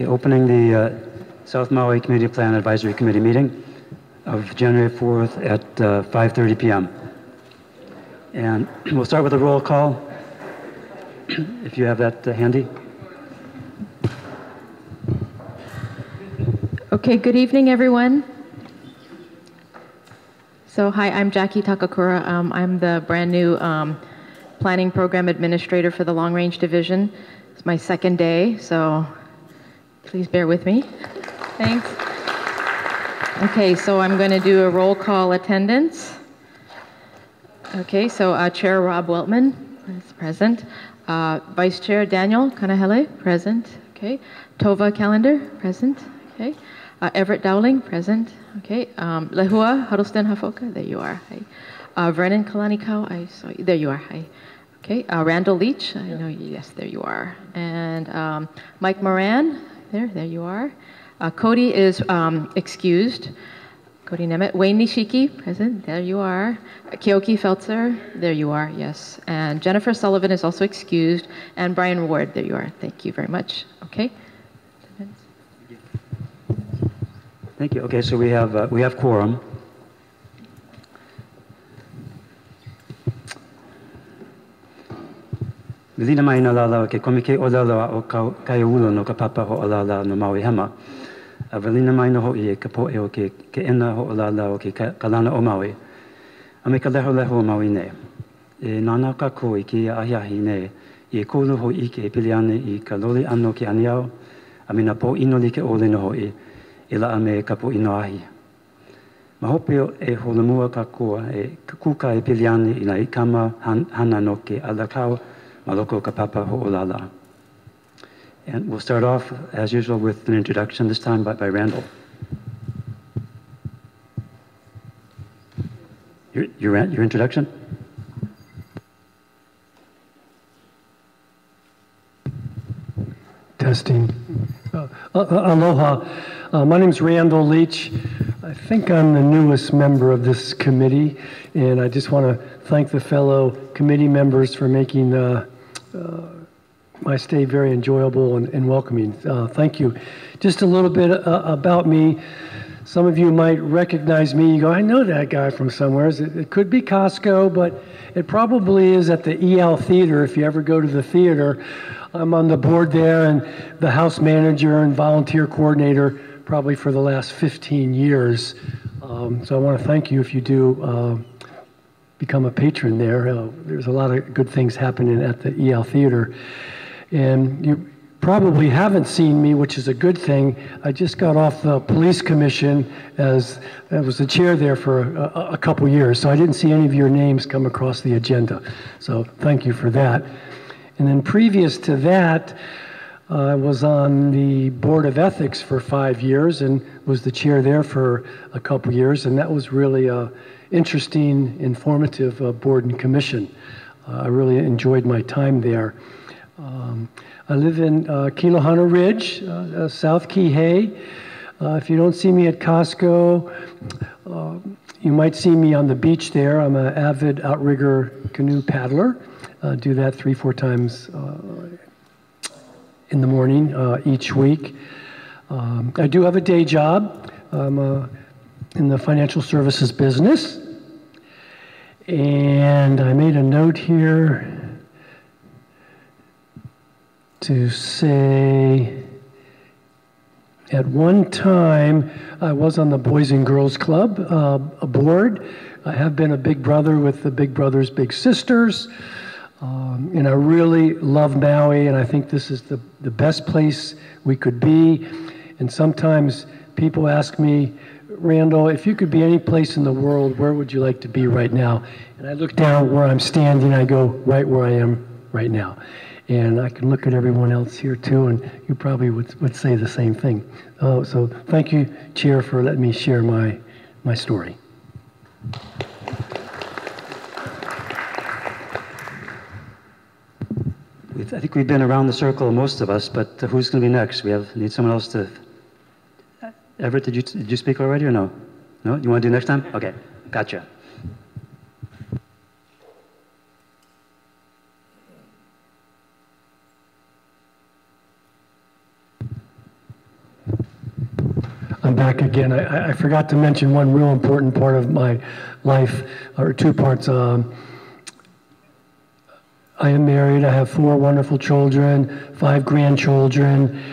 Okay, opening the South Maui Community Plan Advisory Committee meeting of January 4th at 5:30 p.m. And we'll start with a roll call, if you have that handy. Okay, good evening, everyone. So, hi, I'm Jackie Takakura. I'm the brand new Planning Program Administrator for the Long Range Division. It's my second day, so please bear with me. Thanks. Okay, so I'm going to do a roll call attendance. Okay, so Chair Rob Weltman is present. Vice Chair Daniel Kanahele, present. Okay. Tova Calendar, present. Okay. Everett Dowling, present. Okay. Lehua Huddleston Hafoka, there you are. Hi. Vernon Kalanikau, I saw you. There you are. Hi. Okay. Randall Leach, I know you. Yes, there you are. And Mike Moran, there you are. Cody is excused. Cody Nemeth. Wayne Nishiki, present. There you are. Kyoki Feltzer, there you are. Yes. And Jennifer Sullivan is also excused. And Brian Ward, there you are. Thank you very much. Okay. Thank you. Okay, so we have quorum. Vilina mai na lala ke komike o lala o kai ulo no ka papa ho lala no Maui hema. Vilina mai no ho I ka po e o ke ena ho lala o ke kalana o Maui. A me ka leho o Maui ne. E nana ka ko I ki ahiahi ne. I kulu ho I ke piliane I ka loli ano ke aniao. A me na po ino li ke ole no ho I la ame ka po ino ahi. Mahopio e holomua ka kua e kuka e piliane I na ikama hana no ke alakau maloko ka papa ho olala. And we'll start off, as usual, with an introduction, this time by Randall. Your introduction? Testing. Aloha. My name's Randall Leach. I think I'm the newest member of this committee, and I just want to thank the fellow committee members for making my stay very enjoyable and welcoming. Thank you. Just a little bit about me. Some of you might recognize me. You go, I know that guy from somewhere. It could be Costco, but it probably is at the EL Theater if you ever go to the theater. I'm on the board there and the house manager and volunteer coordinator probably for the last 15 years. So I want to thank you if you do become a patron there. There's a lot of good things happening at the EL Theater. And you probably haven't seen me, which is a good thing. I just got off the police commission as I was the chair there for a couple years. So I didn't see any of your names come across the agenda. So thank you for that. And then previous to that, I was on the Board of Ethics for 5 years and was the chair there for a couple years. And that was really a interesting, informative board and commission. I really enjoyed my time there. I live in Kilohana Ridge, South Kihei. If you don't see me at Costco, you might see me on the beach there. I'm an avid outrigger canoe paddler. Do that 3-4 times in the morning each week. I do have a day job. I'm in the financial services business. And I made a note here to say at one time I was on the Boys and Girls Club board. I have been a big brother with the Big Brothers Big Sisters. And I really love Maui, and I think this is the best place we could be. And sometimes people ask me, Randall, if you could be any place in the world, where would you like to be right now? And I look down where I'm standing, I go right where I am right now. And I can look at everyone else here too, and you probably would say the same thing. So thank you, Chair, for letting me share my story. I think we've been around the circle, most of us, but who's going to be next? Need someone else to... Everett, did you speak already or no? No? You want to do next time? Okay, gotcha. back again. I forgot to mention one real important part of my life, or two parts. I am married. I have 4 wonderful children, 5 grandchildren,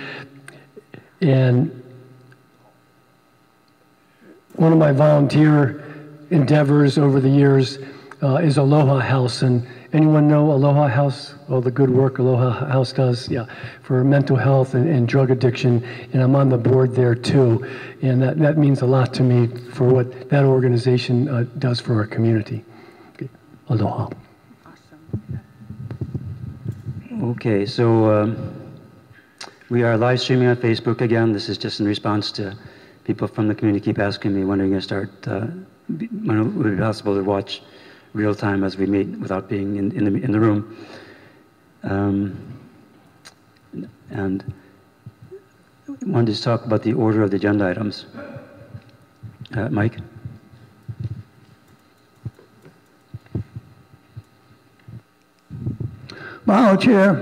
and one of my volunteer endeavors over the years is Aloha House. And anyone know Aloha House? All the good work Aloha House does, yeah, for mental health and drug addiction. And I'm on the board there too. And that means a lot to me for what that organization does for our community. Okay. Aloha. Awesome. Okay, so we are live streaming on Facebook again. This is just in response to people from the community keep asking me when are you going to start, when it would be possible to watch real time as we meet without being in the room. And I wanted to talk about the order of the agenda items. Mike? Mahalo, Chair.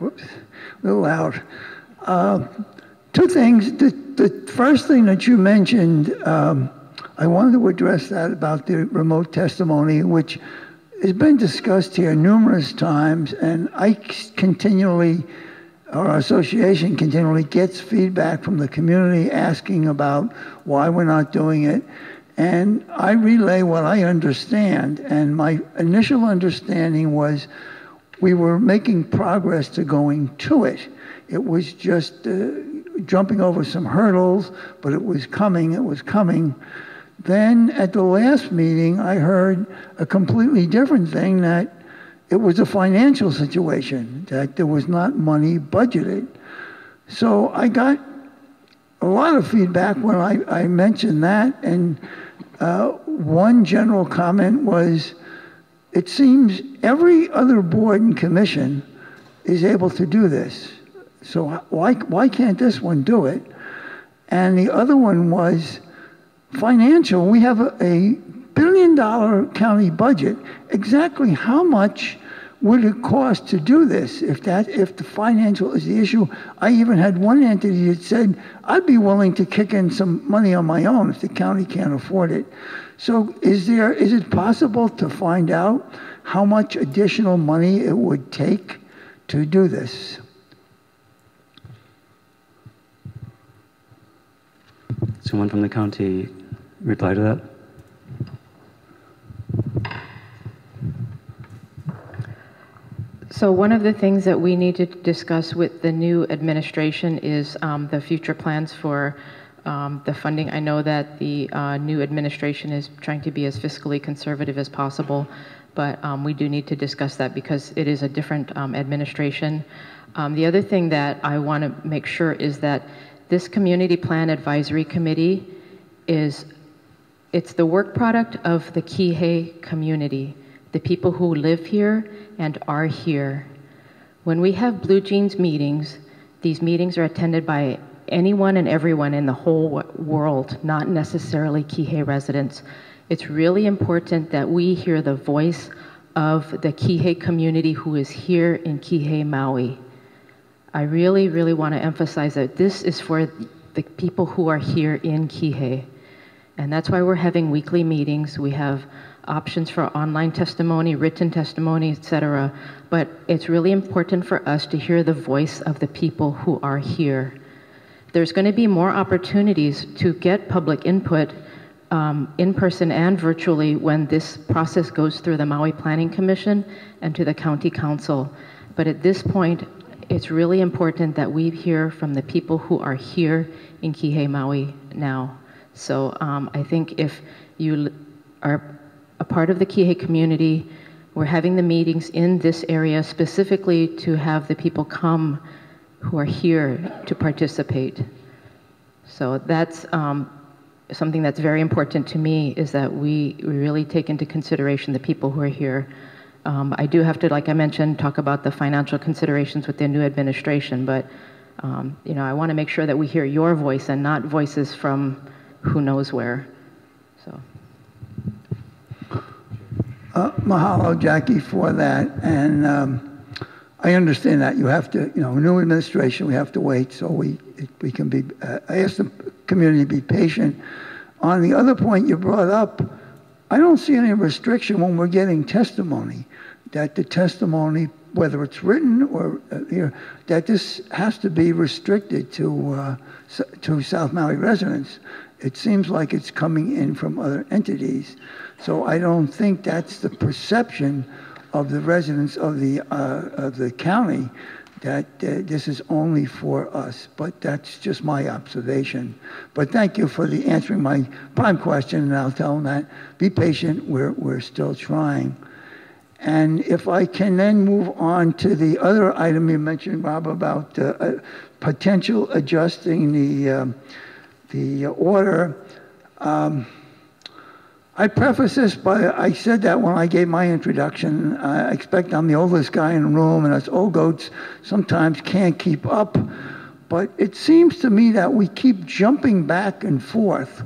Whoops, a little loud. 2 things. The first thing that you mentioned, I wanted to address that about the remote testimony, which has been discussed here numerous times, and I continually, our association continually gets feedback from the community asking about why we're not doing it. And I relay what I understand, and my initial understanding was we were making progress to going to it. It was just jumping over some hurdles, but it was coming, it was coming. Then at the last meeting, I heard a completely different thing, that it was a financial situation, that there was not money budgeted. So I got a lot of feedback when I mentioned that, and one general comment was, it seems every other board and commission is able to do this. So why can't this one do it? And the other one was financial. We have a $1 billion county budget. Exactly how much would it cost to do this if the financial is the issue? I even had one entity that said, I'd be willing to kick in some money on my own if the county can't afford it. So is it possible to find out how much additional money it would take to do this? Someone from the county reply to that? So one of the things that we need to discuss with the new administration is the future plans for the funding. I know that the new administration is trying to be as fiscally conservative as possible, but we do need to discuss that because it is a different administration. The other thing that I want to make sure is that this Community Plan Advisory Committee it's the work product of the Kihei community, the people who live here and are here. When we have Blue Jeans meetings, these meetings are attended by anyone and everyone in the whole world, not necessarily Kihei residents. It's really important that we hear the voice of the Kihei community who is here in Kihei, Maui. I really, really want to emphasize that this is for the people who are here in Kihei. And that's why we're having weekly meetings. We have options for online testimony, written testimony, etc. But it's really important for us to hear the voice of the people who are here. There's going to be more opportunities to get public input in person and virtually when this process goes through the Maui Planning Commission and to the County Council. But at this point, it's really important that we hear from the people who are here in Kihei, Maui now. So I think if you are a part of the Kihei community, we're having the meetings in this area specifically to have the people come who are here to participate. So that's something that's very important to me, is that we really take into consideration the people who are here. I do have to, like I mentioned, talk about the financial considerations with the new administration, but you know, I want to make sure that we hear your voice and not voices from who knows where. So. Mahalo, Jackie, for that. And I understand that you have to, you know, new administration, we have to wait so we can be. I asked the community be patient. On the other point you brought up, I don't see any restriction when we're getting testimony, that the testimony, whether it's written or that this has to be restricted to South Maui residents. It seems like it's coming in from other entities. So I don't think that's the perception of the residents of the county, that this is only for us. But that's just my observation. But thank you for answering my prime question, and I'll tell them that, be patient, we're still trying. And if I can then move on to the other item you mentioned, Rob, about potential adjusting the order. I preface this by, I said that when I gave my introduction. I expect I'm the oldest guy in the room, and us old goats sometimes can't keep up. But it seems to me that we keep jumping back and forth.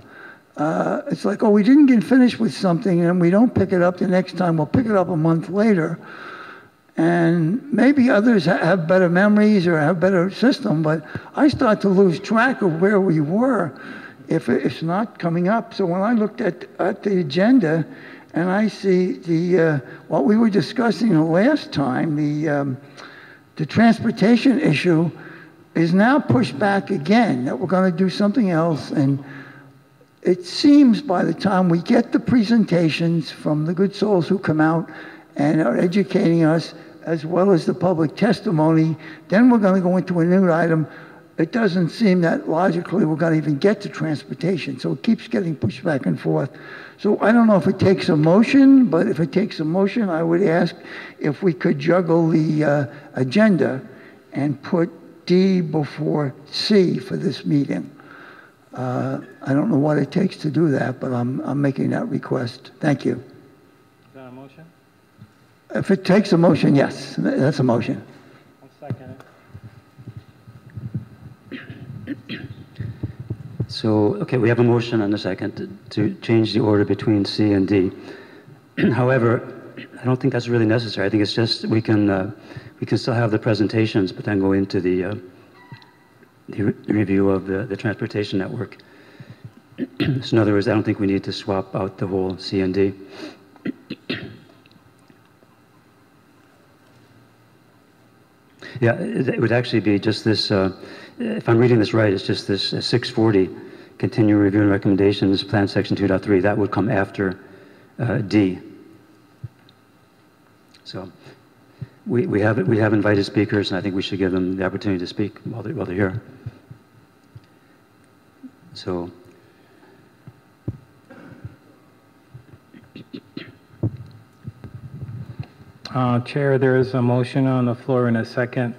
It's like, oh, we didn't get finished with something, and we don't pick it up the next time. We'll pick it up a month later. And maybe others have better memories or have better system, but I start to lose track of where we were if it's not coming up. So when I looked at the agenda and I see what we were discussing the last time, the transportation issue is now pushed back again, that we're going to do something else. And it seems by the time we get the presentations from the good souls who come out and are educating us, as well as the public testimony, then we're going to go into a new item. It doesn't seem that logically we're going to even get to transportation. So it keeps getting pushed back and forth. So I don't know if it takes a motion, but if it takes a motion, I would ask if we could juggle the agenda and put D before C for this meeting. I don't know what it takes to do that, but I'm making that request. Thank you. Is that a motion? If it takes a motion, yes, that's a motion. I'll second it. So, okay, we have a motion and a second to change the order between C and D. However, I don't think that's really necessary. I think it's just we can still have the presentations, but then go into the review of the transportation network. So in other words, I don't think we need to swap out the whole C and D. Yeah, it would actually be just this, if I'm reading this right, it's just this 640, continue review and recommendations, plan section 2.3, that would come after D. So we have invited speakers, and I think we should give them the opportunity to speak while they're here. So. Chair, there is a motion on the floor in a second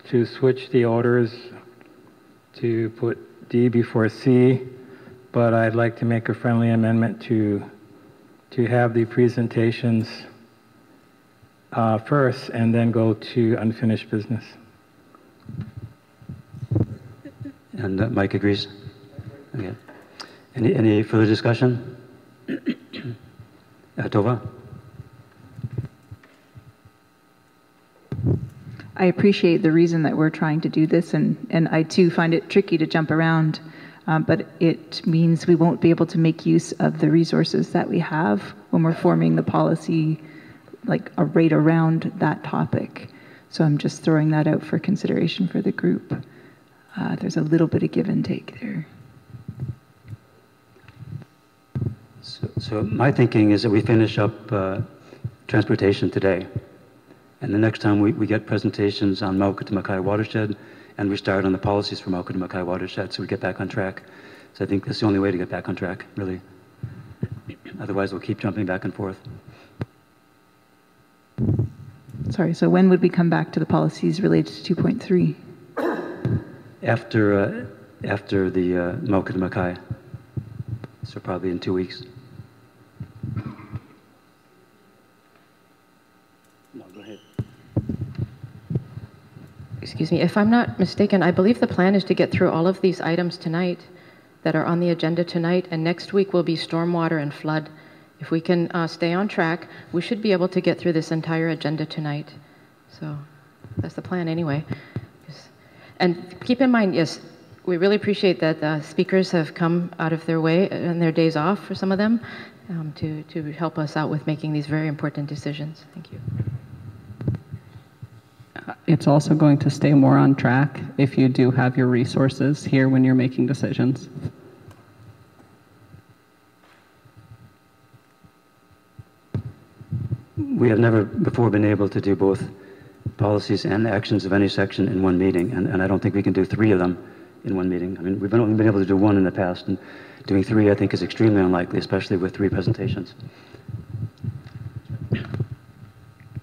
to switch the orders to put D before C, but I'd like to make a friendly amendment to have the presentations first and then go to unfinished business. And Mike agrees? Okay. Any further discussion? Tova? I appreciate the reason that we're trying to do this, and I too find it tricky to jump around, but it means we won't be able to make use of the resources that we have when we're forming the policy, like right around that topic. So I'm just throwing that out for consideration for the group. There's a little bit of give and take there. So my thinking is that we finish up transportation today. And the next time we get presentations on Maui to Makai watershed, and we start on the policies for Maui to Makai watershed, so we get back on track. So I think that's the only way to get back on track, really. Otherwise, we'll keep jumping back and forth. Sorry, so when would we come back to the policies related to 2.3? After the Maui to Makai. So probably in 2 weeks. Excuse me, if I'm not mistaken, I believe the plan is to get through all of these items tonight that are on the agenda tonight, and next week will be stormwater and flood. If we can stay on track, we should be able to get through this entire agenda tonight. So that's the plan anyway. And keep in mind, yes, we really appreciate that the speakers have come out of their way and their days off for some of them to help us out with making these very important decisions. Thank you. It's also going to stay more on track if you do have your resources here when you're making decisions. We have never before been able to do both policies and actions of any section in one meeting, and I don't think we can do 3 of them in one meeting. I mean, we've only been able to do 1 in the past, and doing 3 I think is extremely unlikely, especially with 3 presentations.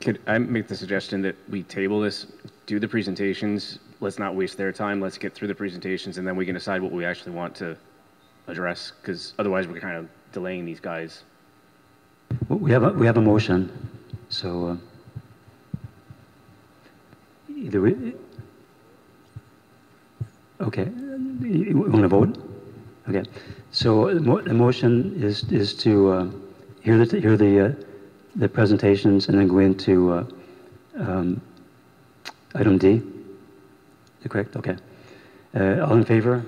Could I make the suggestion that we table this, do the presentations, let's not waste their time, let's get through the presentations, and then we can decide what we actually want to address, because otherwise we're kind of delaying these guys. Well, we have a motion, so either we... Okay, you want to vote? Okay, so the motion is to hear the presentations and then go into item D. Is that correct? Okay. All in favor?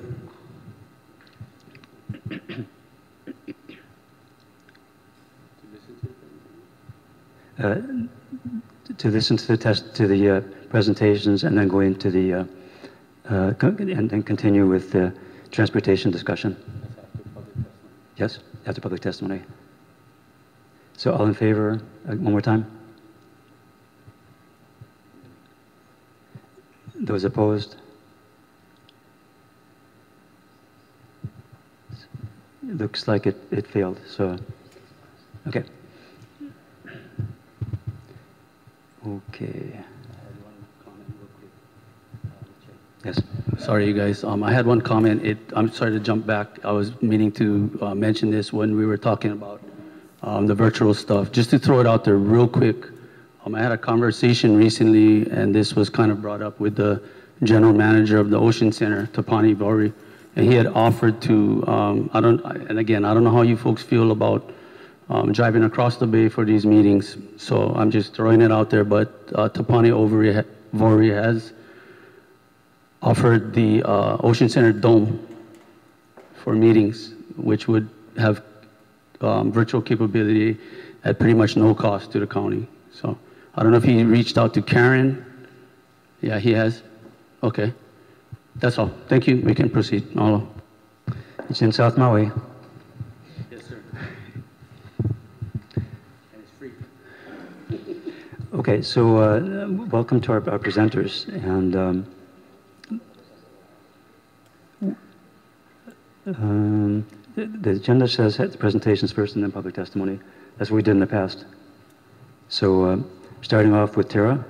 To listen to the presentations and then go into the and continue with the transportation discussion. Yes, after public testimony. So all in favor, one more time? Those opposed? It looks like it failed, so, okay. Okay. Yes. Sorry, you guys. I had one comment. I'm sorry to jump back. I was meaning to mention this when we were talking about the virtual stuff. Just to throw it out there real quick. I had a conversation recently, and this was kind of brought up with the general manager of the Ocean Center, Tapani Vori, and he had offered to. I don't know how you folks feel about driving across the bay for these meetings. So I'm just throwing it out there. But Tapani Vori has offered the Ocean Center Dome for meetings, which would have virtual capability at pretty much no cost to the county. So I don't know if he reached out to Karen. Yeah, he has. Okay. That's all. Thank you. We can proceed. All. It's in South Maui. Yes, sir. And it's free. Okay, so welcome to our presenters. And the agenda says the presentations first and then public testimony. That's what we did in the past. So starting off with Tara.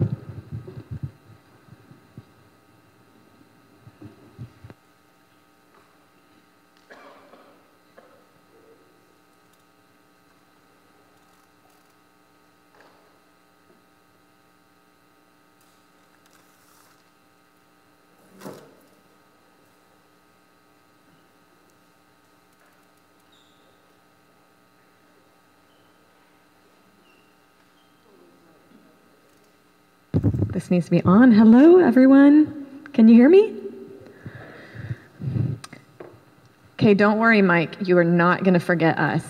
This needs to be on. Hello, everyone. Can you hear me? Okay, don't worry, Mike. You are not going to forget us.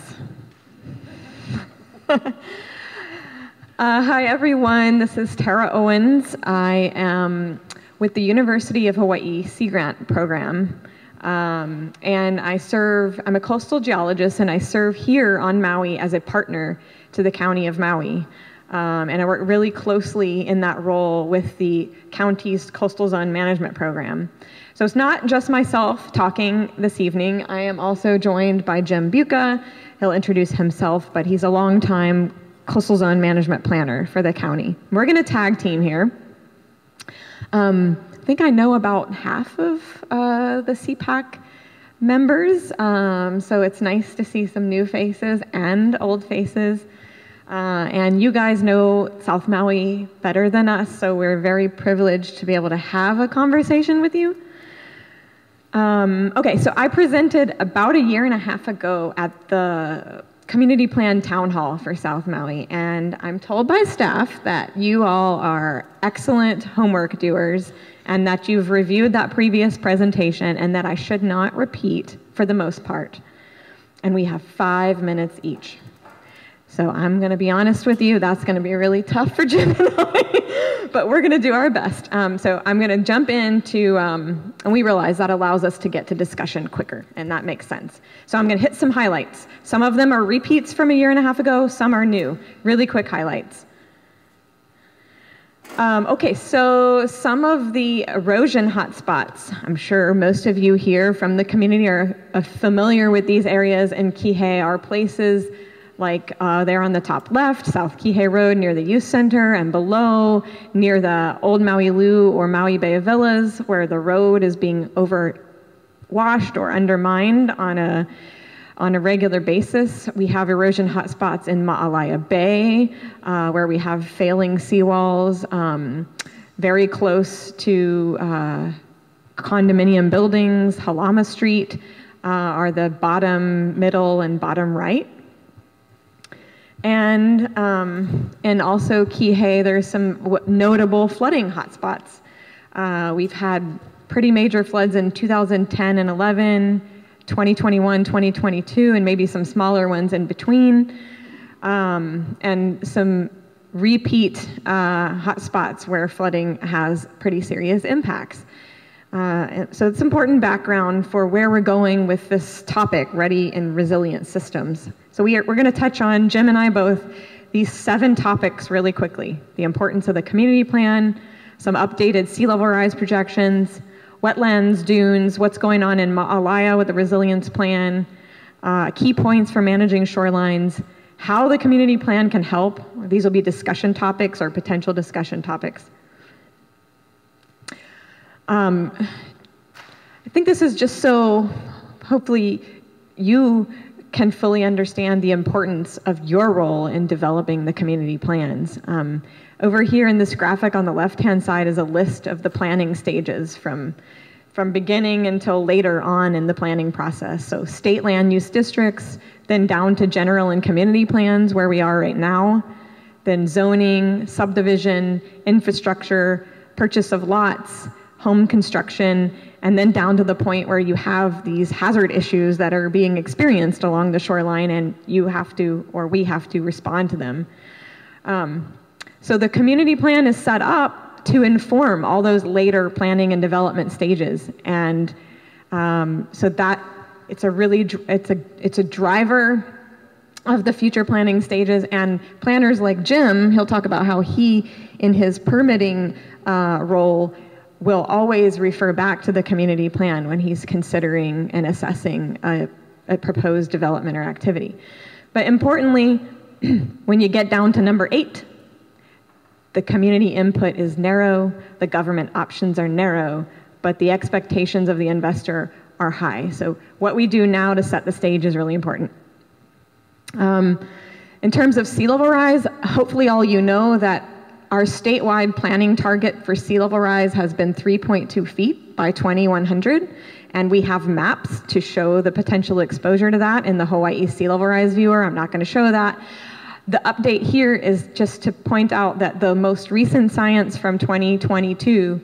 Hi, everyone. This is Tara Owens. I am with the University of Hawaii Sea Grant Program. And I'm a coastal geologist, and I serve here on Maui as a partner to the County of Maui. And I work really closely in that role with the county's coastal zone management program. So it's not just myself talking this evening. I am also joined by Jim Buca. He'll introduce himself, but he's a longtime coastal zone management planner for the county. We're going to tag team here. I think I know about half of the CPAC members, so it's nice to see some new faces and old faces. And you guys know South Maui better than us, so we're very privileged to be able to have a conversation with you. Okay, so I presented about a year and a half ago at the Community Plan Town Hall for South Maui, and I'm told by staff that you all are excellent homework doers and that you've reviewed that previous presentation and that I should not repeat for the most part. And we have 5 minutes each. So I'm going to be honest with you, that's going to be really tough for Jim and I, but we're going to do our best. So I'm going to jump into, and we realize that allows us to get to discussion quicker, and that makes sense. So I'm going to hit some highlights. Some of them are repeats from a year and a half ago, some are new. Really quick highlights. Okay, so some of the erosion hotspots. I'm sure most of you here from the community are familiar with these areas in Kihei. Are places like there on the top left, South Kihei Road near the youth center, and below near the old Maui Lu or Maui Bay Villas, where the road is being overwashed or undermined on a regular basis. We have erosion hotspots in Ma'alaya Bay, where we have failing seawalls, very close to condominium buildings. Halama Street are the bottom, middle, and bottom right. And also Kihei, there's some notable flooding hotspots. We've had pretty major floods in 2010 and 11, 2021, 2022, and maybe some smaller ones in between, and some repeat hotspots where flooding has pretty serious impacts. So it's important background for where we're going with this topic, ready and resilient systems. So we're going to touch on, Jim and I both, these 7 topics really quickly. The importance of the community plan, some updated sea level rise projections, wetlands, dunes, what's going on in Ma'alaya with the resilience plan, key points for managing shorelines, how the community plan can help. These will be discussion topics or potential discussion topics. I think this is just so hopefully you can fully understand the importance of your role in developing the community plans. Over here in this graphic on the left-hand side is a list of the planning stages from beginning until later on in the planning process. So state land use districts, then down to general and community plans where we are right now, then zoning, subdivision, infrastructure, purchase of lots, home construction, and then down to the point where you have these hazard issues that are being experienced along the shoreline and you have to, or we have to respond to them. So the community plan is set up to inform all those later planning and development stages. And so that it's a driver of the future planning stages, and planners like Jim, he'll talk about how he, in his permitting role, will always refer back to the community plan when he's considering and assessing a proposed development or activity. But importantly, when you get down to number 8, the community input is narrow, the government options are narrow, but the expectations of the investor are high. So what we do now to set the stage is really important. In terms of sea level rise, hopefully all you know that our statewide planning target for sea level rise has been 3.2 feet by 2100, and we have maps to show the potential exposure to that in the Hawaii Sea Level Rise Viewer. I'm not going to show that. The update here is just to point out that the most recent science from 2022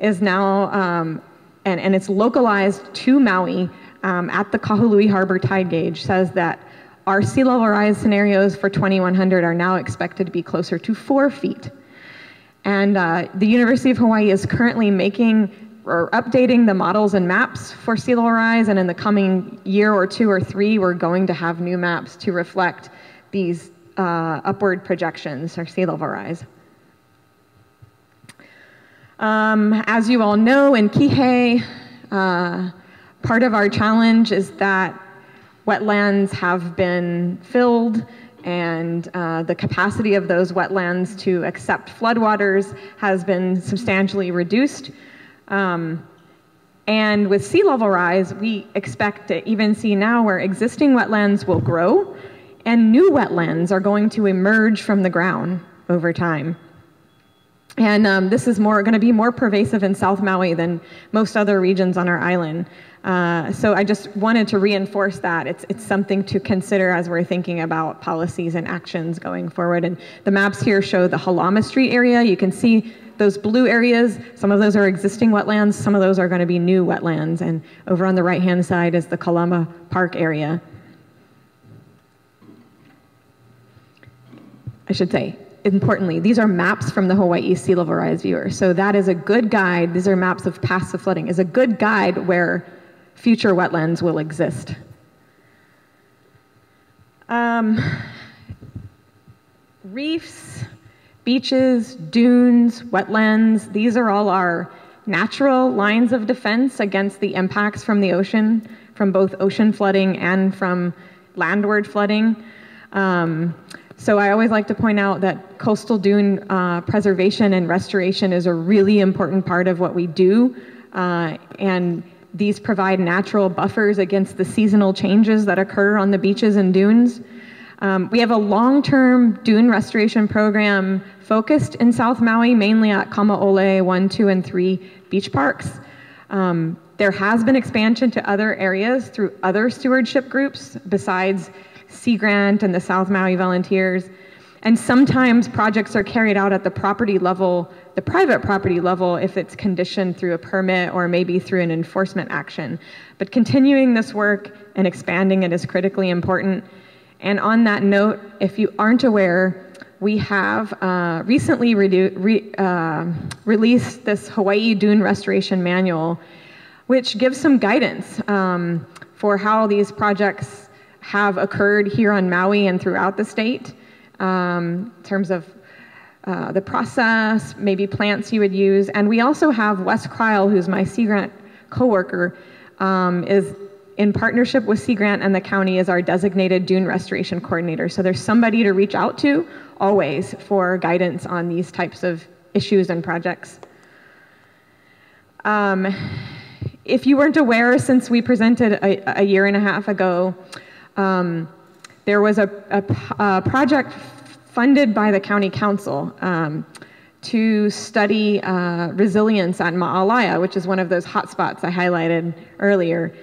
is now, and it's localized to Maui at the Kahului Harbor tide gauge, says that our sea level rise scenarios for 2100 are now expected to be closer to 4 feet. And the University of Hawaii is currently making or updating the models and maps for sea level rise, and in the coming year or 2 or 3, we're going to have new maps to reflect these upward projections for sea level rise. As you all know, in Kihei, part of our challenge is that wetlands have been filled, and the capacity of those wetlands to accept floodwaters has been substantially reduced. And with sea level rise, we expect to even see now where existing wetlands will grow and new wetlands are going to emerge from the ground over time. And this is going to be more pervasive in South Maui than most other regions on our island. So I just wanted to reinforce that. It's something to consider as we're thinking about policies and actions going forward. And the maps here show the Halama Street area. You can see those blue areas, some of those are existing wetlands, some of those are going to be new wetlands. And over on the right-hand side is the Kalama Park area. I should say, importantly, these are maps from the Hawaii Sea Level Rise Viewer. So that is a good guide. These are maps of past the flooding. Is a good guide where future wetlands will exist. Reefs, beaches, dunes, wetlands, these are all our natural lines of defense against the impacts from the ocean, from both ocean flooding and from landward flooding. So I always like to point out that coastal dune preservation and restoration is a really important part of what we do. And these provide natural buffers against the seasonal changes that occur on the beaches and dunes. We have a long-term dune restoration program focused in South Maui, mainly at Kamaole 1, 2, and 3 beach parks. There has been expansion to other areas through other stewardship groups besides Sea Grant and the South Maui Volunteers. And sometimes projects are carried out at the property level, the private property level, if it's conditioned through a permit or maybe through an enforcement action. But continuing this work and expanding it is critically important. And on that note, if you aren't aware, we have recently released this Hawaii Dune Restoration Manual, which gives some guidance for how these projects have occurred here on Maui and throughout the state, in terms of the process, maybe plants you would use. And we also have Wes Kreil, who's my Sea Grant coworker, is in partnership with Sea Grant and the county as our designated dune restoration coordinator. So there's somebody to reach out to always for guidance on these types of issues and projects. If you weren't aware, since we presented a year and a half ago, there was a project funded by the county council to study resilience at Ma'alaya, which is one of those hotspots I highlighted earlier.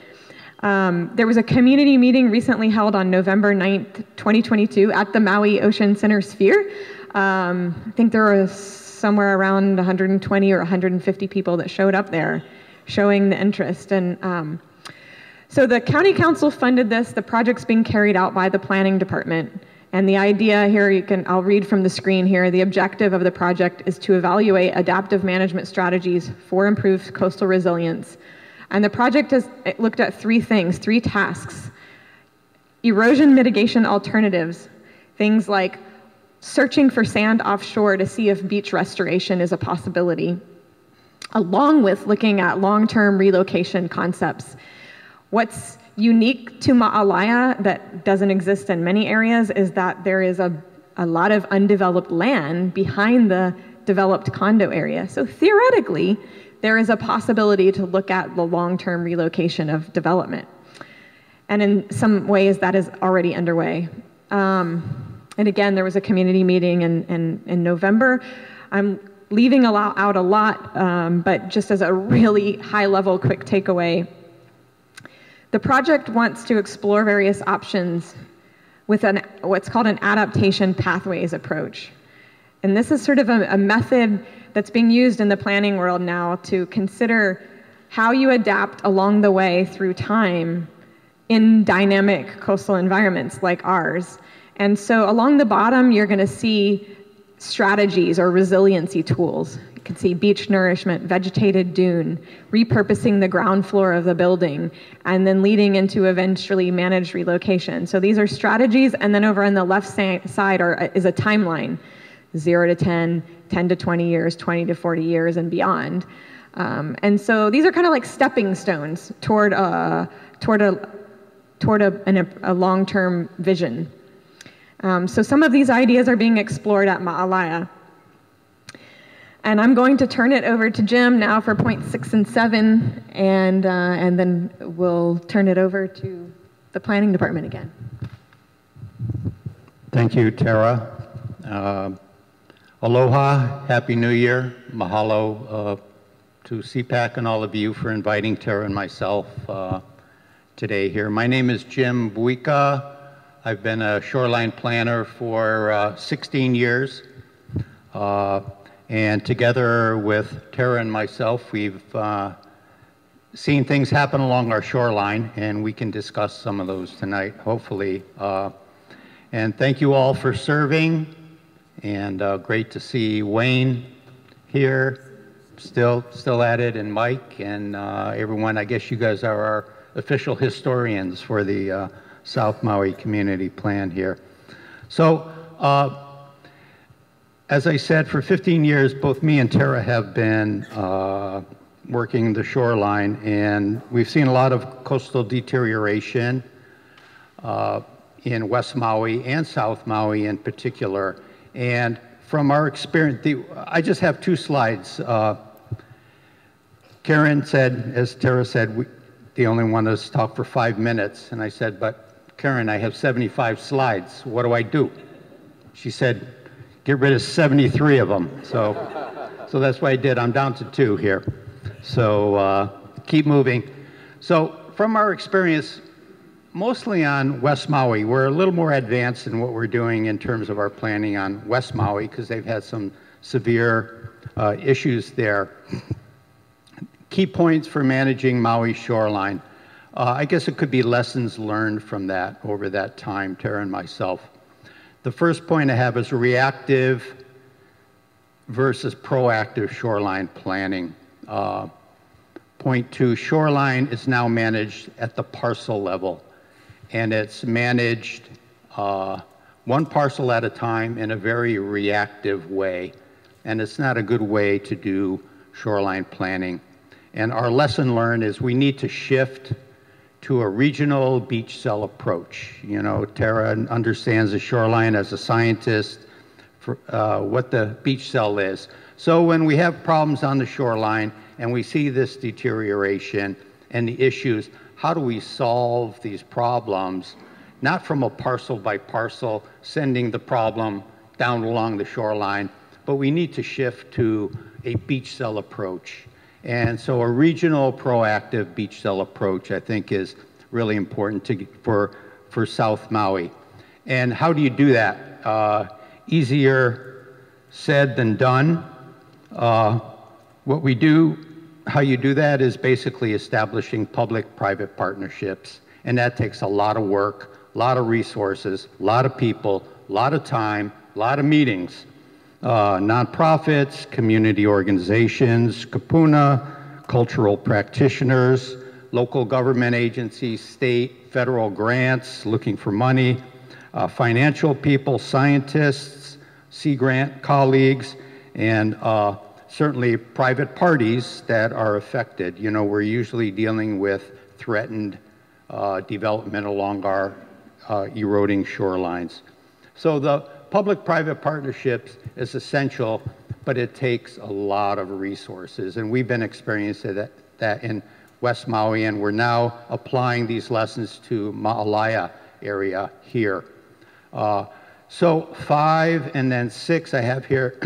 There was a community meeting recently held on November 9th, 2022 at the Maui Ocean Center Sphere. I think there was somewhere around 120 or 150 people that showed up there showing the interest. And so the county council funded this. The project's being carried out by the planning department. And the idea here, I'll read from the screen here. The objective of the project is to evaluate adaptive management strategies for improved coastal resilience. And the project has looked at three things, three tasks. Erosion mitigation alternatives, things like searching for sand offshore to see if beach restoration is a possibility, along with looking at long-term relocation concepts. What's unique to Ma'alaya that doesn't exist in many areas is that there is a lot of undeveloped land behind the developed condo area. So theoretically, there is a possibility to look at the long-term relocation of development. And in some ways, that is already underway. And again, there was a community meeting in November. I'm leaving out a lot, but just as a really high-level quick takeaway, the project wants to explore various options with what's called an adaptation pathways approach. And this is sort of a method that's being used in the planning world now to consider how you adapt along the way through time in dynamic coastal environments like ours. And so along the bottom, you're going to see strategies or resiliency tools. You can see beach nourishment, vegetated dune, repurposing the ground floor of the building, and then leading into eventually managed relocation. So these are strategies, and then over on the left side is a timeline, 0 to 10, 10 to 20 years, 20 to 40 years, and beyond. And so these are kind of like stepping stones toward a long-term vision. So some of these ideas are being explored at Ma'alaya. And I'm going to turn it over to Jim now for points 6 and 7, and then we'll turn it over to the planning department again. Thank you, Tara. Aloha, Happy New Year. Mahalo to CPAC and all of you for inviting Tara and myself today here. My name is Jim Buika. I've been a shoreline planner for 16 years. And together with Tara and myself, we've seen things happen along our shoreline, and we can discuss some of those tonight, hopefully. And thank you all for serving, and great to see Wayne here, still at it, and Mike, and everyone. I guess you guys are our official historians for the South Maui Community Plan here. So, as I said, for 15 years, both me and Tara have been working the shoreline, and we've seen a lot of coastal deterioration in West Maui and South Maui in particular. And from our experience, I just have 2 slides. Karen said, as Tara said, they only want us to talk for 5 minutes. And I said, but Karen, I have 75 slides. What do I do? She said, get rid of 73 of them. So that's what I did. I'm down to 2 here. So keep moving. So from our experience, mostly on West Maui, we're a little more advanced in what we're doing in terms of our planning on West Maui because they've had some severe issues there. Key points for managing Maui shoreline. I guess it could be lessons learned from that over that time, Tara and myself. The first point I have is reactive versus proactive shoreline planning. Point 2, shoreline is now managed at the parcel level, and it's managed one parcel at a time in a very reactive way, and it's not a good way to do shoreline planning. And our lesson learned is we need to shift to a regional beach cell approach. You know, Tara understands the shoreline as a scientist for what the beach cell is. So when we have problems on the shoreline and we see this deterioration and the issues, how do we solve these problems? Not from a parcel by parcel, sending the problem down along the shoreline, but we need to shift to a beach cell approach. And so a regional proactive beach cell approach, I think, is really important for South Maui. And how do you do that? Easier said than done. What we do, how you do that is basically establishing public-private partnerships. And that takes a lot of work, a lot of resources, a lot of people, a lot of time, a lot of meetings. Nonprofits, community organizations, kapuna, cultural practitioners, local government agencies, state, federal grants, looking for money, financial people, scientists, Sea Grant colleagues, and certainly private parties that are affected. You know, we're usually dealing with threatened development along our eroding shorelines. So the public-private partnerships is essential, but it takes a lot of resources. And we've been experiencing that in West Maui, and we're now applying these lessons to Ma'alaya area here. So 5 and then 6 I have here.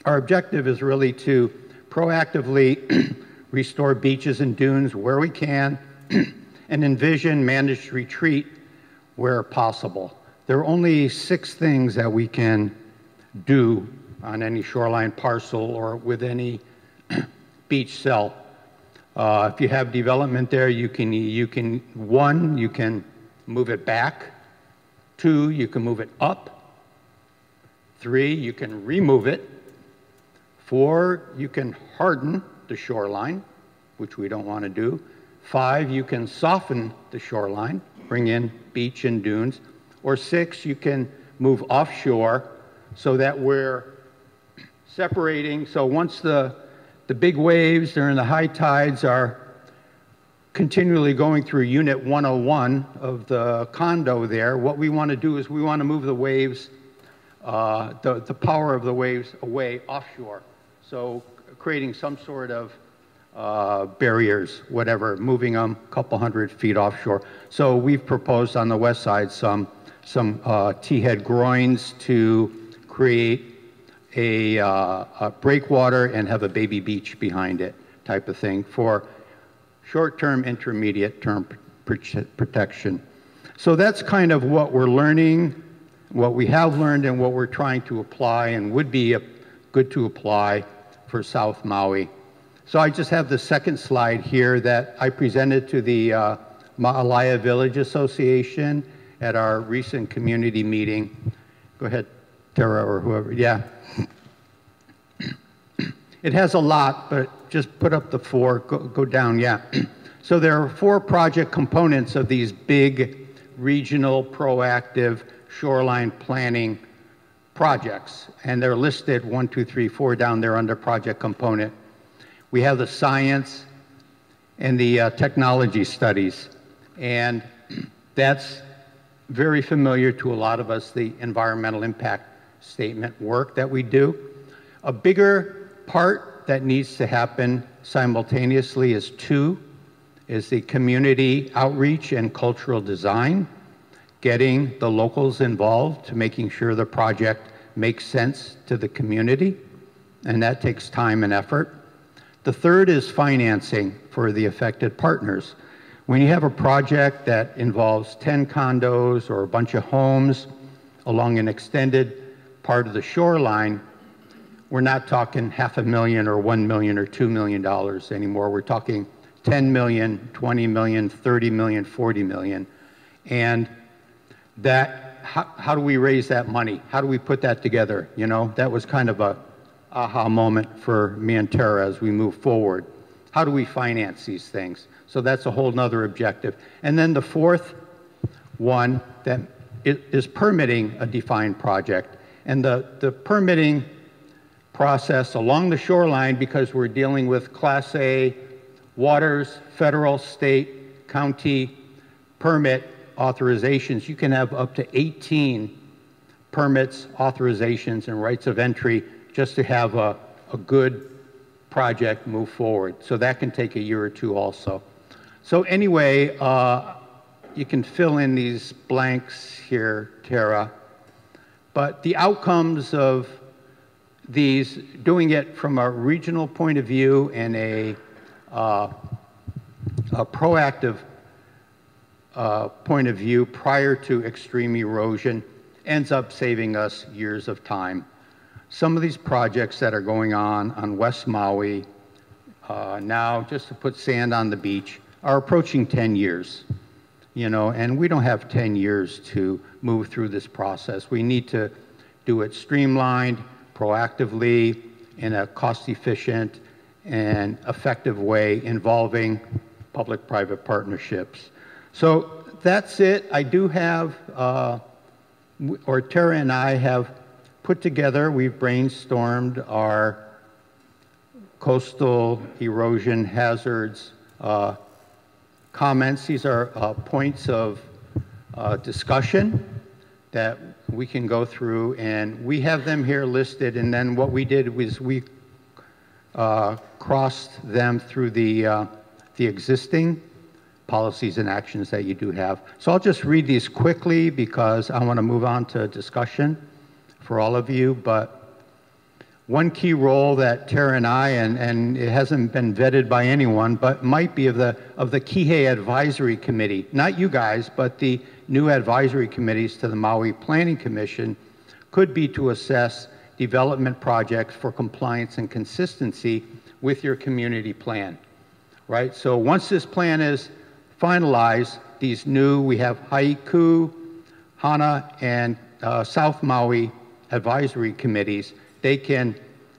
Our objective is really to proactively restore beaches and dunes where we can and envision managed retreat where possible. There are only 6 things that we can do on any shoreline parcel or with any beach cell. If you have development there, you can 1, you can move it back. 2, you can move it up. 3, you can remove it. 4, you can harden the shoreline, which we don't want to do. 5, you can soften the shoreline, bring in beach and dunes. Or 6, you can move offshore so that we're separating. So once the big waves during the high tides are continually going through Unit 101 of the condo there, what we want to do is we want to move the waves, the power of the waves away offshore. So creating some sort of barriers, whatever, moving them a couple hundred feet offshore. So we've proposed on the west side some T-head groins to create a breakwater and have a baby beach behind it type of thing for short-term, intermediate-term protection. So that's kind of what we're learning, what we have learned, and what we're trying to apply and would be good to apply for South Maui. So I just have the second slide here that I presented to the Ma'alaya Village Association at our recent community meeting. Go ahead, Tara, or whoever. Yeah. It has a lot, but just put up the 4. Go down, yeah. So there are 4 project components of these big regional proactive shoreline planning projects, and they're listed 1, 2, 3, 4 down there under project component. We have the science and the technology studies, and that's very familiar to a lot of us, the environmental impact statement work that we do. A bigger part that needs to happen simultaneously is 2, is the community outreach and cultural design, getting the locals involved to making sure the project makes sense to the community, and that takes time and effort. The third is financing for the affected partners. When you have a project that involves 10 condos or a bunch of homes along an extended part of the shoreline, we're not talking $500,000 or $1 million or $2 million anymore. We're talking 10 million, 20 million, 30 million, 40 million. And that, how do we raise that money? How do we put that together? You know, that was kind of a aha moment for me and Tara as we move forward. How do we finance these things? So that's a whole nother objective. And then the fourth one that is permitting a defined project. And the permitting process along the shoreline, because we're dealing with Class A waters, federal, state, county permit authorizations, you can have up to 18 permits, authorizations, and rights of entry just to have a good project move forward. So that can take a year or 2 also. So anyway, you can fill in these blanks here, Tara. But the outcomes of these, doing it from a regional point of view and a proactive point of view prior to extreme erosion, ends up saving us years of time. Some of these projects that are going on West Maui now, just to put sand on the beach, are approaching 10 years, you know, and we don't have 10 years to move through this process. We need to do it streamlined, proactively, in a cost-efficient and effective way involving public-private partnerships. So that's it. I do have, or Tara and I have put together, we've brainstormed our coastal erosion hazards comments. These are points of discussion that we can go through, and we have them here listed, and then what we did was we crossed them through the existing policies and actions that you do have. So I'll just read these quickly because I want to move on to discussion for all of you. But one key role that Tara and I, and it hasn't been vetted by anyone, but might be of the Kihei Advisory Committee, not you guys, but the new advisory committees to the Maui Planning Commission, could be to assess development projects for compliance and consistency with your community plan, right? So once this plan is finalized, these new, we have Haiku, Hana, and South Maui advisory committees, they can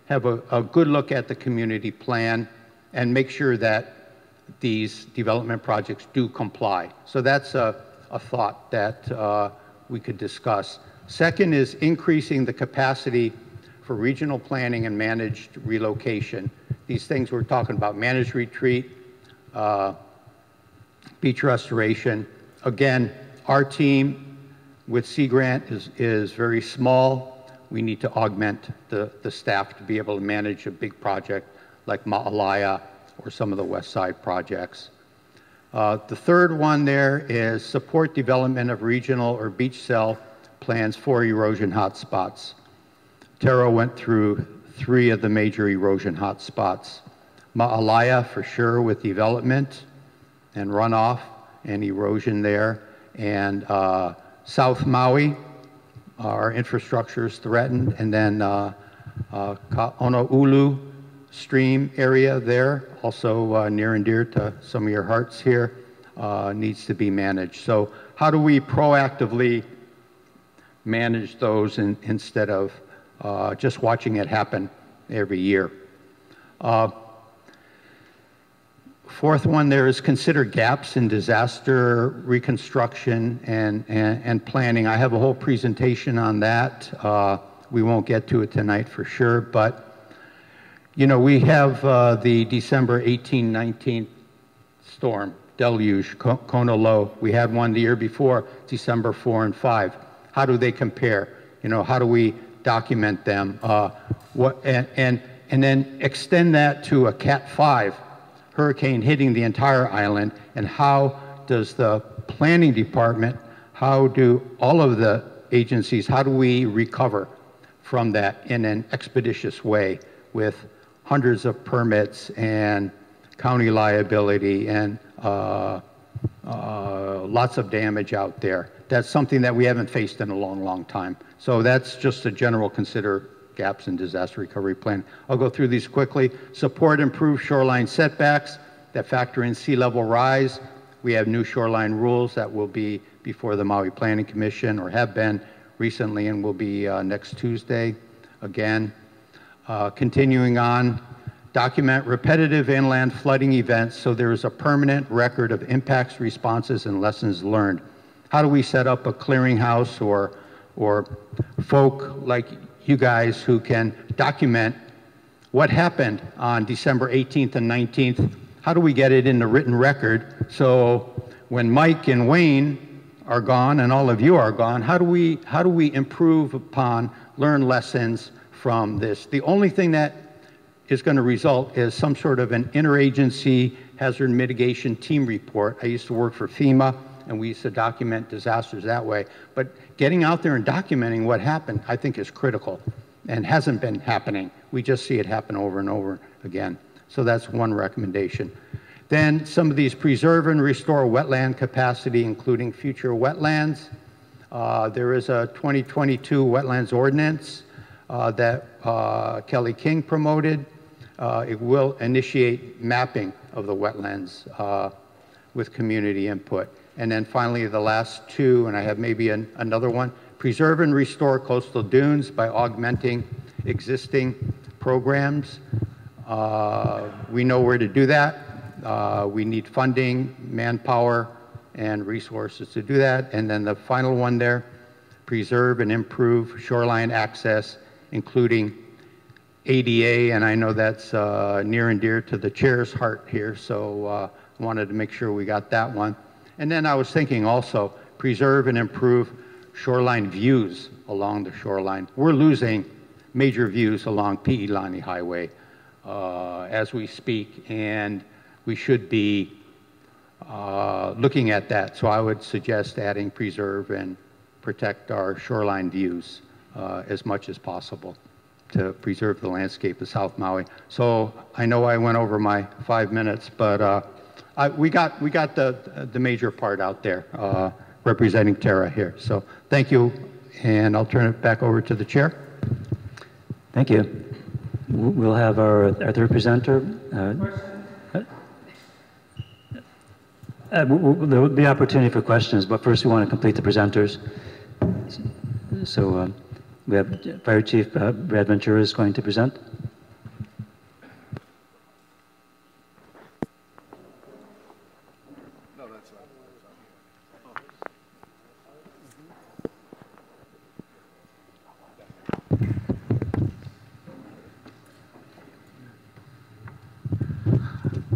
have a good look at the community plan and make sure that these development projects do comply. So that's a thought that we could discuss. Second is increasing the capacity for regional planning and managed relocation. These things we're talking about, managed retreat, beach restoration. Again, our team with Sea Grant is very small. We need to augment the staff to be able to manage a big project like Ma'alaya or some of the West Side projects. The third one there is support development of regional or beach cell plans for erosion hotspots. Tara went through 3 of the major erosion hotspots. Ma'alaya for sure with development and runoff and erosion there. And South Maui, our infrastructure is threatened. And then Ka'onaulu stream area there, also near and dear to some of your hearts here, needs to be managed. So how do we proactively manage those instead of just watching it happen every year? Fourth one there is consider gaps in disaster reconstruction and planning. I have a whole presentation on that. We won't get to it tonight for sure, but you know, we have the December 18-19 storm, deluge, Kona low. We had one the year before, December 4 and 5. How do they compare? You know, how do we document them? And then extend that to a Cat 5 hurricane hitting the entire island, and how does the planning department, how do all of the agencies, how do we recover from that in an expeditious way with hundreds of permits and county liability and lots of damage out there? That's something that we haven't faced in a long, long time. So that's just a general consider gaps in disaster recovery plan. I'll go through these quickly. Support improved shoreline setbacks that factor in sea level rise. We have new shoreline rules that will be before the Maui Planning Commission, or have been recently, and will be next Tuesday again. Continuing on, document repetitive inland flooding events so there is a permanent record of impacts, responses, and lessons learned. How do we set up a clearinghouse or folk like you guys who can document what happened on December 18th and 19th? How do we get it in the written record so when Mike and Wayne are gone and all of you are gone, how do we improve upon, learn lessons from this? The only thing that is going to result is some sort of an interagency hazard mitigation team report. I used to work for FEMA, and we used to document disasters that way. But getting out there and documenting what happened, I think, is critical and hasn't been happening. We just see it happen over and over again. So that's one recommendation. Then some of these preserve and restore wetland capacity, including future wetlands. There is a 2022 wetlands ordinance that Kelly King promoted. It will initiate mapping of the wetlands with community input. And then finally, the last two, and I have maybe another one, preserve and restore coastal dunes by augmenting existing programs. We know where to do that. We need funding, manpower, and resources to do that. And then the final one there, preserve and improve shoreline access, including ADA, and I know that's near and dear to the chair's heart here, so wanted to make sure we got that one. And then I was thinking also, preserve and improve shoreline views along the shoreline. We're losing major views along Pi'ilani Highway as we speak, and we should be looking at that. So I would suggest adding preserve and protect our shoreline views as much as possible to preserve the landscape of South Maui. So I know I went over my 5 minutes, but we got the major part out there representing Tara here. So thank you, and I'll turn it back over to the chair. Thank you. We'll have our third presenter. There will be opportunity for questions, but first we want to complete the presenters. So we have Fire Chief Brad Ventura is going to present.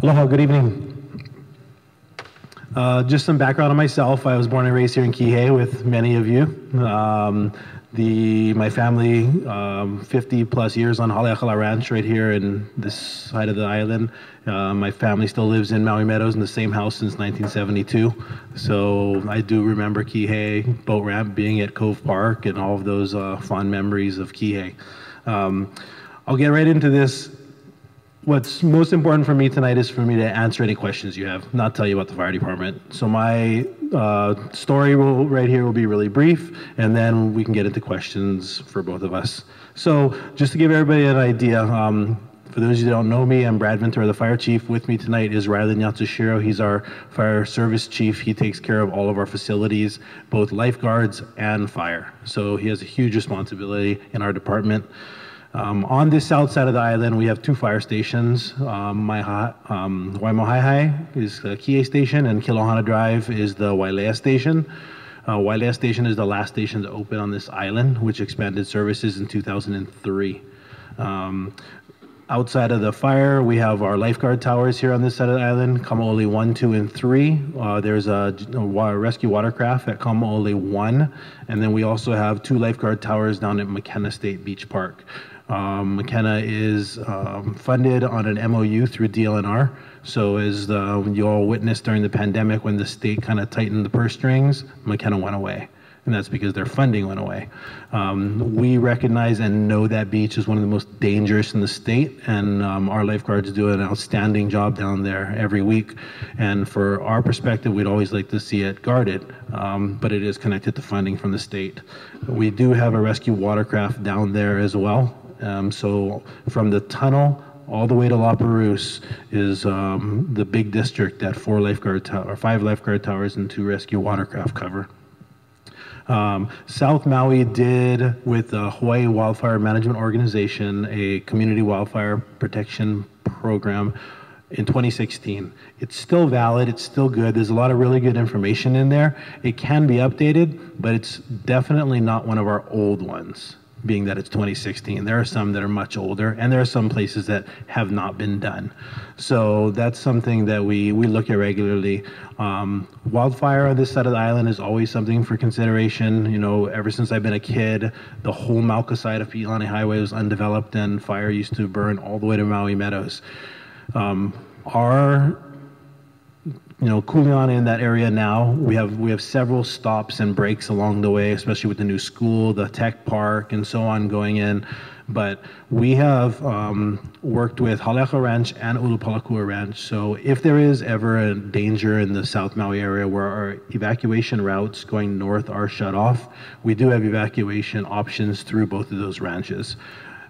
Aloha, good evening. Just some background on myself. I was born and raised here in Kihei with many of you. My family, 50 plus years on Haleakala Ranch right here in this side of the island. My family still lives in Maui Meadows in the same house since 1972. So I do remember Kihei boat ramp, being at Cove Park, and all of those fond memories of Kihei. I'll get right into this. What's most important for me tonight is for me to answer any questions you have, not tell you about the fire department. So my story right here will be really brief, and then we can get into questions for both of us. So just to give everybody an idea, for those of you that don't know me, I'm Brad Ventura, the fire chief. With me tonight is Riley Nyatsushiro. He's our fire service chief. He takes care of all of our facilities, both lifeguards and fire. So he has a huge responsibility in our department. On this south side of the island, we have two fire stations. Waimohaihai is the Kihei station, and Kilohana Drive is the Wailea station. Wailea station is the last station to open on this island, which expanded services in 2003. Outside of the fire, we have our lifeguard towers here on this side of the island, Kamaole 1, 2, and 3. There's a rescue watercraft at Kamaole 1, and then we also have two lifeguard towers down at McKenna State Beach Park. McKenna is funded on an MOU through DLNR. So as you all witnessed during the pandemic when the state kind of tightened the purse strings, McKenna went away. And that's because their funding went away. We recognize and know that beach is one of the most dangerous in the state, and our lifeguards do an outstanding job down there every week. And for our perspective, we'd always like to see it guarded, but it is connected to funding from the state. We do have a rescue watercraft down there as well. So from the tunnel all the way to La Perouse is the big district that 5 lifeguard towers and 2 rescue watercraft cover. South Maui did, with the Hawaii Wildfire Management Organization, a community wildfire protection program in 2016. It's still valid, it's still good, there's a lot of really good information in there. It can be updated, but it's definitely not one of our old ones, being that it's 2016. There are some that are much older, and there are some places that have not been done. So that's something that we look at regularly. Wildfire on this side of the island is always something for consideration. You know, ever since I've been a kid, the whole Mauka side of Pi'ilani Highway was undeveloped, and fire used to burn all the way to Maui Meadows. Kuleana in that area now, we have several stops and breaks along the way, especially with the new school, the tech park, and so on going in. But we have worked with Haleakala Ranch and Ulupalakua Ranch. So if there is ever a danger in the South Maui area where our evacuation routes going north are shut off, we do have evacuation options through both of those ranches.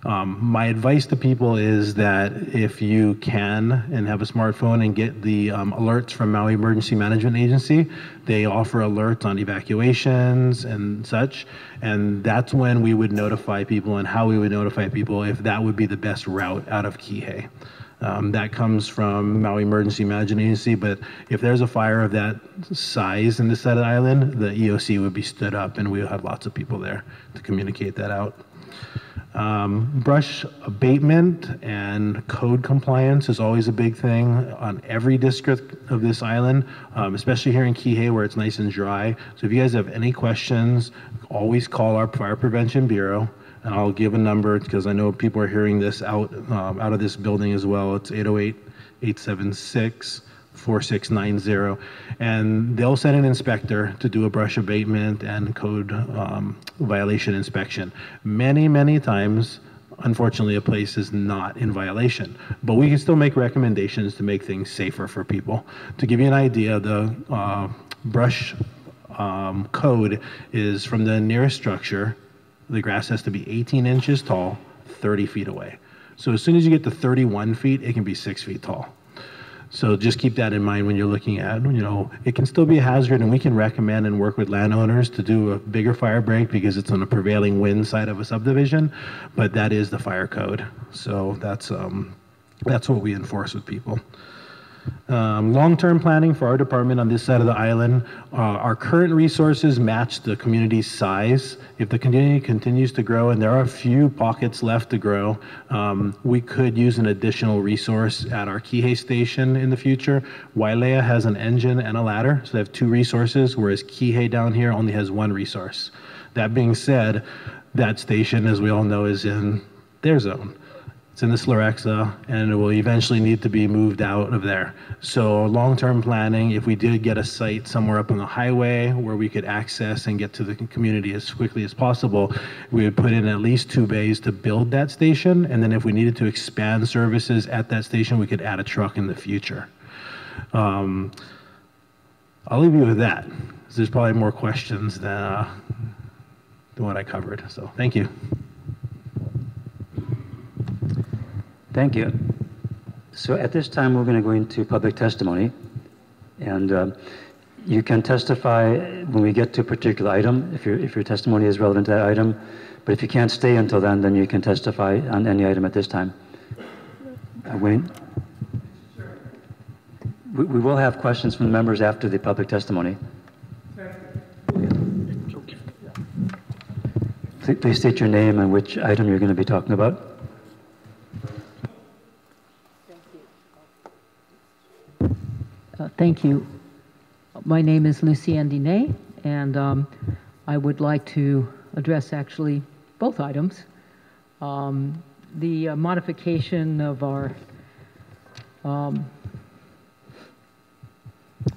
My advice to people is that if you can and have a smartphone and get the alerts from Maui Emergency Management Agency, they offer alerts on evacuations and such, and that's when we would notify people and how we would notify people if that would be the best route out of Kihei. That comes from Maui Emergency Management Agency, but if there's a fire of that size in this side of the island, the EOC would be stood up and we would have lots of people there to communicate that out. Brush abatement and code compliance is always a big thing on every district of this island, especially here in Kihei where it's nice and dry. So if you guys have any questions, always call our Fire Prevention Bureau, and I'll give a number because I know people are hearing this out of this building as well. It's 808-876-4690, and they'll send an inspector to do a brush abatement and code violation inspection. Many times, unfortunately, a place is not in violation, but we can still make recommendations to make things safer for people. To give you an idea, the brush code is from the nearest structure, the grass has to be 18 inches tall, 30 feet away. So as soon as you get to 31 feet, it can be 6 feet tall. So just keep that in mind when you're looking at, it can still be a hazard, and we can recommend and work with landowners to do a bigger fire break because it's on the prevailing wind side of a subdivision, but that is the fire code. So that's what we enforce with people. Long-term planning for our department on this side of the island. Our current resources match the community's size. If the community continues to grow, and there are a few pockets left to grow, we could use an additional resource at our Kihei station in the future. Wailea has an engine and a ladder, so they have 2 resources, whereas Kihei down here only has 1 resource. That being said, that station, as we all know, is in their zone. It's in the Slarexa, and it will eventually need to be moved out of there. So long-term planning, if we did get a site somewhere up on the highway where we could access and get to the community as quickly as possible, we would put in at least 2 bays to build that station, and then if we needed to expand services at that station, we could add a truck in the future. I'll leave you with that, 'cause there's probably more questions than what I covered. So thank you. Thank you. So at this time, we're going to go into public testimony. And you can testify when we get to a particular item, if your testimony is relevant to that item. But if you can't stay until then you can testify on any item at this time. Wayne? We will have questions from the members after the public testimony. Please state your name and which item you're going to be talking about. Thank you. My name is Lucienne Dinet, and I would like to address actually both items. The modification of our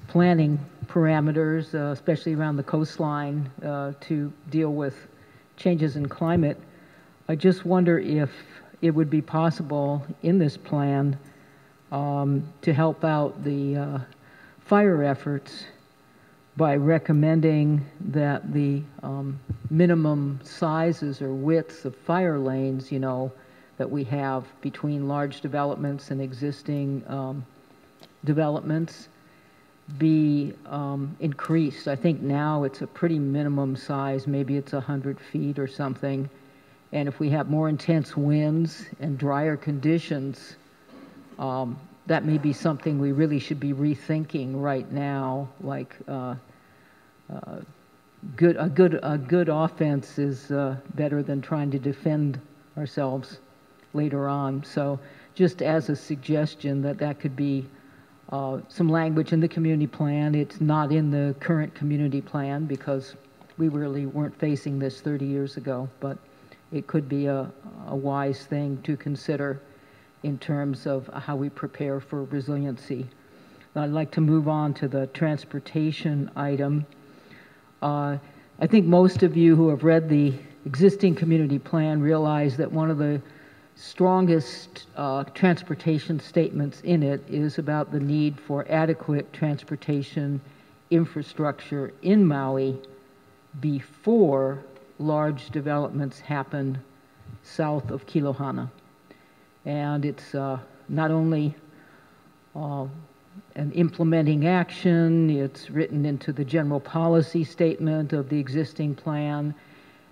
planning parameters, especially around the coastline, to deal with changes in climate. I just wonder if it would be possible in this plan to help out the fire efforts by recommending that the minimum sizes or widths of fire lanes, you know, that we have between large developments and existing developments be increased. I think now it's a pretty minimum size, maybe it's 100 feet or something. And if we have more intense winds and drier conditions, that may be something we really should be rethinking right now. Like a good offense is better than trying to defend ourselves later on. So just as a suggestion that could be some language in the community plan. It's not in the current community plan because we really weren't facing this 30 years ago, but it could be a wise thing to consider in terms of how we prepare for resiliency. I'd like to move on to the transportation item. I think most of you who have read the existing community plan realize that one of the strongest transportation statements in it is about the need for adequate transportation infrastructure in Maui before large developments happen south of Kilohana. And it's not only an implementing action, it's written into the general policy statement of the existing plan,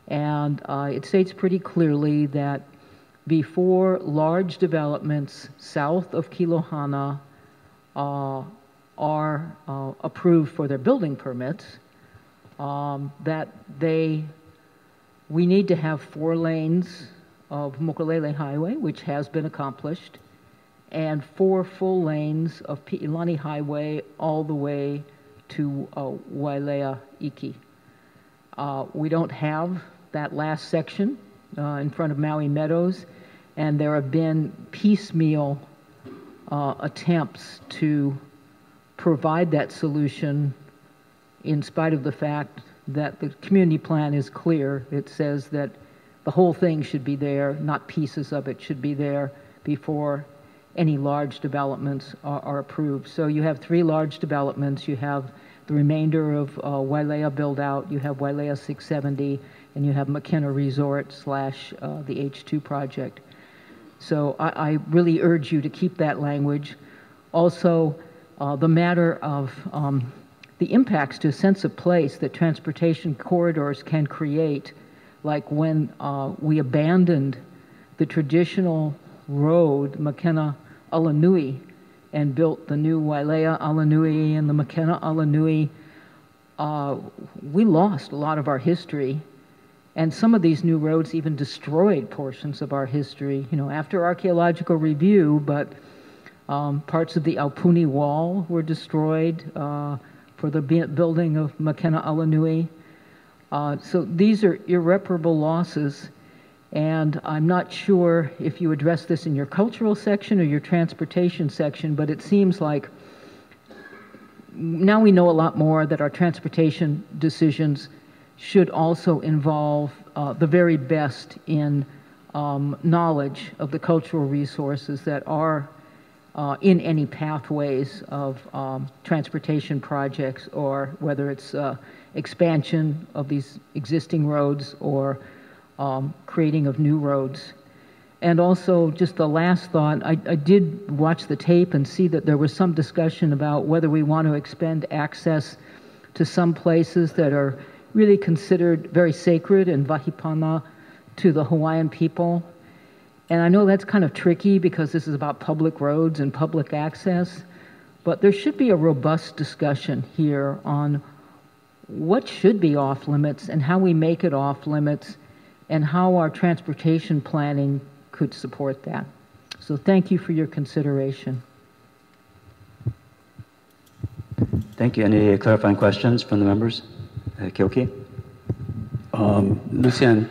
and it states pretty clearly that before large developments south of Kilohana are approved for their building permits, that we need to have 4 lanes of Mokulele Highway, which has been accomplished, and 4 full lanes of Pi'ilani Highway all the way to Wailea Iki. We don't have that last section in front of Maui Meadows, and there have been piecemeal attempts to provide that solution in spite of the fact that the community plan is clear. It says that the whole thing should be there, not pieces of it should be there before any large developments are approved. So you have 3 large developments. You have the remainder of Wailea build-out, you have Wailea 670, and you have McKenna Resort / the H2 project. So I really urge you to keep that language. Also, the matter of the impacts to a sense of place that transportation corridors can create, like when we abandoned the traditional road, McKenna Alanui, and built the new Wailea Alanui and the McKenna Alanui, we lost a lot of our history. And some of these new roads even destroyed portions of our history, you know, after archaeological review, but parts of the Aupuni Wall were destroyed for the building of McKenna Alanui. So these are irreparable losses, and I'm not sure if you address this in your cultural section or your transportation section, but it seems like now we know a lot more that our transportation decisions should also involve the very best in knowledge of the cultural resources that are in any pathways of transportation projects, or whether it's expansion of these existing roads or creating of new roads. And also, just the last thought, I did watch the tape and see that there was some discussion about whether we want to expand access to some places that are really considered very sacred and vahipana to the Hawaiian people. And I know that's kind of tricky because this is about public roads and public access, but there should be a robust discussion here on what should be off limits and how we make it off limits and how our transportation planning could support that. So thank you for your consideration. Thank you. Any clarifying questions from the members? Kyoki? Lucian,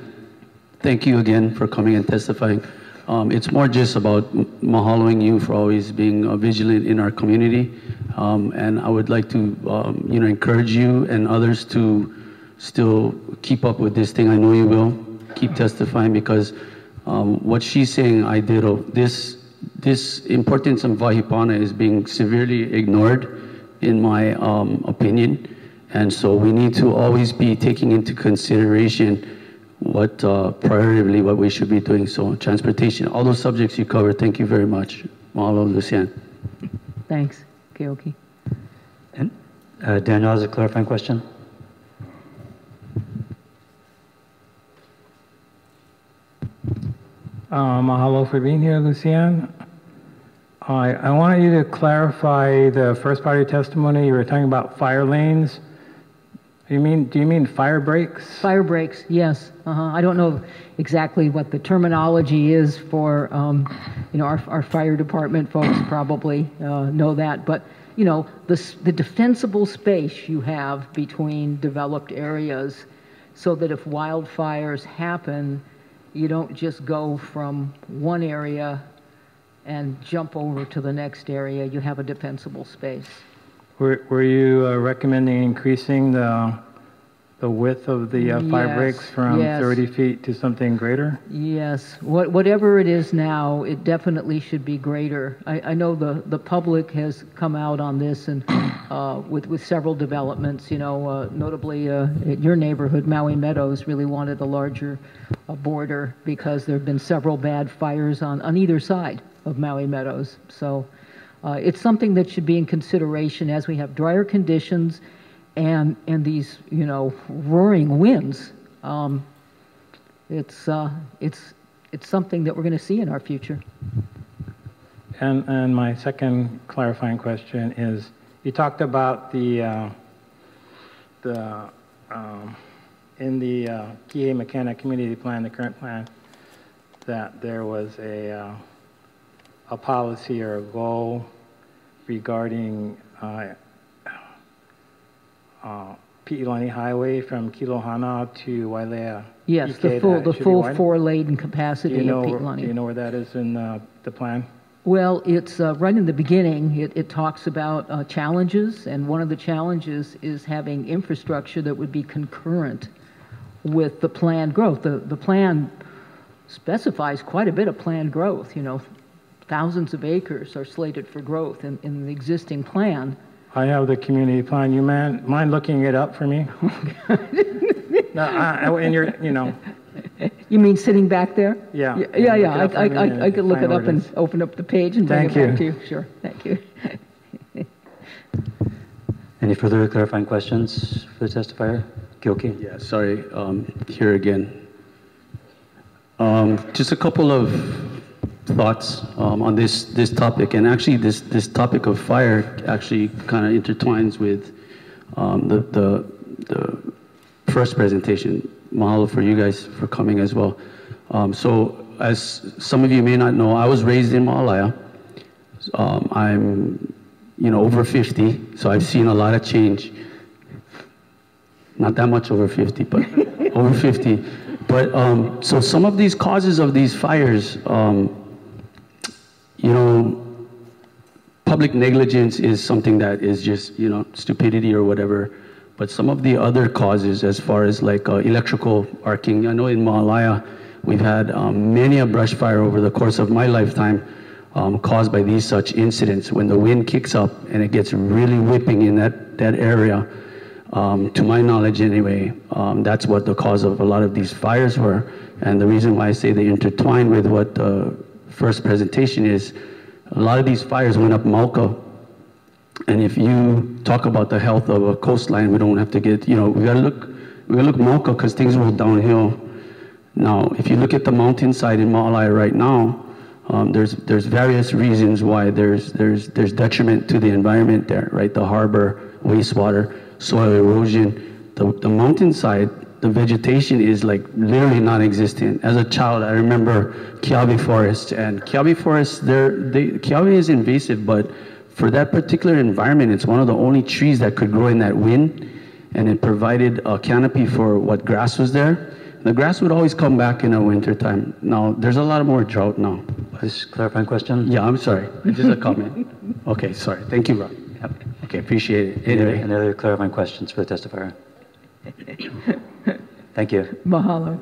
thank you again for coming and testifying. It's more just about mahaloing you for always being vigilant in our community. And I would like to encourage you and others to still keep up with this thing. I know you will. Keep testifying, because what she's saying, I did, this importance of Vahipana is being severely ignored, in my opinion. And so we need to always be taking into consideration what priority, what we should be doing. So transportation, all those subjects you covered, thank you very much. Mahalo, Lucian. Thanks, Keoki. And Daniel has a clarifying question. Mahalo for being here, Lucian. I wanted you to clarify the first part of your testimony. You were talking about fire lanes. Do you mean fire breaks? Fire breaks, yes. I don't know exactly what the terminology is for, our fire department folks probably know that, but the defensible space you have between developed areas, so that if wildfires happen, you don't just go from one area and jump over to the next area. You have a defensible space. Were you recommending increasing the width of the fire breaks from 30 feet to something greater? Yes. Whatever it is now, it definitely should be greater. I know the public has come out on this, and with several developments, notably your neighborhood, Maui Meadows, really wanted a larger border because there have been several bad fires on either side of Maui Meadows. So it's something that should be in consideration as we have drier conditions and these roaring winds. It's something that we're going to see in our future. And my second clarifying question is, you talked about in the Kihei Mechanic Community Plan, the current plan, that there was a policy or a goal regarding Pi'ilani Highway from Kilohana to Wailea. Yes, the full 4-lane capacity of Pi'ilani. Do you know where that is in the plan? Well, it's right in the beginning. It talks about challenges, and one of the challenges is having infrastructure that would be concurrent with the planned growth. The plan specifies quite a bit of planned growth. Thousands of acres are slated for growth in the existing plan. I have the community plan. You mind looking it up for me? No, You mean sitting back there? Yeah. Yeah. I could look it up and open up the page and bring it back to you. Sure. Thank you. Any further clarifying questions for the testifier? Kyoki? Yeah, sorry, here again. Just a couple of thoughts on this topic, and actually this topic of fire actually kind of intertwines with the first presentation. Mahalo for you guys for coming as well. So as some of you may not know, I was raised in Maalaea. I'm over 50, so I've seen a lot of change. Not that much over 50, but over 50. But so some of these causes of these fires, public negligence is something that is just, stupidity or whatever. But some of the other causes, as far as like electrical arcing, I know in Maalaea, we've had many a brush fire over the course of my lifetime caused by these such incidents. When the wind kicks up and it gets really whipping in that area, to my knowledge anyway, that's what the cause of a lot of these fires were. And the reason why I say they intertwine with what the first presentation is, a lot of these fires went up Mauka. And if you talk about the health of a coastline, we don't have to get, we gotta look Mauka because things roll downhill. Now, if you look at the mountainside in Maui right now, there's various reasons why there's detriment to the environment there, right? The harbor, wastewater, soil erosion. The mountainside, the vegetation is like literally non-existent. As a child, I remember Kiawe Forest, and Kiawe Forest, Kiawe is invasive, but for that particular environment, it's one of the only trees that could grow in that wind, and it provided a canopy for what grass was there. The grass would always come back in the winter time. Now, there's a lot more drought now. Just clarifying question? Yeah, I'm sorry. Just a comment. Okay, sorry. Thank you, Rob. Yep. Okay, appreciate it. Anyway. Any other clarifying questions for the testifier? Thank you. Mahalo.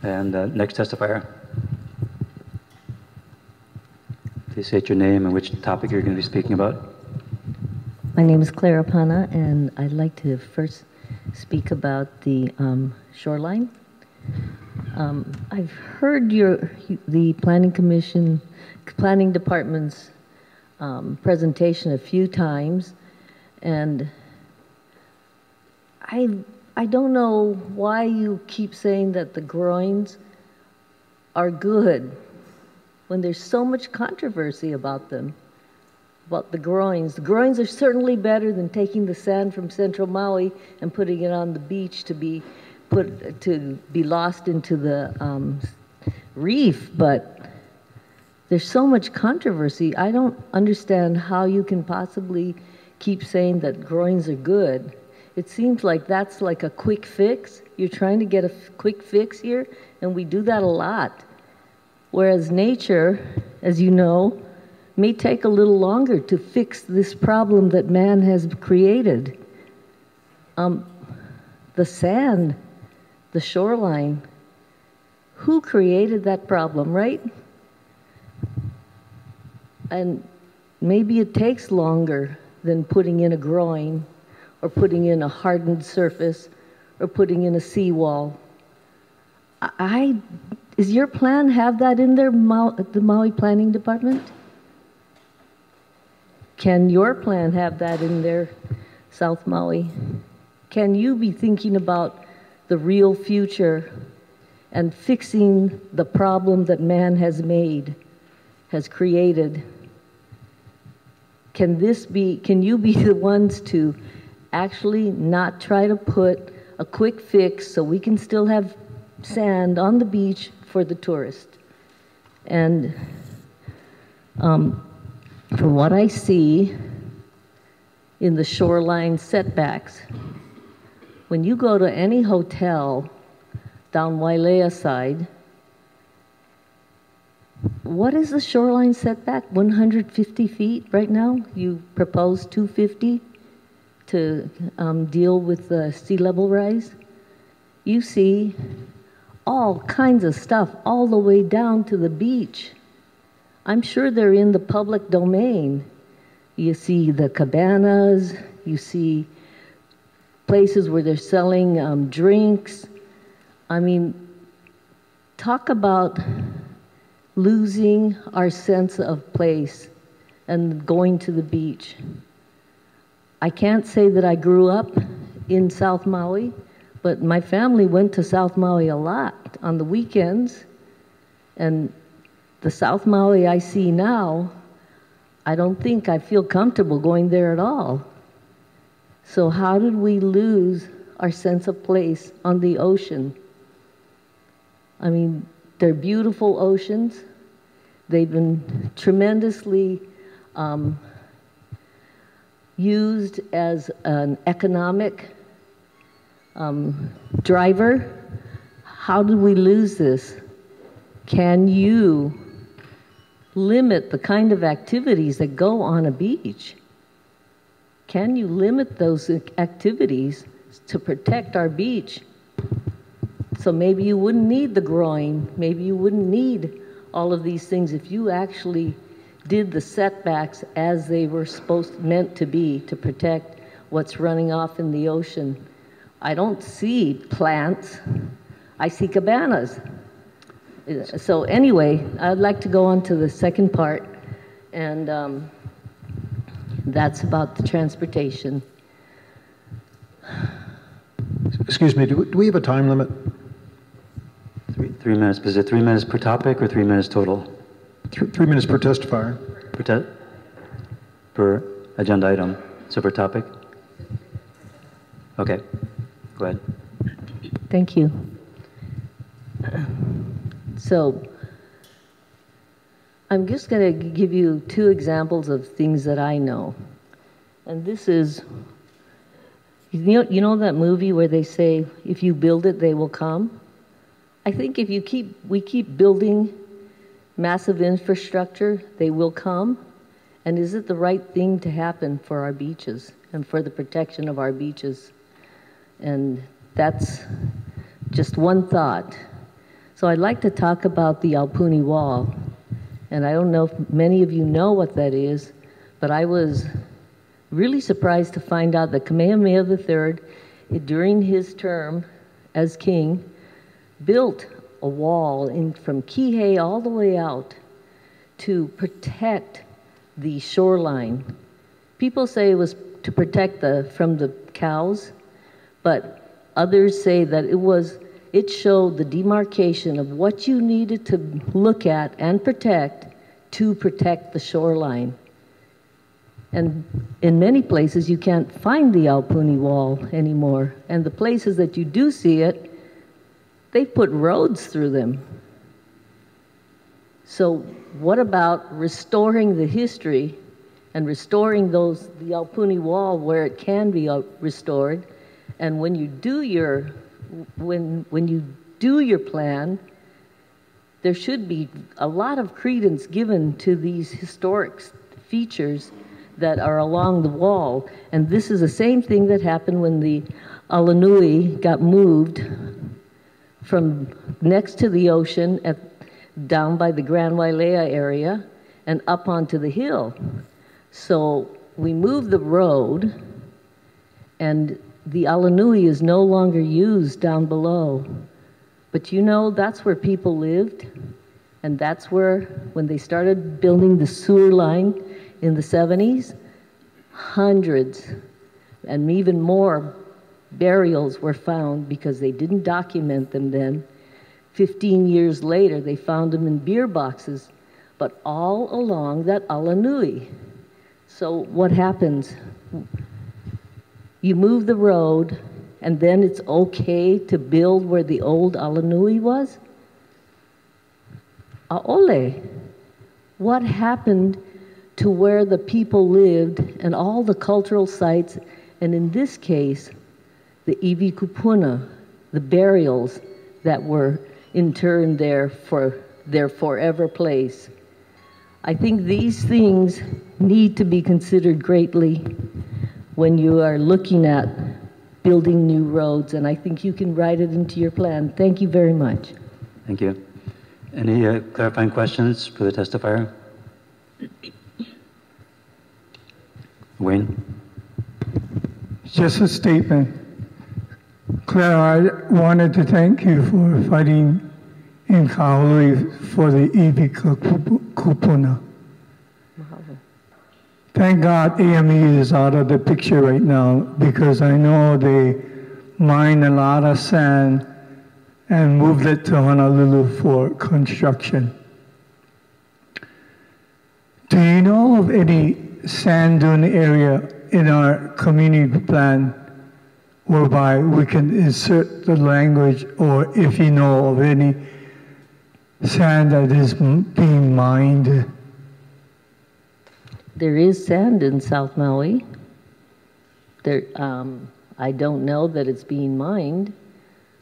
And next testifier. Please state your name and which topic you're going to be speaking about. My name is Clara Pana, and I'd like to first speak about the shoreline. I've heard the Planning Department's presentation a few times, and I don't know why you keep saying that the groins are good when there's so much controversy about them, about the groins. The groins are certainly better than taking the sand from central Maui and putting it on the beach to be lost into the reef, but there's so much controversy. I don't understand how you can possibly keep saying that groins are good. It seems like that's like a quick fix. You're trying to get a quick fix here, and we do that a lot. Whereas nature, as you know, may take a little longer to fix this problem that man has created. The sand, the shoreline, who created that problem, right? And maybe it takes longer than putting in a groin or putting in a hardened surface or putting in a seawall. Is your plan have that in there, the Maui Planning Department? Can your plan have that in there, South Maui? Can you be thinking about the real future and fixing the problem that man has made, has created? Can you be the ones to actually not try to put a quick fix so we can still have sand on the beach for the tourist? And from what I see in the shoreline setbacks, when you go to any hotel down Wailea side, what is the shoreline setback? 150 feet right now? You propose 250 to deal with the sea level rise? You see all kinds of stuff all the way down to the beach. I'm sure they're in the public domain. You see the cabanas, you see places where they're selling drinks. I mean, talk about losing our sense of place and going to the beach. I can't say that I grew up in South Maui, but my family went to South Maui a lot on the weekends, and the South Maui I see now, I don't think I feel comfortable going there at all. So how did we lose our sense of place on the ocean? I mean, they're beautiful oceans. They've been tremendously used as an economic driver. How did we lose this? Can you limit the kind of activities that go on a beach? Can you limit those activities to protect our beach? So maybe you wouldn't need the groin, maybe you wouldn't need all of these things, if you actually did the setbacks as they were meant to be to protect what's running off in the ocean, I don't see plants, I see cabanas. So anyway, I'd like to go on to the second part, and that's about the transportation. Excuse me, do we have a time limit? 3 minutes. Is it 3 minutes per topic or 3 minutes total? 3 minutes per testifier. Per agenda item. So per topic? Okay, go ahead. Thank you. So I'm just going to give you 2 examples of things that I know. And this is, you know that movie where they say, if you build it, they will come? I think if we keep building massive infrastructure, they will come. And is it the right thing to happen for our beaches and for the protection of our beaches? And that's just one thought. So I'd like to talk about the Aupuni Wall. And I don't know if many of you know what that is, but I was really surprised to find out that Kamehameha III, during his term as king, built a wall from Kihei all the way out to protect the shoreline. People say it was to protect from the cows, but others say that it showed the demarcation of what you needed to look at and protect to protect the shoreline. And in many places, you can't find the Aupuni Wall anymore. And the places that you do see it, they put roads through them. So what about restoring the history and restoring the Aupuni Wall where it can be restored? And when you do your plan, there should be a lot of credence given to these historic features that are along the wall. And this is the same thing that happened when the Alanui got moved from next to the ocean down by the Grand Wailea area and up onto the hill. So we moved the road, and the Alanui is no longer used down below. But you know, that's where people lived, and that's where, when they started building the sewer line in the 70s, hundreds and even more burials were found because they didn't document them then. 15 years later, they found them in beer boxes, but all along that Alanui. So what happens? You move the road, and then it's okay to build where the old Alanui was? Aole. What happened to where the people lived and all the cultural sites, and in this case, the iwi kupuna, the burials that were interned there for their forever place? I think these things need to be considered greatly when you are looking at building new roads, and I think you can write it into your plan. Thank you very much. Thank you. Any clarifying questions for the testifier? Wayne? Just a statement. Claire, I wanted to thank you for fighting in Kaului for the iwi kupuna. Thank God AME is out of the picture right now, because I know they mine a lot of sand and moved it to Honolulu for construction. Do you know of any sand dune area in our community plan whereby we can insert the language, or if you know of any sand that is being mined? There is sand in South Maui. I don't know that it's being mined,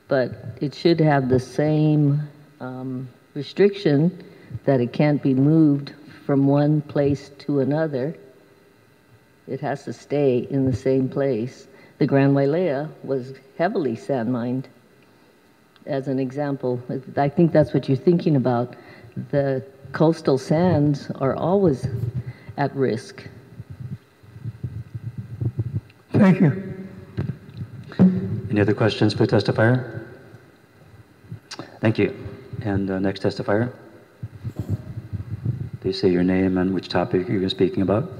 but it should have the same restriction that it can't be moved from one place to another. It has to stay in the same place. The Grand Wailea was heavily sand mined, as an example. I think that's what you're thinking about. the coastal sands are always at risk. Thank you. Any other questions for testifier? Thank you. And next testifier. Please say your name and which topic you're speaking about.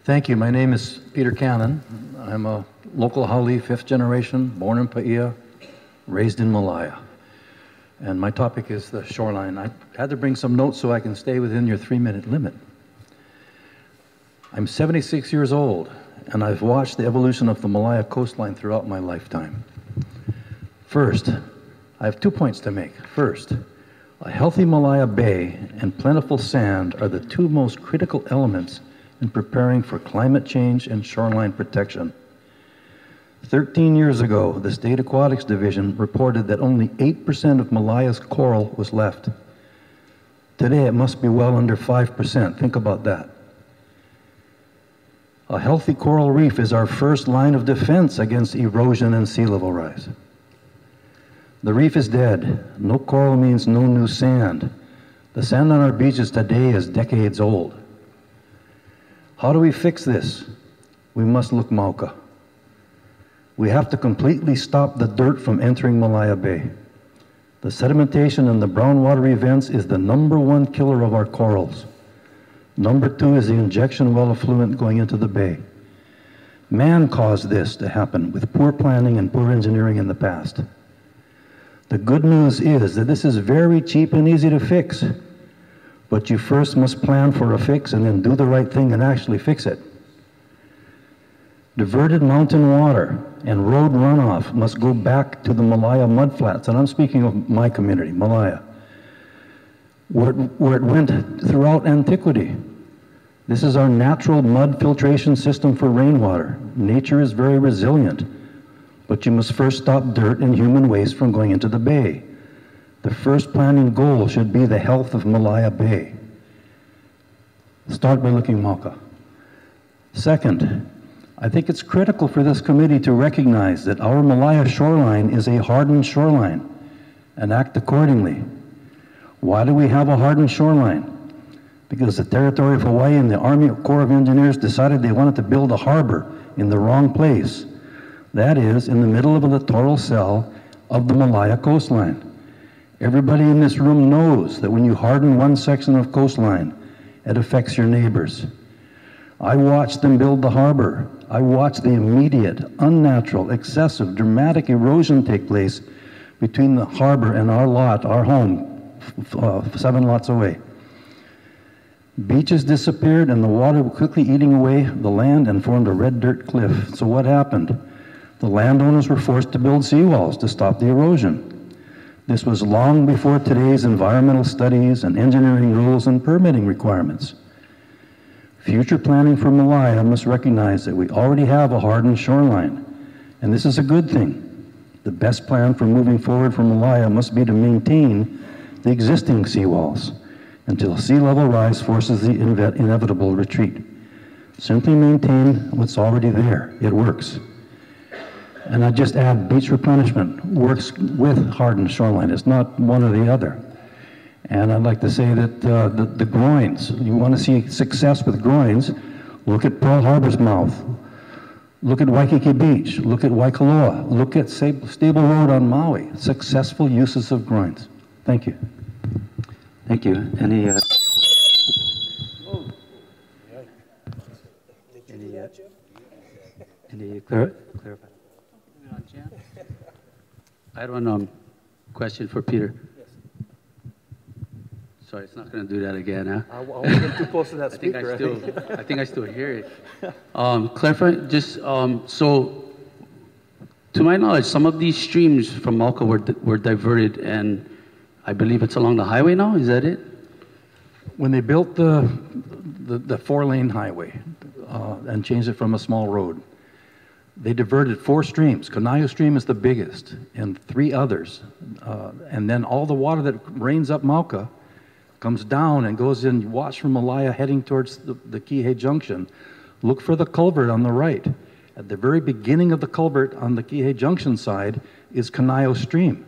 Thank you. My name is Peter Cannon. I'm a local Haole, fifth generation, born in Paia, raised in Malaya. And my topic is the shoreline. I had to bring some notes so I can stay within your 3-minute limit. I'm 76 years old, and I've watched the evolution of the Malaya coastline throughout my lifetime. First, I have 2 points to make. First, a healthy Malaya Bay and plentiful sand are the 2 most critical elements in preparing for climate change and shoreline protection. 13 years ago, the State Aquatics Division reported that only 8% of Malaya's coral was left. Today, it must be well under 5%. Think about that. A healthy coral reef is our first line of defense against erosion and sea level rise. The reef is dead. No coral means no new sand. The sand on our beaches today is decades old. How do we fix this? We must look Mauka. We have to completely stop the dirt from entering Malaya Bay. The sedimentation and the brown water events is the #1 killer of our corals. #2 is the injection well effluent going into the bay. Man caused this to happen with poor planning and poor engineering in the past. The good news is that this is very cheap and easy to fix. But you first must plan for a fix and then do the right thing and actually fix it. Diverted mountain water and road runoff must go back to the Malaya mudflats, and I'm speaking of my community, Malaya, where it went throughout antiquity. This is our natural mud filtration system for rainwater. Nature is very resilient, but you must first stop dirt and human waste from going into the bay. The first planning goal should be the health of Malaya Bay. Start by looking Mauka. Second, I think it's critical for this committee to recognize that our Malaya shoreline is a hardened shoreline and act accordingly. Why do we have a hardened shoreline? Because the territory of Hawaii and the Army Corps of Engineers decided they wanted to build a harbor in the wrong place. That is, in the middle of the littoral cell of the Malaya coastline. Everybody in this room knows that when you harden one section of coastline, it affects your neighbors. I watched them build the harbor. I watched the immediate, unnatural, excessive, dramatic erosion take place between the harbor and our lot, our home, 7 lots away. Beaches disappeared and the water was quickly eating away the land and formed a red dirt cliff. So what happened? The landowners were forced to build seawalls to stop the erosion. This was long before today's environmental studies and engineering rules and permitting requirements. Future planning for Malaya must recognize that we already have a hardened shoreline, and this is a good thing. The best plan for moving forward for Malaya must be to maintain the existing seawalls until sea level rise forces the inevitable retreat. Simply maintain what's already there. It works. And I just add, beach replenishment works with hardened shoreline. It's not one or the other. And I'd like to say that the groins, you want to see success with groins, look at Pearl Harbor's mouth. Look at Waikiki Beach. Look at Waikoloa. Look at Stable Road on Maui. Successful uses of groins. Thank you. Thank you. Any clarify? I had one question for Peter. Sorry, it's not going to do that again, huh? I won't get too close to that speaker. I think I still hear it. Clarify, just so, to my knowledge, some of these streams from Malka were diverted, and I believe it's along the highway now. Is that it? When they built the 4-lane highway and changed it from a small road, they diverted 4 streams. Kanayo Stream is the biggest, and 3 others. And then all the water that rains up Mauka comes down and goes in. Watch from Malaya heading towards the Kihei Junction. Look for the culvert on the right. At the very beginning of the culvert on the Kihei Junction side is Kanayo Stream.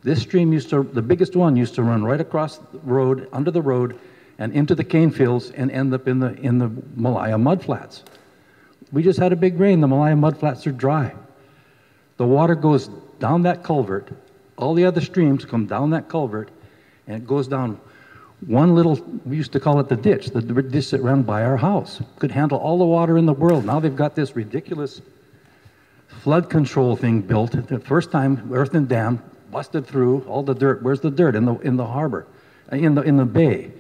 This stream used to, the biggest one used to run right across the road, under the road, and into the cane fields and end up in the Malaya mudflats. We just had a big rain. The Malaya mudflats are dry. The water goes down that culvert. All the other streams come down that culvert, and it goes down one little, we used to call it the ditch that ran by our house. Could handle all the water in the world. Now they've got this ridiculous flood control thing built. The first time, earthen dam, busted through all the dirt. Where's the dirt? In the harbor, in the bay.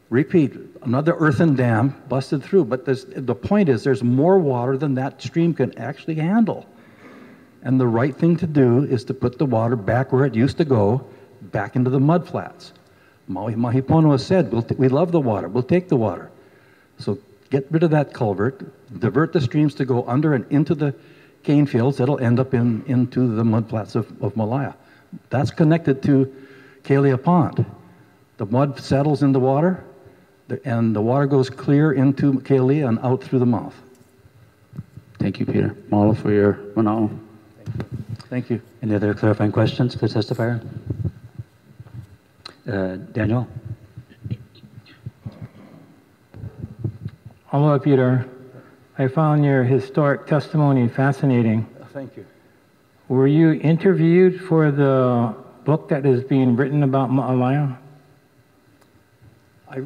Repeat, another earthen dam busted through. But the point is, there's more water than that stream can actually handle. And the right thing to do is to put the water back where it used to go, back into the mudflats. Maui Pono has said, we love the water, we'll take the water. So get rid of that culvert, divert the streams to go under and into the cane fields. That'll end up into the mudflats of Malaya. That's connected to Kalia Pond. The mud settles in the water, and the water goes clear into Kalia and out through the mouth. Thank you, Peter. Mahalo for your manao. Thank you. Any other clarifying questions for the testifier? Daniel? Aloha, Peter. I found your historic testimony fascinating. Thank you. Were you interviewed for the book that is being written about Malaya?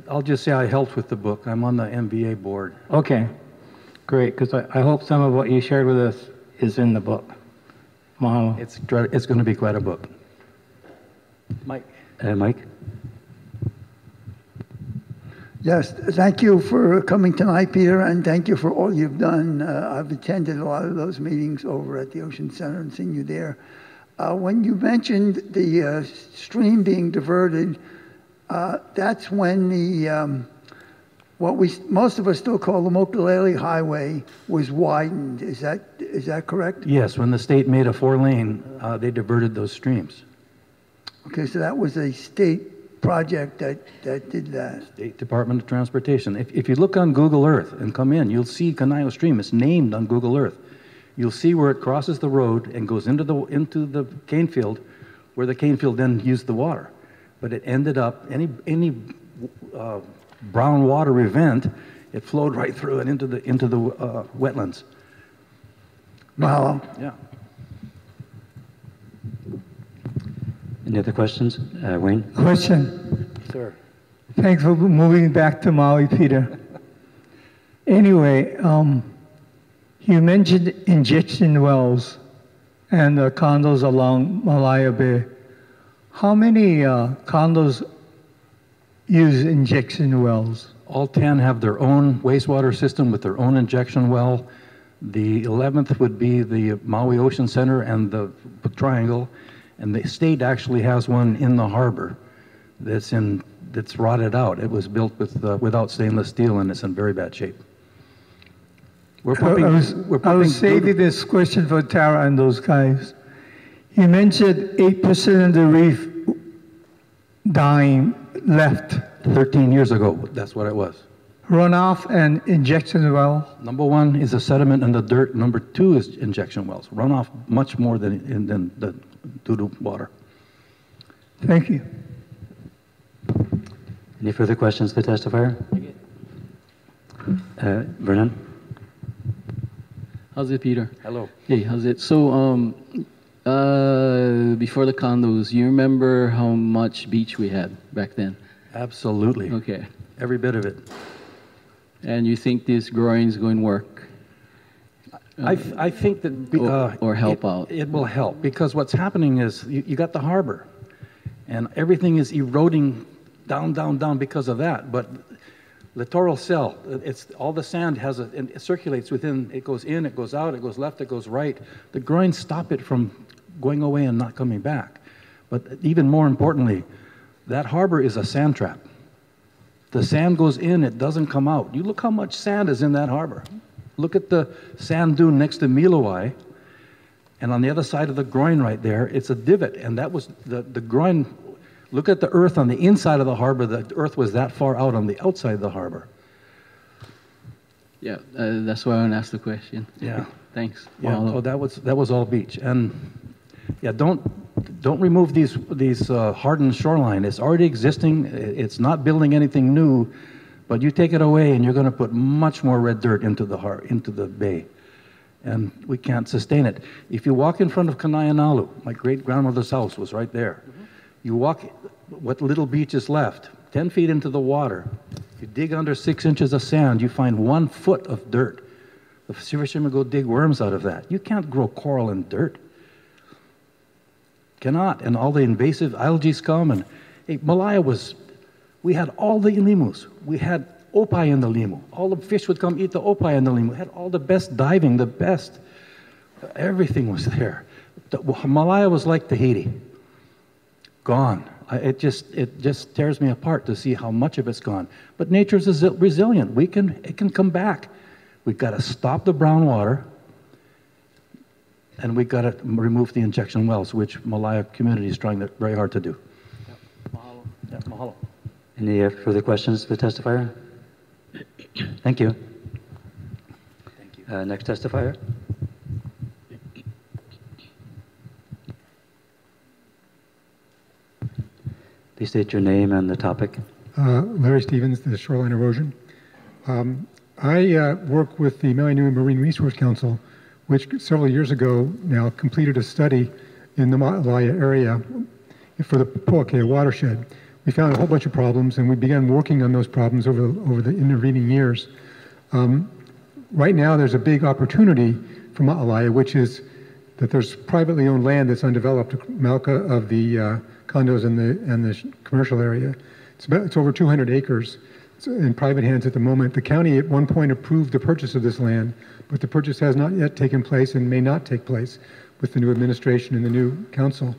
I'll just say I helped with the book. I'm on the MBA board. Okay, great, because I hope some of what you shared with us is in the book. Mahalo. It's going to be quite a book. Mike. Mike? Yes, thank you for coming tonight, Peter, and thank you for all you've done. I've attended a lot of those meetings over at the Ocean Center and seen you there. When you mentioned the stream being diverted, that's when the most of us still call the Mokulele Highway was widened. Is that correct? Yes, when the state made a 4-lane, they diverted those streams. Okay, so that was a state project that did that. State Department of Transportation. If you look on Google Earth and come in, you'll see Kanaio Stream. It's named on Google Earth. You'll see where it crosses the road and goes into the cane field, where the cane field then used the water. But it ended up, any brown water event, it flowed right through and into the wetlands. Mahalo. Yeah. Any other questions? Wayne? Question. Sir. Thanks for moving back to Maui, Peter. Anyway, you mentioned injection wells and the condos along Malaya Bay. How many condos use injection wells? All 10 have their own wastewater system with their own injection well. The 11th would be the Maui Ocean Center and the Triangle, and the state actually has one in the harbor that's rotted out. It was built without stainless steel, and it's in very bad shape. I was saving this question for Tara and those guys. You mentioned 8% of the reef dying left. 13 years ago, that's what it was. Runoff and injection well? Number 1 is the sediment and the dirt. Number 2 is injection wells. Runoff much more than the doo-doo water. Thank you. Any further questions to the testifier? Vernon? How's it, Peter? Hello. Hey, how's it? So, before the condos, you remember how much beach we had back then? Absolutely. Okay. Every bit of it. And you think this growing is going to work? I think that... or help out? It will help, because what's happening is you got the harbor, and everything is eroding down, down, down because of that. But littoral cell, all the sand it circulates within, it goes in, it goes out, it goes left, it goes right. The groins stop it from going away and not coming back. But even more importantly, that harbor is a sand trap. The sand goes in, it doesn't come out. You look how much sand is in that harbor. Look at the sand dune next to Milawai, and on the other side of the groin right there, it's a divot, and that was the groin. Look at the earth on the inside of the harbor. The earth was that far out on the outside of the harbor. Yeah, that's why I want to ask the question. Yeah. Thanks. Yeah. Oh, that was all beach, and yeah, don't Don't remove these hardened shoreline. It's already existing. It's not building anything new, but you take it away and you're going to put much more red dirt into the bay. And we can't sustain it. If you walk in front of Kanayanalu, my great-grandmother's house was right there. You walk what little beach is left, 10 feet into the water. You dig under 6 inches of sand, you find 1 foot of dirt. The fishermen go dig worms out of that. You can't grow coral in dirt. Cannot. And all the invasive algae come. And hey, Malaya we had all the limus. We had opai in the limu. All the fish would come eat the opai in the limu. We had all the best diving, the best. Everything was there. Malaya was like Tahiti. Gone. It just tears me apart to see how much of it's gone. But nature's resilient. It can come back. We've got to stop the brown water, and we've got to remove the injection wells, which Malaya community is trying very hard to do. Mahalo. Yeah, mahalo. Any further questions for the testifier? Thank you. Thank you. Next testifier. Please state your name and the topic. Larry Stevens, the Shoreline Erosion. I work with the Maui Marine Resource Council, which several years ago now completed a study in the Malaya area for the Po'akea watershed. We found a whole bunch of problems, and we began working on those problems over the intervening years. Right now, there's a big opportunity for Malaya, which is that there's privately owned land that's undeveloped, Malka of the condos and the commercial area. It's over 200 acres. It's in private hands at the moment. The county at one point approved the purchase of this land, but the purchase has not yet taken place and may not take place with the new administration and the new council.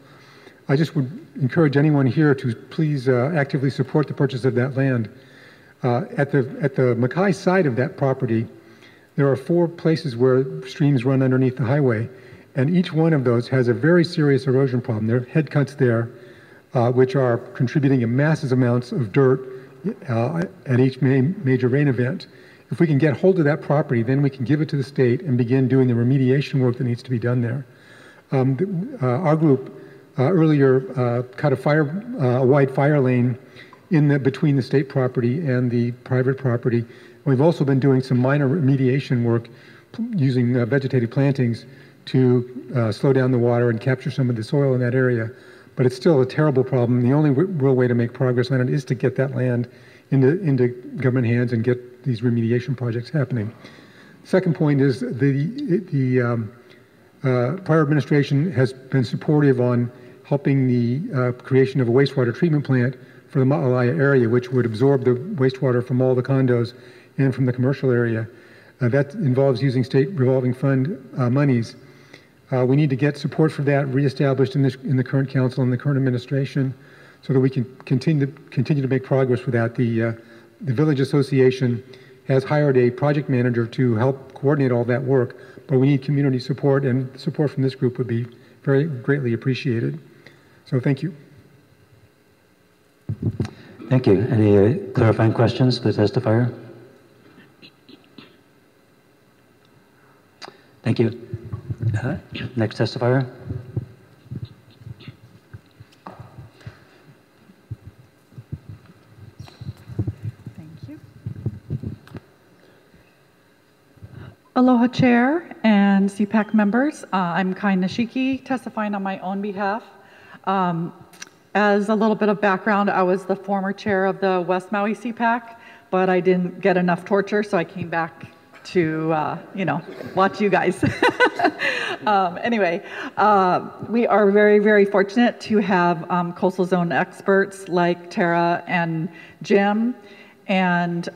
I just would encourage anyone here to please actively support the purchase of that land. At the Mackay side of that property, there are 4 places where streams run underneath the highway, and each one of those has a very serious erosion problem. There are head cuts there, which are contributing massive amounts of dirt at each major rain event. If we can get hold of that property, then we can give it to the state and begin doing the remediation work that needs to be done there. Our group earlier cut a wide fire lane between the state property and the private property. We've also been doing some minor remediation work using vegetative plantings to slow down the water and capture some of the soil in that area. But it's still a terrible problem. The only real way to make progress on it is to get that land into government hands and get these remediation projects happening. Second point is the prior administration has been supportive on helping the creation of a wastewater treatment plant for the Malaya area, which would absorb the wastewater from all the condos and from the commercial area. That involves using state revolving fund monies. We need to get support for that reestablished in the current council and the current administration so that we can continue to make progress with that. The Village Association has hired a project manager to help coordinate all that work, but we need community support, and support from this group would be very greatly appreciated. So thank you. Thank you. Any clarifying questions for the testifier? Thank you. Next testifier. Aloha Chair and CPAC members. I'm Kai Nishiki, testifying on my own behalf. As a little bit of background, I was the former chair of the West Maui CPAC, but I didn't get enough torture, so I came back to, watch you guys. Anyway, we are very, very fortunate to have coastal zone experts like Tara and Jim, and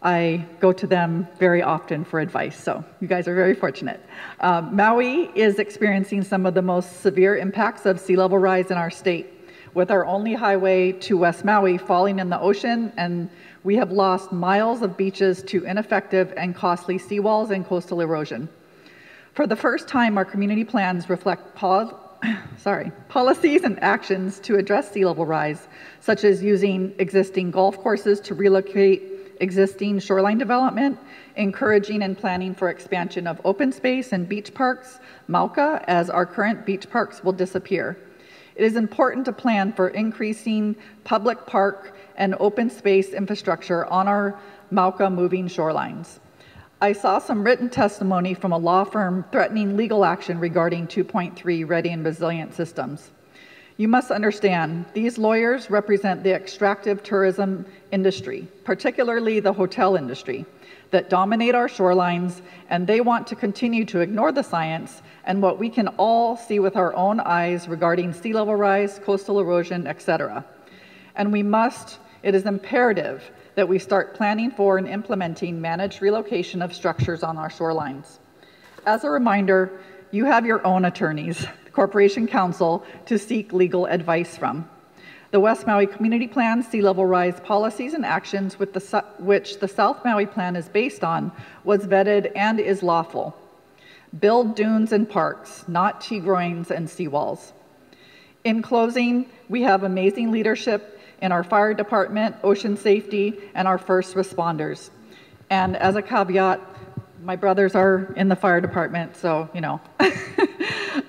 I go to them very often for advice, so you guys are very fortunate. Maui is experiencing some of the most severe impacts of sea level rise in our state, with our only highway to West Maui falling in the ocean, and we have lost miles of beaches to ineffective and costly seawalls and coastal erosion. For the first time, our community plans reflect policies and actions to address sea level rise, such as using existing golf courses to relocate existing shoreline development, encouraging and planning for expansion of open space and beach parks, Mauka, as our current beach parks will disappear. It is important to plan for increasing public park and open space infrastructure on our Mauka moving shorelines. I saw some written testimony from a law firm threatening legal action regarding 2.3 ready and resilient systems. You must understand, these lawyers represent the extractive tourism industry, particularly the hotel industry, that dominate our shorelines, and they want to continue to ignore the science and what we can all see with our own eyes regarding sea level rise, coastal erosion, etc. And it is imperative that we start planning for and implementing managed relocation of structures on our shorelines. As a reminder, you have your own attorneys, the Corporation Counsel, to seek legal advice from. The West Maui Community Plan sea level rise policies and actions which the South Maui Plan is based on was vetted and is lawful. Build dunes and parks, not T-groins and seawalls. In closing, we have amazing leadership in our fire department, ocean safety, and our first responders. And as a caveat, my brothers are in the fire department, so, you know.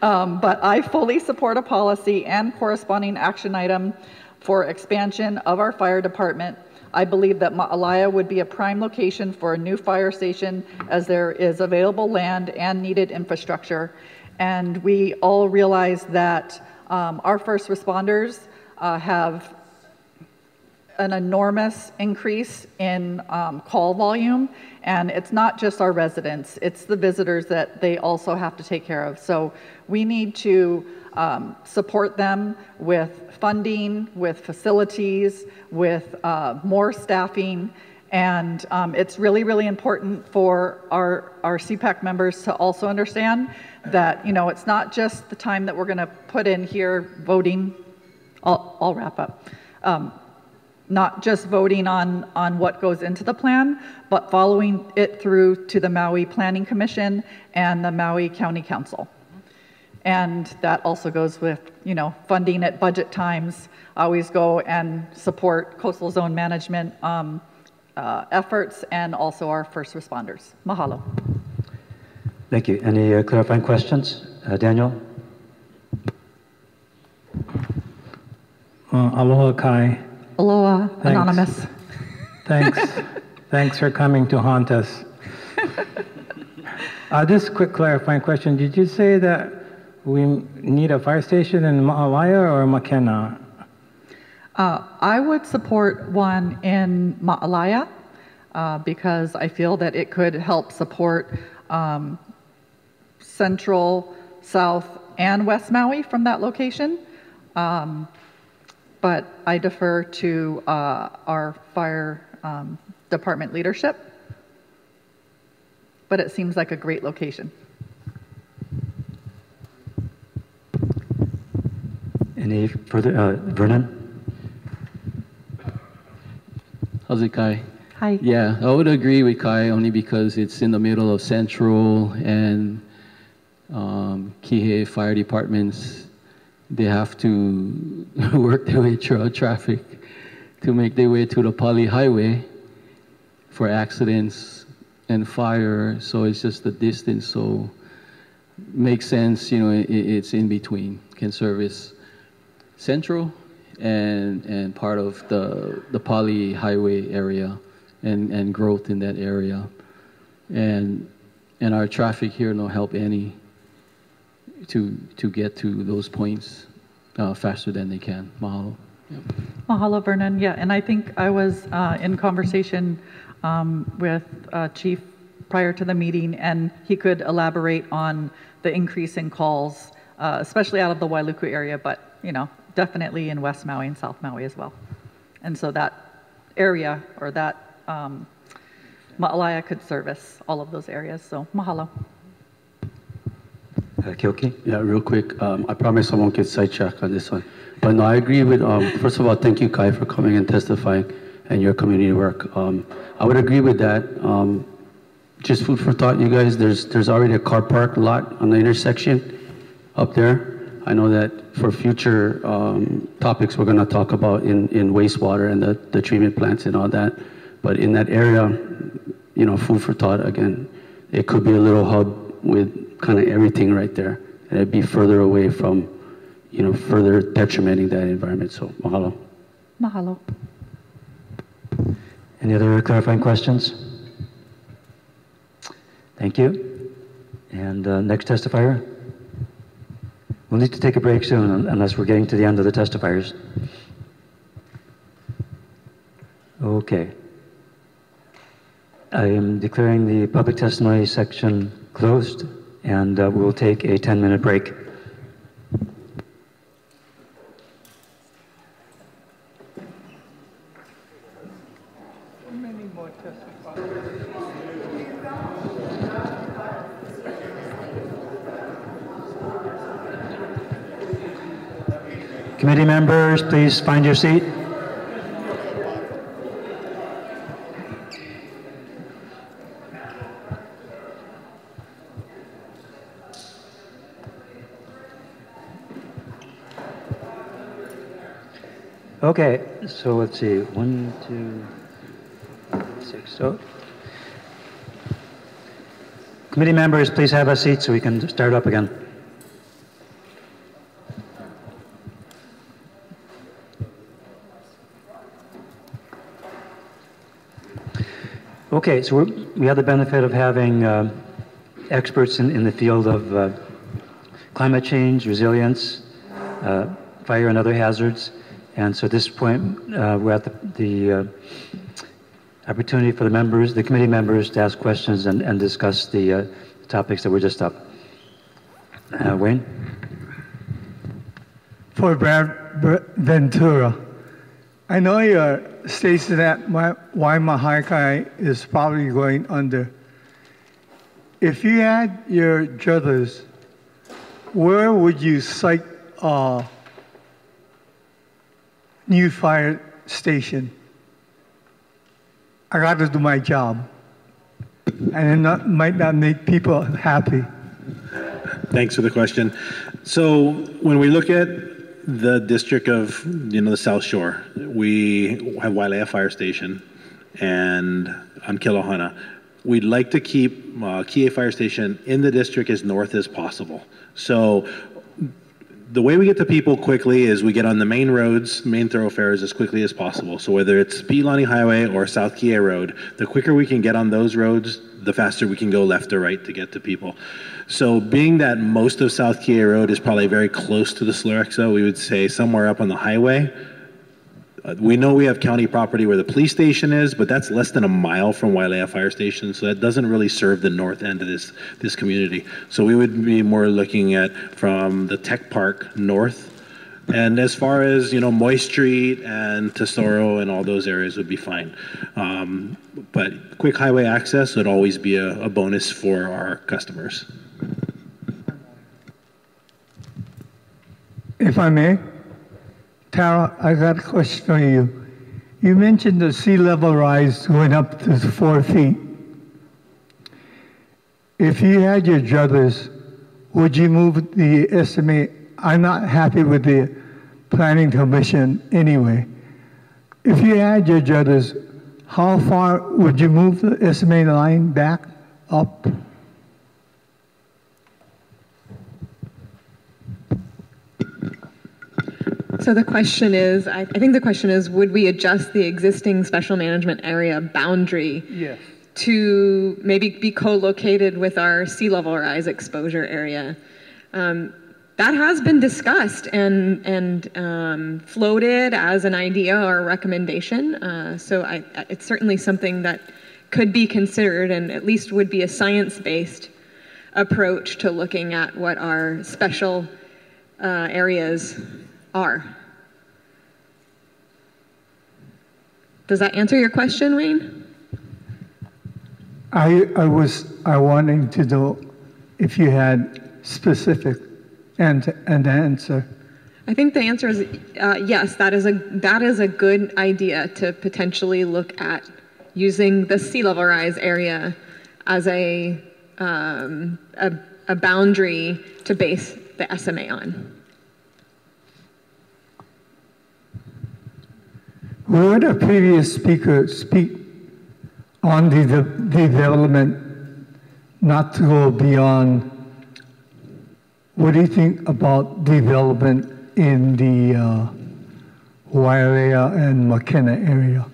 But I fully support a policy and corresponding action item for expansion of our fire department. I believe that Ma'alaya would be a prime location for a new fire station as there is available land and needed infrastructure. And we all realize that our first responders have an enormous increase in call volume, and it's not just our residents, it's the visitors that they also have to take care of. So we need to support them with funding, with facilities, with more staffing, and it's really, really important for our CPAC members to also understand that, you know, it's not just the time that we're going to put in here voting. I'll wrap up. Not just voting on what goes into the plan, but following it through to the Maui Planning Commission and the Maui County Council. And that also goes with, you know, funding at budget times. Always go and support coastal zone management efforts and also our first responders. Mahalo. Thank you. Any clarifying questions? Daniel? Aloha, Kai. Aloha, Thanks. Anonymous. Thanks for coming to haunt us. Just a quick clarifying question. Did you say that we need a fire station in Ma'alaya or Makena? I would support one in Ma'alaya because I feel that it could help support Central, South, and West Maui from that location. But I defer to our fire department leadership. But it seems like a great location. Any further? Vernon? How's it, Kai? Hi. Yeah, I would agree with Kai only because it's in the middle of Central and Kihei fire departments. They have to work their way through traffic to make their way to the Pali Highway for accidents and fire. So it's just the distance. So makes sense, you know, it's in between. Can service Central and part of the Pali Highway area and growth in that area. And our traffic here no help any to get to those points faster than they can. Mahalo. Yeah. Mahalo, Vernon. Yeah, and I think I was in conversation with Chief prior to the meeting, and he could elaborate on the increase in calls, especially out of the Wailuku area, but, you know, definitely in West Maui and South Maui as well. And so that area or that Ma'alaya could service all of those areas. So mahalo. Kyoki? Yeah, real quick. I promise I won't get sidetracked on this one. But no, I agree with, first of all, thank you, Kai, for coming and testifying and your community work. I would agree with that. Just food for thought, you guys, there's already a car park lot on the intersection up there. I know that for future topics we're going to talk about in wastewater and the treatment plants and all that. But in that area, you know, food for thought, again, it could be a little hub with kind of everything right there. And it'd be further away from, you know, further detrimenting that environment. So, mahalo. Mahalo. Any other clarifying questions? Thank you. And next testifier? We'll need to take a break soon unless we're getting to the end of the testifiers. Okay. I am declaring the public testimony section closed, and we'll take a 10-minute break. Committee members, please find your seat. Okay, so let's see, 1, 2, 6. So, committee members, please have a seat so we can start up again. Okay, so we have the benefit of having experts in the field of climate change, resilience, fire and other hazards. And so at this point, we're at the opportunity for the members, the committee members, to ask questions and discuss the topics that were just up. Wayne? For Brad Ventura, I know you're stating that Waimahaikai is probably going under. If you had your druthers, where would you site a new fire station? I got to do my job, and it might not make people happy. Thanks for the question. So when we look at the district of, the South Shore, we have Wailea Fire Station and on Kilohana. We'd like to keep Kie Fire Station in the district as north as possible. So the way we get to people quickly is we get on the main roads, main thoroughfares as quickly as possible. So whether it's Pilani Highway or South Kie Road, the quicker we can get on those roads, the faster we can go left or right to get to people. So being that most of South Kie Road is probably very close to the Slurexo, we would say somewhere up on the highway. We know we have county property where the police station is, but that's less than a mile from Wailea Fire Station, so that doesn't really serve the north end of this community. So we would be more looking at from the Tech Park north, and as far as Moy Street and Tesoro and all those areas would be fine. But quick highway access would always be a bonus for our customers. If I may, Tara, I got a question for you. You mentioned the sea level rise going up to 4 feet. If you had your druthers, would you move the estimate? I'm not happy with the Planning Commission anyway. If you had your druthers, how far would you move the estimated line back up? So the question is, I think the question is, would we adjust the existing special management area boundary to maybe be co-located with our sea level rise exposure area? That has been discussed and floated as an idea or a recommendation. So it's certainly something that could be considered and at least would be a science-based approach to looking at what our special areas are. Does that answer your question, Wayne? I wanting to know if you had specific an answer. I think the answer is yes. That is a good idea to potentially look at using the sea level rise area as a boundary to base the SMA on. We heard a previous speaker speak on the development, not to go beyond, what do you think about development in the Wailea and McKenna area?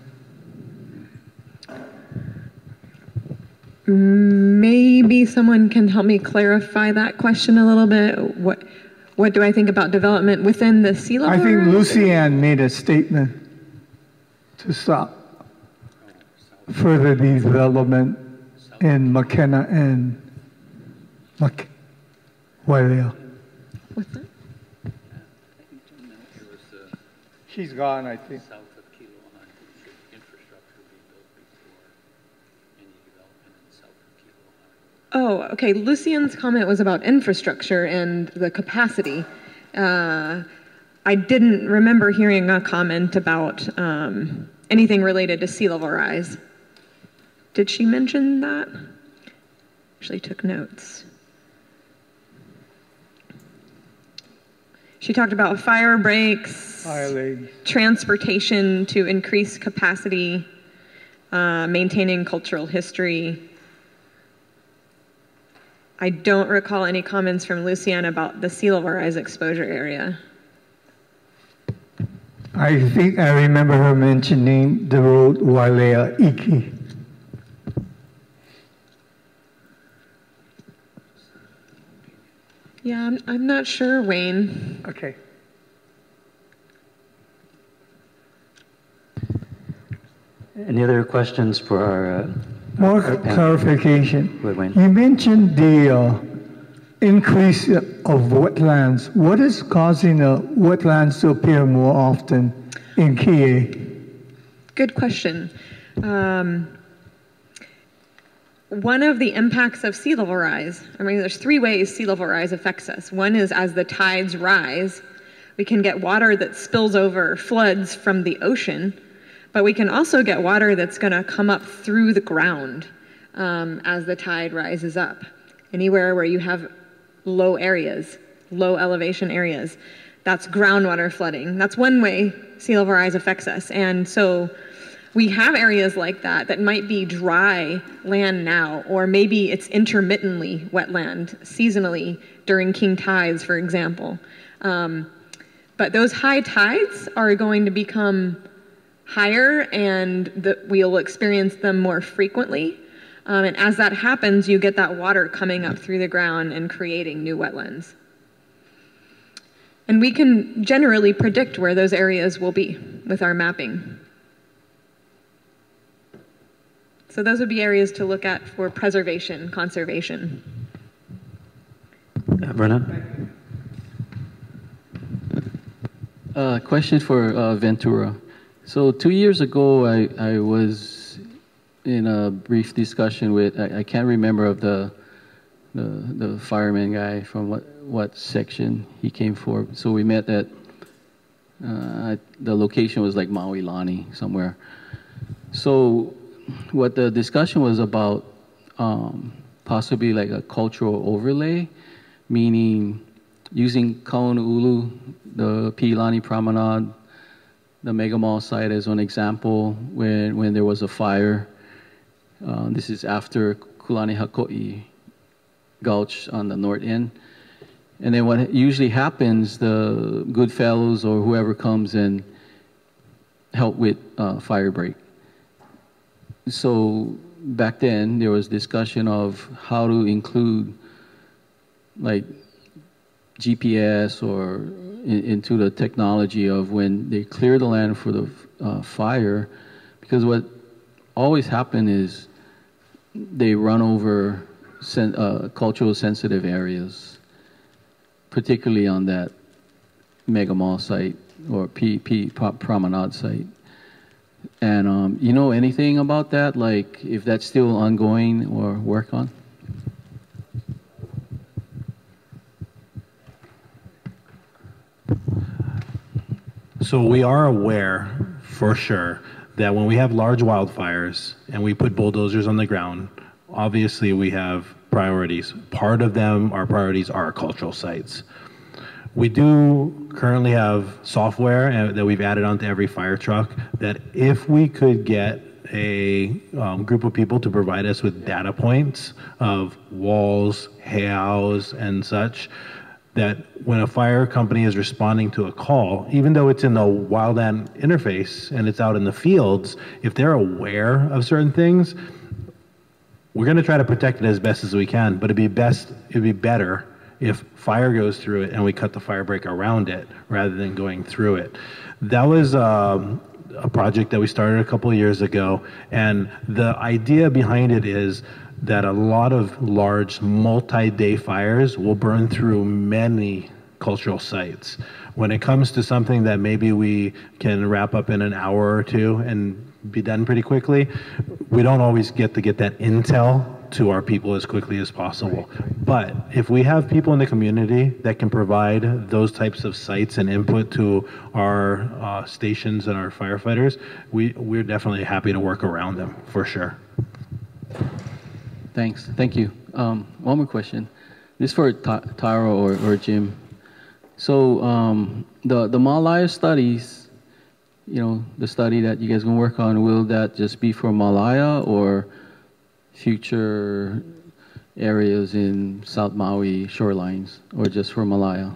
Maybe someone can help me clarify that question a little bit. What do I think about development within the sea level I think rise? Lucianne made a statement to stop further development in McKenna and Wailea. What's that? She's gone, I think. Oh, okay. Lucian's comment was about infrastructure and the capacity. I didn't remember hearing a comment about anything related to sea level rise. Did she mention that? Actually took notes. She talked about fire breaks, transportation to increase capacity, maintaining cultural history. I don't recall any comments from Lucianne about the sea level rise exposure area. I think I remember her mentioning the road Wailea Iki. Yeah, I'm not sure, Wayne. Okay. Any other questions for our More our panel? clarification. Wait, Wayne. You mentioned the increase of wetlands. What is causing the wetlands to appear more often in Kihei? Good question. One of the impacts of sea level rise, I mean, there's three ways sea level rise affects us. One is as the tides rise, we can get water that spills over, floods from the ocean, but we can also get water that's going to come up through the ground as the tide rises up. Anywhere where you have low areas, low elevation areas, that's groundwater flooding. That's one way sea level rise affects us. And so we have areas like that that might be dry land now, or maybe it's intermittently wetland, seasonally during king tides, for example. But those high tides are going to become higher and we'll experience them more frequently. And as that happens, you get that water coming up through the ground and creating new wetlands. And we can generally predict where those areas will be with our mapping. So those would be areas to look at for preservation, conservation. Vernon? Question for Ventura. So 2 years ago, I was in a brief discussion with, I can't remember of the fireman guy from what section he came for. So we met at, the location was like Maui Lani somewhere. So what the discussion was about, possibly like a cultural overlay, meaning using Kaunu'ulu, the Piilani Promenade, the Mega Mall site as an example when there was a fire. This is after Kulani Hako'i Gulch on the north end. And then what usually happens, the good fellows or whoever comes and help with fire break. So back then there was discussion of how to include like GPS or into the technology of when they clear the land for the fire, because what always happened is they run over cultural sensitive areas, particularly on that Mega Mall site or Promenade site. And you know anything about that? Like if that's still ongoing or work on? So we are aware, for sure, that when we have large wildfires and we put bulldozers on the ground, obviously we have priorities. Part of them, our priorities are cultural sites. We do currently have software that we've added onto every fire truck that if we could get a group of people to provide us with data points of walls, hails, and such, that when a fire company is responding to a call, even though it's in the wildland interface and it's out in the fields, if they're aware of certain things, we're going to try to protect it as best as we can, but it'd be better if fire goes through it and we cut the fire break around it rather than going through it. That was a project that we started a couple of years ago, and the idea behind it is that a lot of large multi-day fires will burn through many cultural sites. When it comes to something that maybe we can wrap up in an hour or two and be done pretty quickly, we don't always get that intel to our people as quickly as possible. But if we have people in the community that can provide those types of sites and input to our stations and our firefighters, we're definitely happy to work around them, for sure. Thanks. Thank you. One more question. This is for Taro or Jim. So the Malaya studies, the study that you guys are going to work on, will that just be for Malaya or future areas in South Maui shorelines, or just for Malaya?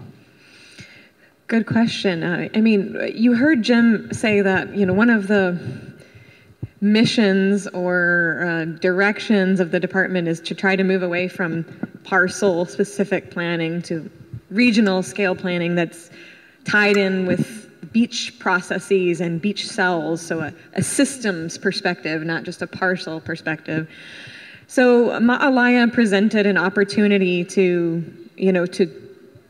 Good question. I mean, you heard Jim say that, one of the missions or directions of the department is to try to move away from parcel-specific planning to regional scale planning that's tied in with beach processes and beach cells, so a systems perspective, not just a parcel perspective. So Ma'alaya presented an opportunity to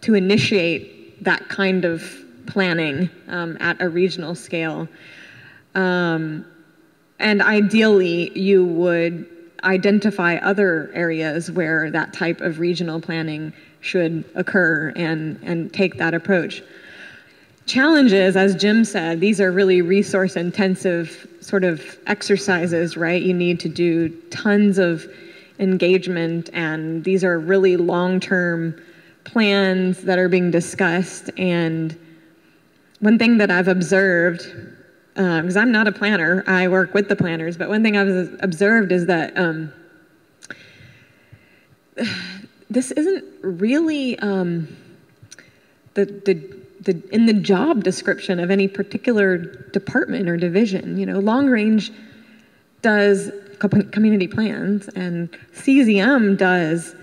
initiate that kind of planning at a regional scale. And ideally, you would identify other areas where that type of regional planning should occur and take that approach. Challenges, as Jim said, these are really resource-intensive sort of exercises, right? You need to do tons of engagement, and these are really long-term plans that are being discussed. And one thing that I've observed, because I'm not a planner, I work with the planners, but one thing I've observed is that this isn't really in the job description of any particular department or division. Long range does community plans, and CZM does,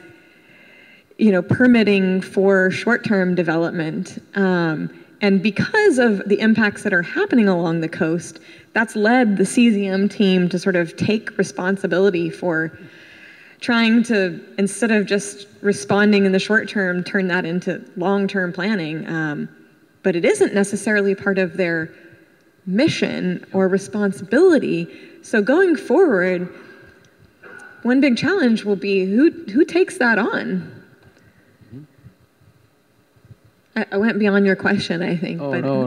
permitting for short-term development. And because of the impacts that are happening along the coast, that's led the CZM team to sort of take responsibility for trying to, instead of just responding in the short term, turn that into long-term planning. But it isn't necessarily part of their mission or responsibility. So going forward, one big challenge will be who takes that on? I went beyond your question, I think. Oh, but no,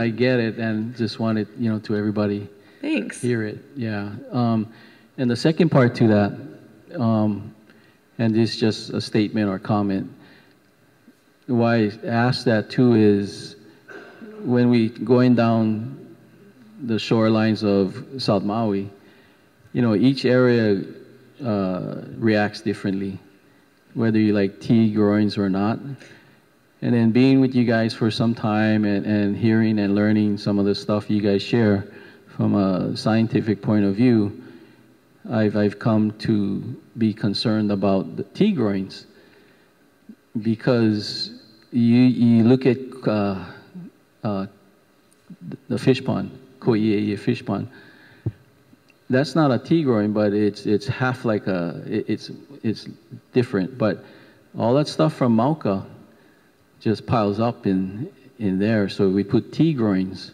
I get it, and just wanted, to everybody Thanks. hear it. Yeah. And the second part to that, and this is just a statement or comment, why I asked that too is when we going down the shorelines of South Maui, each area reacts differently, whether you like tea groins or not. And then being with you guys for some time and hearing and learning some of the stuff you guys share from a scientific point of view, I've come to be concerned about the tea groins, because you look at the fish pond, Ko'i'e'i fish pond. That's not a tea groin, but it's half like it's different. But all that stuff from Mauka just piles up in there. So we put tea groins,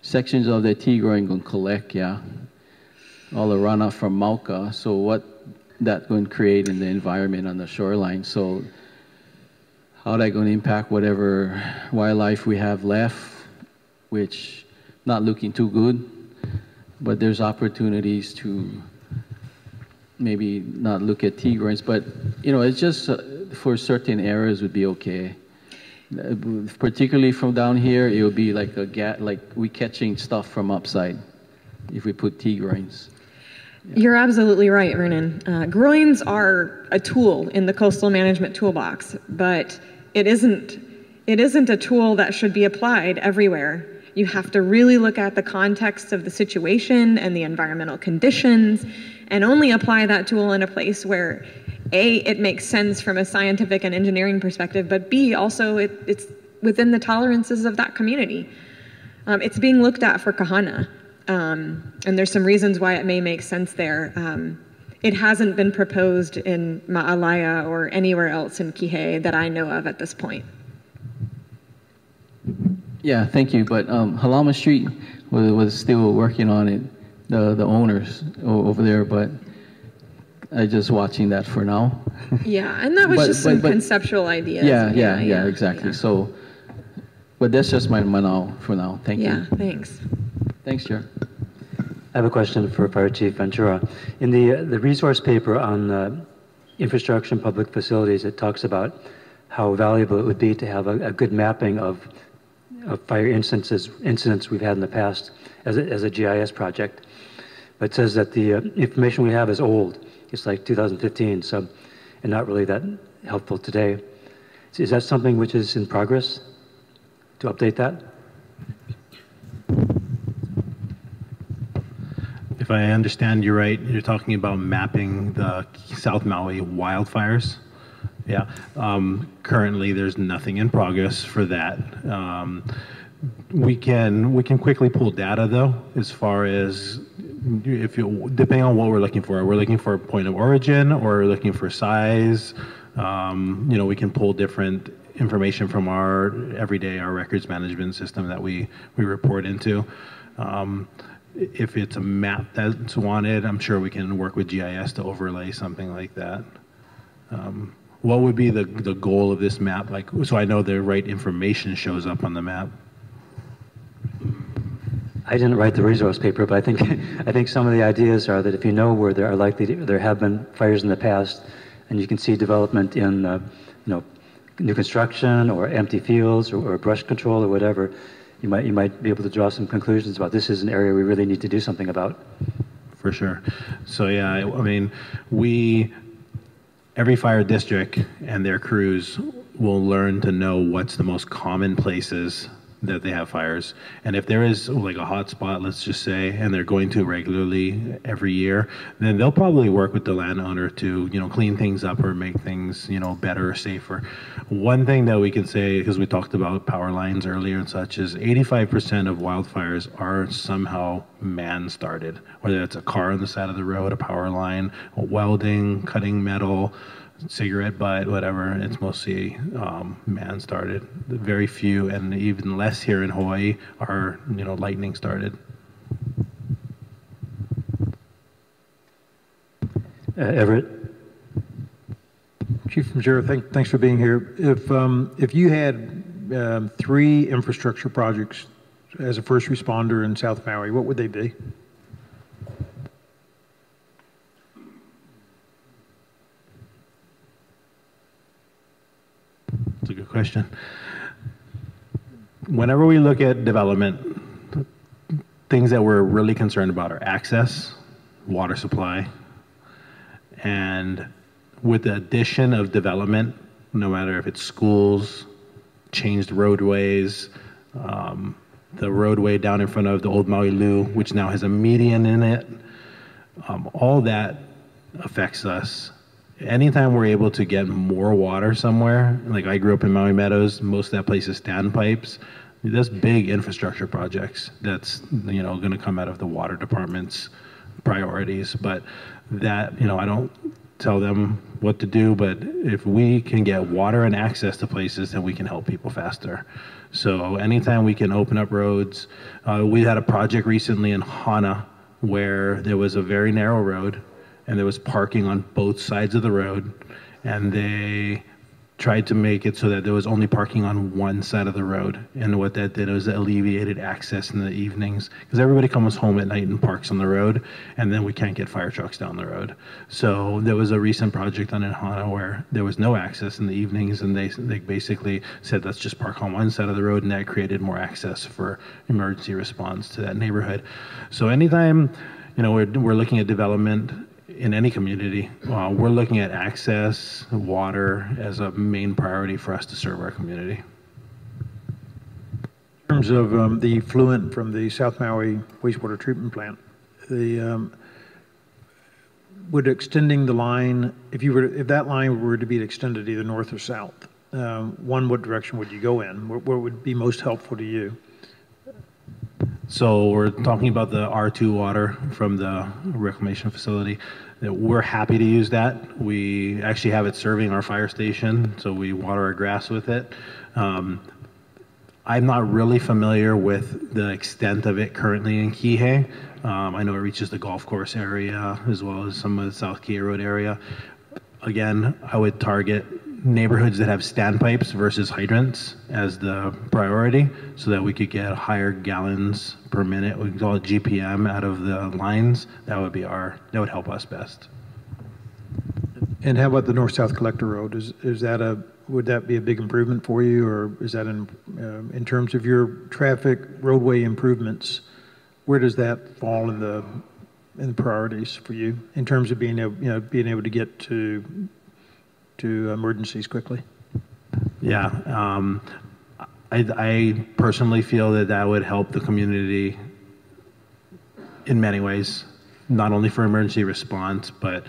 sections of the tea groin going to collect, all the runoff from Mauka. So what that going to create in the environment on the shoreline. So how that going to impact whatever wildlife we have left, which not looking too good, but there's opportunities to maybe not look at tea groins, but it's just for certain areas would be okay. Particularly from down here, it would be like like we catching stuff from upside. if we put T groins. You're absolutely right, Vernon. Groins are a tool in the coastal management toolbox, but it isn't a tool that should be applied everywhere. You have to really look at the context of the situation and the environmental conditions and only apply that tool in a place where A, it makes sense from a scientific and engineering perspective, but B, also it's within the tolerances of that community. It's being looked at for Kahana. And there's some reasons why it may make sense there. It hasn't been proposed in Ma'alaya or anywhere else in Kihei that I know of at this point. Yeah, thank you. But Halama Street was still working on it, the owners over there, but I just watching that for now. Yeah, and that was just some conceptual ideas. Yeah, exactly. Yeah. So, but that's just my now for now. Thank you. Yeah, thanks. Thanks, Chair. I have a question for Fire Chief Ventura. In the resource paper on infrastructure and public facilities, it talks about how valuable it would be to have a good mapping of fire incidents we've had in the past as a GIS project. But it says that the information we have is old. It's like 2015, so and not really that helpful today. Is that something which is in progress to update that? If I understand you right, you're talking about mapping the South Maui wildfires. Yeah. Currently, there's nothing in progress for that. We can quickly pull data though, as far as depending on what we're looking for. We're looking for a point of origin, or we're looking for size. We can pull different information from our records management system that we report into. If it's a map that's wanted, I'm sure we can work with GIS to overlay something like that. What would be the goal of this map? Like, so I know the right information shows up on the map. I didn't write the resource paper, but I think some of the ideas are that if you know where there have been fires in the past, and you can see development in new construction or empty fields or brush control or whatever, you might be able to draw some conclusions about this is an area we really need to do something about. For sure. So yeah, I mean, every fire district and their crews will learn to know what's the most common places that they have fires. And if there is like a hot spot, let's just say, and they're going to regularly every year, then they'll probably work with the landowner to, clean things up or make things, better or safer. One thing that we can say, because we talked about power lines earlier and such, is 85% of wildfires are somehow man-started, whether it's a car on the side of the road, a power line, welding, cutting metal, cigarette butt, whatever. It's mostly man-started. Very few, and even less here in Hawaii, are lightning started. Everett. Chief Ventura, thanks for being here. If you had 3 infrastructure projects as a first responder in South Maui, what would they be? That's a good question. Whenever we look at development, things that we're really concerned about are access, water supply, and with the addition of development, no matter if it's schools, changed roadways, the roadway down in front of the old Maui Lu, which now has a median in it, all that affects us. Anytime we're able to get more water somewhere, like I grew up in Maui Meadows, most of that place is standpipes. That's big infrastructure projects that's going to come out of the water department's priorities. But that, I don't tell them what to do, but if we can get water and access to places, then we can help people faster. So anytime we can open up roads, we had a project recently in Hana where there was a very narrow road and there was parking on both sides of the road, and they tried to make it so that there was only parking on one side of the road. And what that did was alleviated access in the evenings, because everybody comes home at night and parks on the road, and then we can't get fire trucks down the road. So there was a recent project on Hana where there was no access in the evenings, and they basically said, let's just park on one side of the road, and that created more access for emergency response to that neighborhood. So anytime, you know, we're looking at development in any community, we're looking at access, water as a main priority for us to serve our community. In terms of the effluent from the South Maui wastewater treatment plant, would extending the line, if that line were to be extended either north or south, what direction would you go in? What would be most helpful to you? So we're talking about the R2 water from the reclamation facility. We're happy to use that. We actually have it serving our fire station, so we water our grass with it. I'm not really familiar with the extent of it currently in Kihei. I know it reaches the golf course area as well as some of the South Kihei Road area. Again, I would target neighborhoods that have standpipes versus hydrants as the priority, so that we could get higher gallons per minute, we call it GPM, out of the lines. That would help us best. And how about the north-south collector road? Would that be a big improvement for you, or is that in terms of your traffic roadway improvements? Where does that fall in the priorities for you in terms of being able to get to emergencies quickly? Yeah, I personally feel that would help the community in many ways, not only for emergency response, but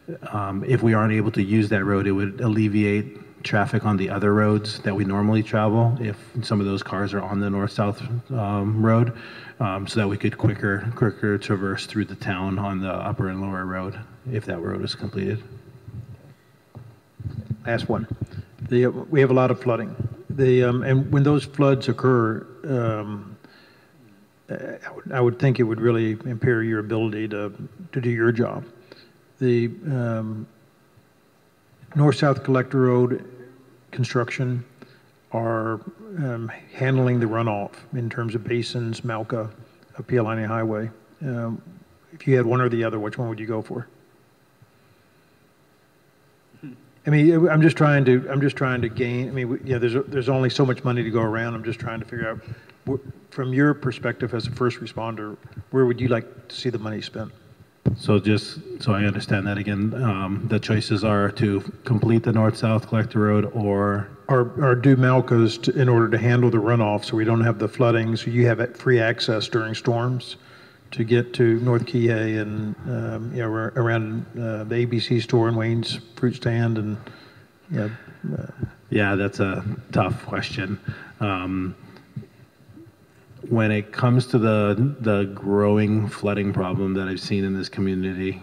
if we aren't able to use that road, it would alleviate traffic on the other roads that we normally travel if some of those cars are on the north-south road, so that we could quicker traverse through the town on the upper and lower road if that road is completed. Last one. We have a lot of flooding. And when those floods occur, I would think it would really impair your ability to do your job. The north-south collector road construction are handling the runoff in terms of basins, Malka, Pialani Highway. If you had one or the other, which one would you go for? I mean, I'm just trying to gain. I mean, there's only so much money to go around. I'm just trying to figure out, from your perspective as a first responder, where would you like to see the money spent? So just so I understand that again, the choices are to complete the north-south collector road or do Malkas in order to handle the runoff, so we don't have the flooding, so you have free access during storms to get to North Kihei and around the ABC store and Wayne's fruit stand and Yeah, that's a tough question. When it comes to the growing flooding problem that I've seen in this community,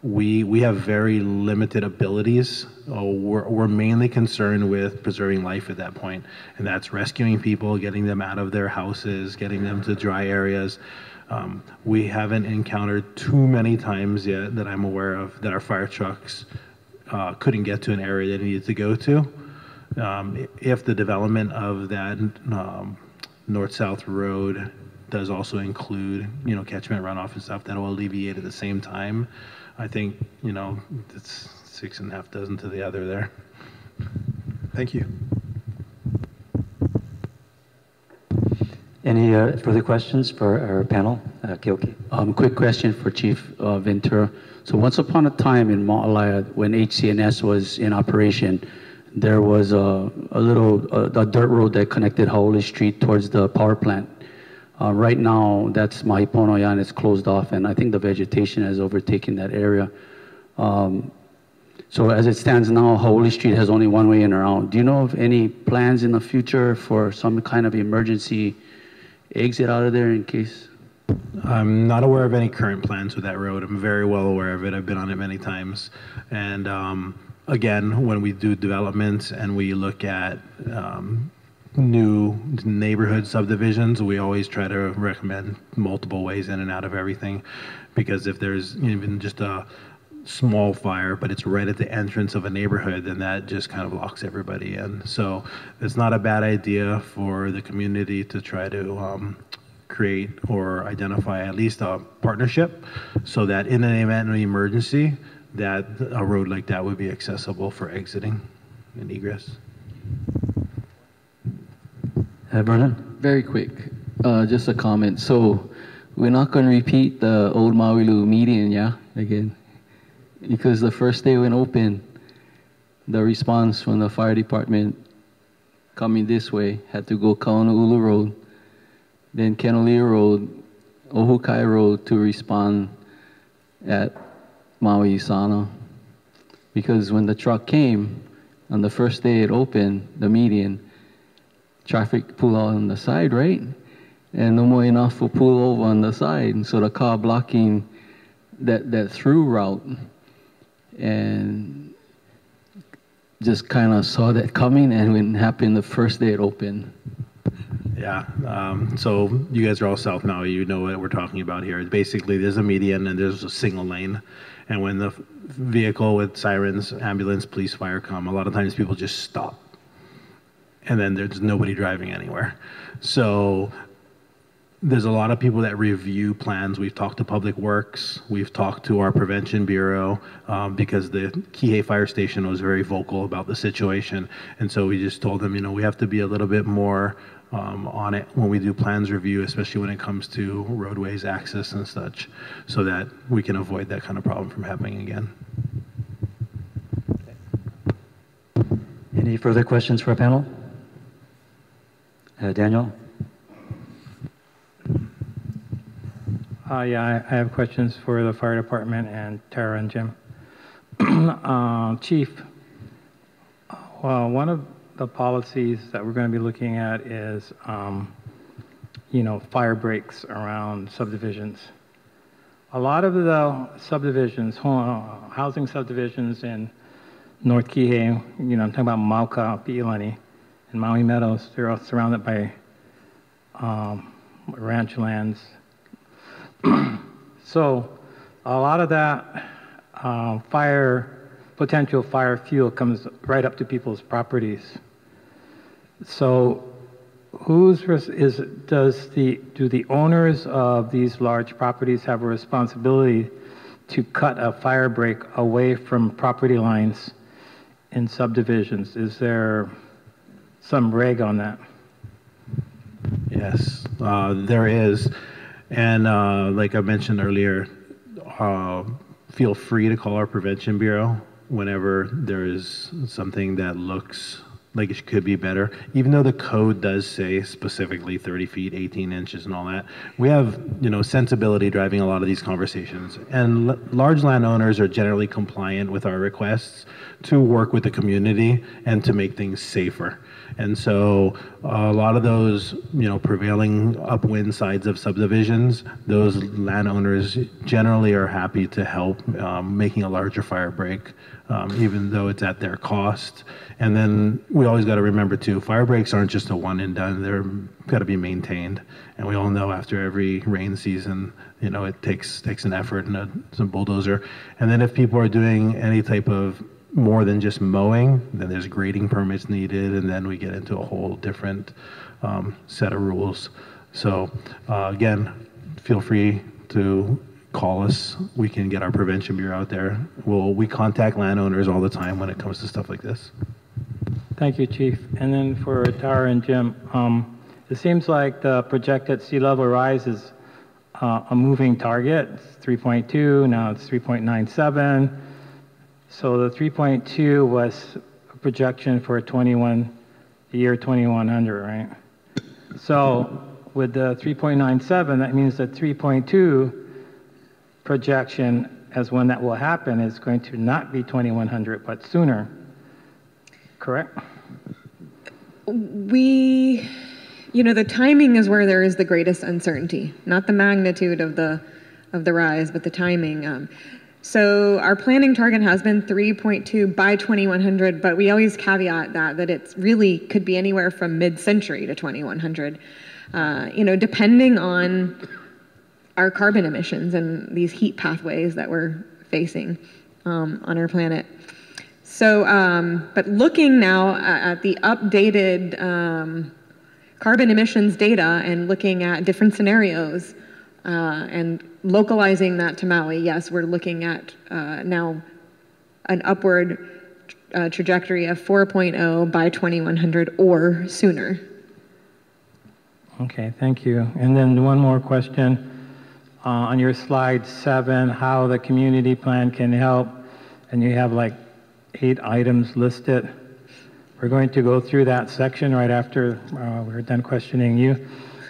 we have very limited abilities. We're mainly concerned with preserving life at that point, and that's rescuing people, getting them out of their houses, getting them to dry areas. We haven't encountered too many times yet that I'm aware of that our fire trucks couldn't get to an area they needed to go to. If the development of that north-south road does also include, catchment runoff and stuff, that'll alleviate at the same time. I think, it's 6.5 dozen to the other there. Thank you. Any further questions for our panel? Keoki? Quick question for Chief Ventura. So once upon a time in Ma'alaya, when HCNS was in operation, there was a dirt road that connected Haole Street towards the power plant. Right now, that's Mahiponoya, and it's closed off, and I think the vegetation has overtaken that area. So as it stands now, Haole Street has only one way in or out. Do you know of any plans in the future for some kind of emergency exit out of there in case? I'm not aware of any current plans with that road. I'm very well aware of it. I've been on it many times. And again, when we do developments and we look at new neighborhood subdivisions, we always try to recommend multiple ways in and out of everything, because if there's even just a small fire, but it's right at the entrance of a neighborhood, then that just kind of locks everybody in. So it's not a bad idea for the community to try to create or identify at least a partnership so that in an event of emergency, that a road like that would be accessible for exiting and egress. Vernon? Very quick, just a comment. So we're not going to repeat the old Mauilu median, yeah, again, because the first day when open, the response from the fire department coming this way had to go Kauna'ula Road, then Kenolia Road, Ohukai Road to respond at Maui Isana. Because when the truck came, on the first day it opened, the median, traffic pulled out on the side, right? And no more enough will pull over on the side. And so the car blocking that through route and just kind of saw that coming, and when it happened the first day it opened. Yeah, so you guys are all South Maui, you know what we're talking about here. Basically, there's a median and there's a single lane. And when the vehicle with sirens, ambulance, police, fire come, a lot of times people just stop. And then there's nobody driving anywhere. So there's a lot of people that review plans. We've talked to Public Works. We've talked to our Prevention Bureau because the Kihei Fire Station was very vocal about the situation. And so we just told them, you know, we have to be a little bit more on it when we do plans review, especially when it comes to roadways, access and such, so that we can avoid that kind of problem from happening again. Any further questions for our panel? Daniel? Yeah, I have questions for the fire department and Tara and Jim. Chief, one of the policies that we're going to be looking at is, you know, fire breaks around subdivisions. A lot of the subdivisions, housing subdivisions in North Kihei, you know, I'm talking about Mauka, Pi'ilani, and Maui Meadows, they're all surrounded by ranch lands. So a lot of that potential fire fuel comes right up to people's properties. So do the owners of these large properties have a responsibility to cut a fire break away from property lines in subdivisions? Is there some reg on that? Yes, there is. And like I mentioned earlier, feel free to call our Prevention Bureau whenever there is something that looks like it could be better. Even though the code does say specifically 30 feet, 18 inches and all that, we have, you know, sensibility driving a lot of these conversations. And large landowners are generally compliant with our requests to work with the community and to make things safer. And so a lot of those, you know, prevailing upwind sides of subdivisions, those landowners generally are happy to help making a larger fire break, even though it's at their cost. And then we always got to remember too, fire breaks aren't just a one and done, they're got to be maintained. And we all know after every rain season, you know, it takes an effort and some bulldozer. And then if people are doing any type of more than just mowing, then there's grading permits needed, and then we get into a whole different set of rules. So again, feel free to call us. We can get our Prevention Bureau out there. We contact landowners all the time when it comes to stuff like this. Thank you, Chief. And then for Tara and Jim, it seems like the projected sea level rise is a moving target. It's 3.2, now it's 3.97. So the 3.2 was a projection for the year 2100, right? So with the 3.97, that means the 3.2 projection as when that will happen is going to not be 2100, but sooner, correct? You know, the timing is where there is the greatest uncertainty, not the magnitude of the rise, but the timing. So our planning target has been 3.2 by 2100, but we always caveat that it really could be anywhere from mid-century to 2100, you know, depending on our carbon emissions and these heat pathways that we're facing. on our planet. So, but looking now at the updated carbon emissions data and looking at different scenarios and localizing that to Maui, yes, we're looking at now an upward trajectory of 4.0 by 2100 or sooner. Okay, thank you. And then one more question. On your slide 7, how the community plan can help, and you have like 8 items listed. We're going to go through that section right after we're done questioning you.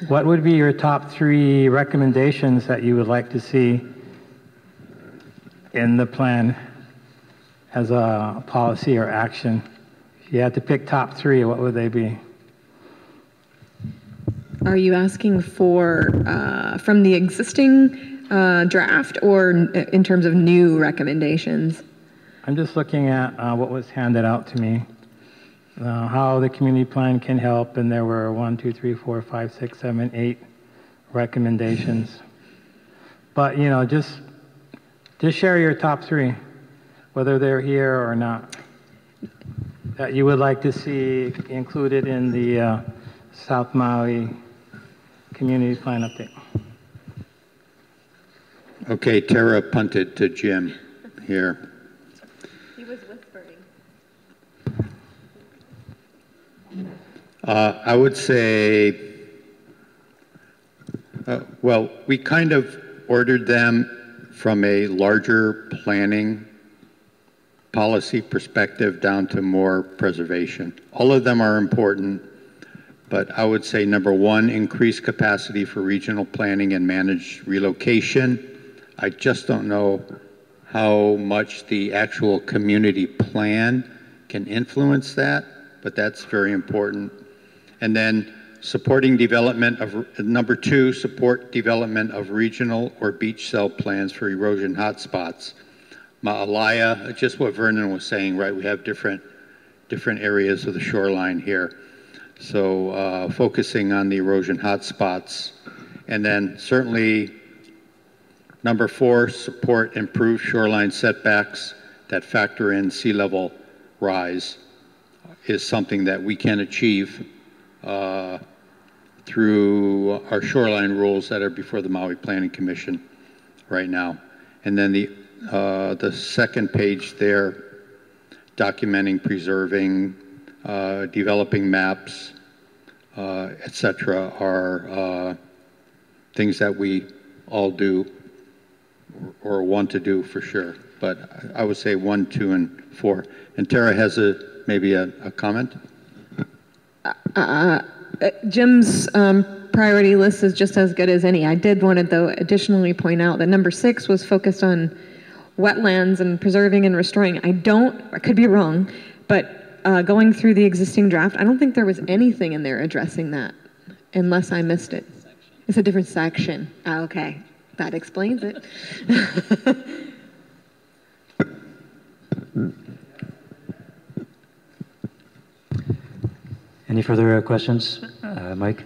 What would be your top 3 recommendations that you would like to see in the plan as a policy or action? If you had to pick top 3, what would they be? Are you asking for from the existing draft or in terms of new recommendations? I'm just looking at what was handed out to me, how the community plan can help, and there were 1, 2, 3, 4, 5, 6, 7, 8 recommendations. But you know, just share your top 3, whether they're here or not, that you would like to see included in the South Maui Community Plan update. Okay, Tara punted to Jim here. He was whispering. I would say, well, we kind of ordered them from a larger planning policy perspective down to more preservation. All of them are important, but I would say number 1, increase capacity for regional planning and managed relocation. I just don't know how much the actual community plan can influence that, but that's very important. And then supporting development of, number 2, support development of regional or beach cell plans for erosion hotspots. Ma'alaya, just what Vernon was saying, right? We have different areas of the shoreline here. So focusing on the erosion hotspots. And then certainly number 4, support improved shoreline setbacks that factor in sea level rise is something that we can achieve through our shoreline rules that are before the Maui Planning Commission right now. And then the second page there, documenting, preserving, developing maps, etc., are things that we all do or want to do for sure. But I would say 1, 2, and 4. And Tara has maybe a comment? Jim's priority list is just as good as any. I did want to, though, additionally point out that number 6 was focused on wetlands and preserving and restoring. I could be wrong, but going through the existing draft, I don't think there was anything in there addressing that, unless I missed it. It's a different section. Oh, okay, that explains it. Any further questions? Mike?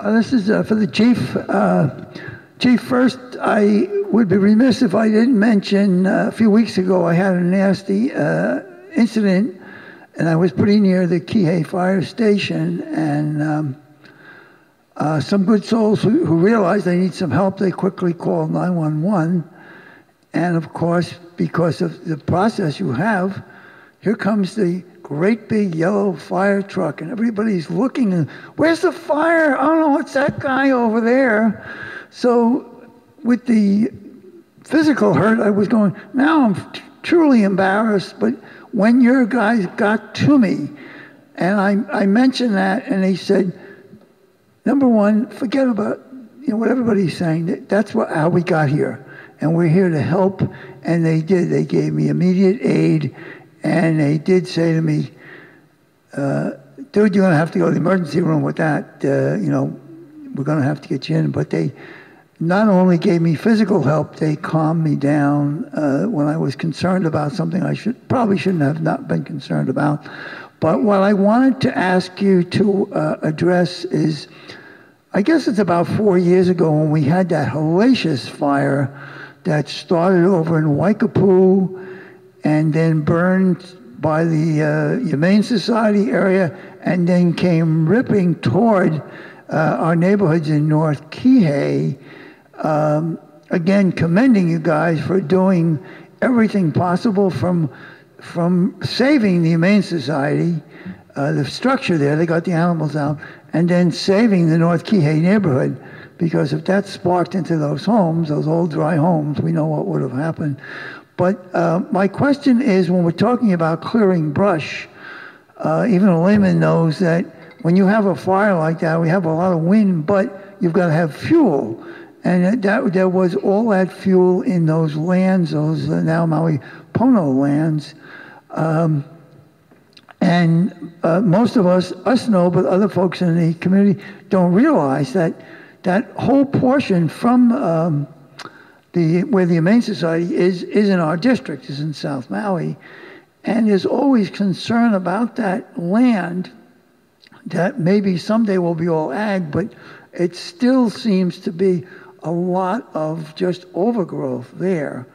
This is for the chief. Chief, first, I would be remiss if I didn't mention a few weeks ago I had a nasty incident, and I was pretty near the Kihei fire station, and some good souls who realized they need some help, they quickly called 911. And of course, because of the process you have, here comes the great big yellow fire truck, and everybody's looking, and where's the fire? Oh no, it's that guy over there. So with the physical hurt, I was going, now I'm truly embarrassed, but when your guys got to me, and I mentioned that, and they said, number 1, forget about what everybody's saying. That's how we got here, and we're here to help, and they did. They gave me immediate aid, and they did say to me, dude, you're going to have to go to the emergency room with that. We're going to have to get you in. But they not only gave me physical help, they calmed me down when I was concerned about something I probably shouldn't have not been concerned about. But what I wanted to ask you to address is, I guess it's about 4 years ago when we had that hellacious fire that started over in Waikapu and then burned by the Humane Society area and then came ripping toward our neighborhoods in North Kihei. Again, commending you guys for doing everything possible from saving the Humane Society, the structure there, they got the animals out, and then saving the North Kihei neighborhood. Because if that sparked into those homes, those old dry homes, we know what would have happened. But my question is, when we're talking about clearing brush, even a layman knows that when you have a fire like that, we have a lot of wind, but you've got to have fuel. And there was all that fuel in those lands, those now Maui Pono lands. And most of us know, but other folks in the community don't realize that that whole portion from where the Humane Society is in our district, is in South Maui. And there's always concern about that land that maybe someday will be all ag, but it still seems to be a lot of just overgrowth there.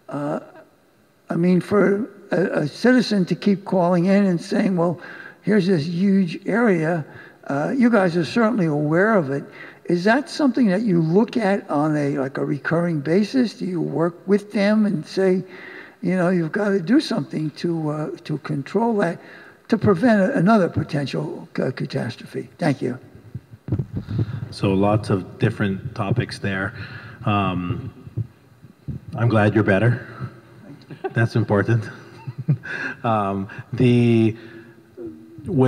I mean, for a citizen to keep calling in and saying, well, here's this huge area, you guys are certainly aware of it. Is that something that you look at on a recurring basis? Do you work with them and say, you know, you've got to do something to control that, to prevent another potential catastrophe? Thank you. So lots of different topics there. I'm glad you're better. That's important. When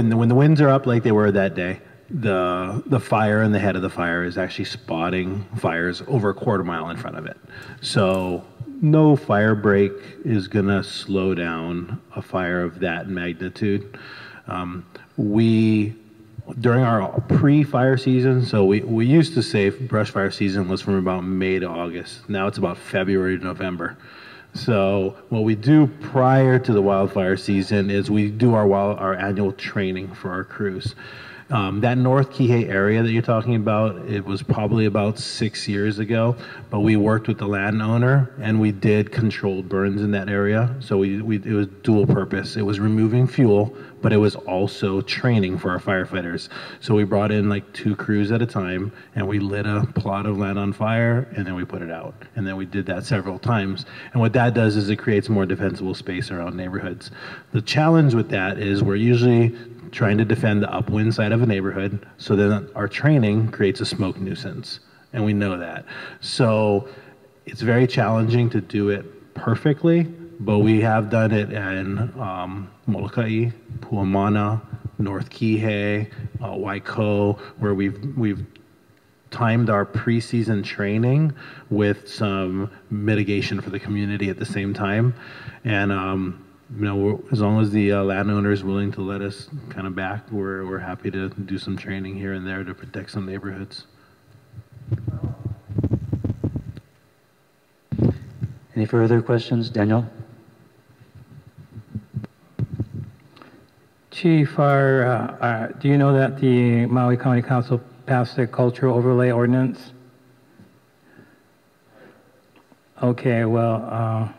the winds are up like they were that day, the fire and the head of the fire is actually spotting fires over a quarter mile in front of it. So no fire break is going to slow down a fire of that magnitude. During our pre-fire season, so we used to say brush fire season was from about May to August. Now it's about February to November. So what we do prior to the wildfire season is we do our annual training for our crews. That North Kihei area that you're talking about, it was probably about 6 years ago, but we worked with the landowner and we did controlled burns in that area. So it was dual purpose. It was removing fuel, but it was also training for our firefighters. So we brought in like 2 crews at a time and we lit a plot of land on fire and then we put it out. And then we did that several times. And what that does is it creates more defensible space around neighborhoods. The challenge with that is we're usually trying to defend the upwind side of a neighborhood, so then our training creates a smoke nuisance, and we know that. So it's very challenging to do it perfectly, but we have done it in Molokai, Puamana, North Kihei, Waiko, where we've timed our preseason training with some mitigation for the community at the same time. And you know, as long as the landowner is willing to let us kind of back, we're happy to do some training here and there to protect some neighborhoods. Any further questions? Daniel? Chief, do you know that the Maui County Council passed a cultural overlay ordinance? Okay, well,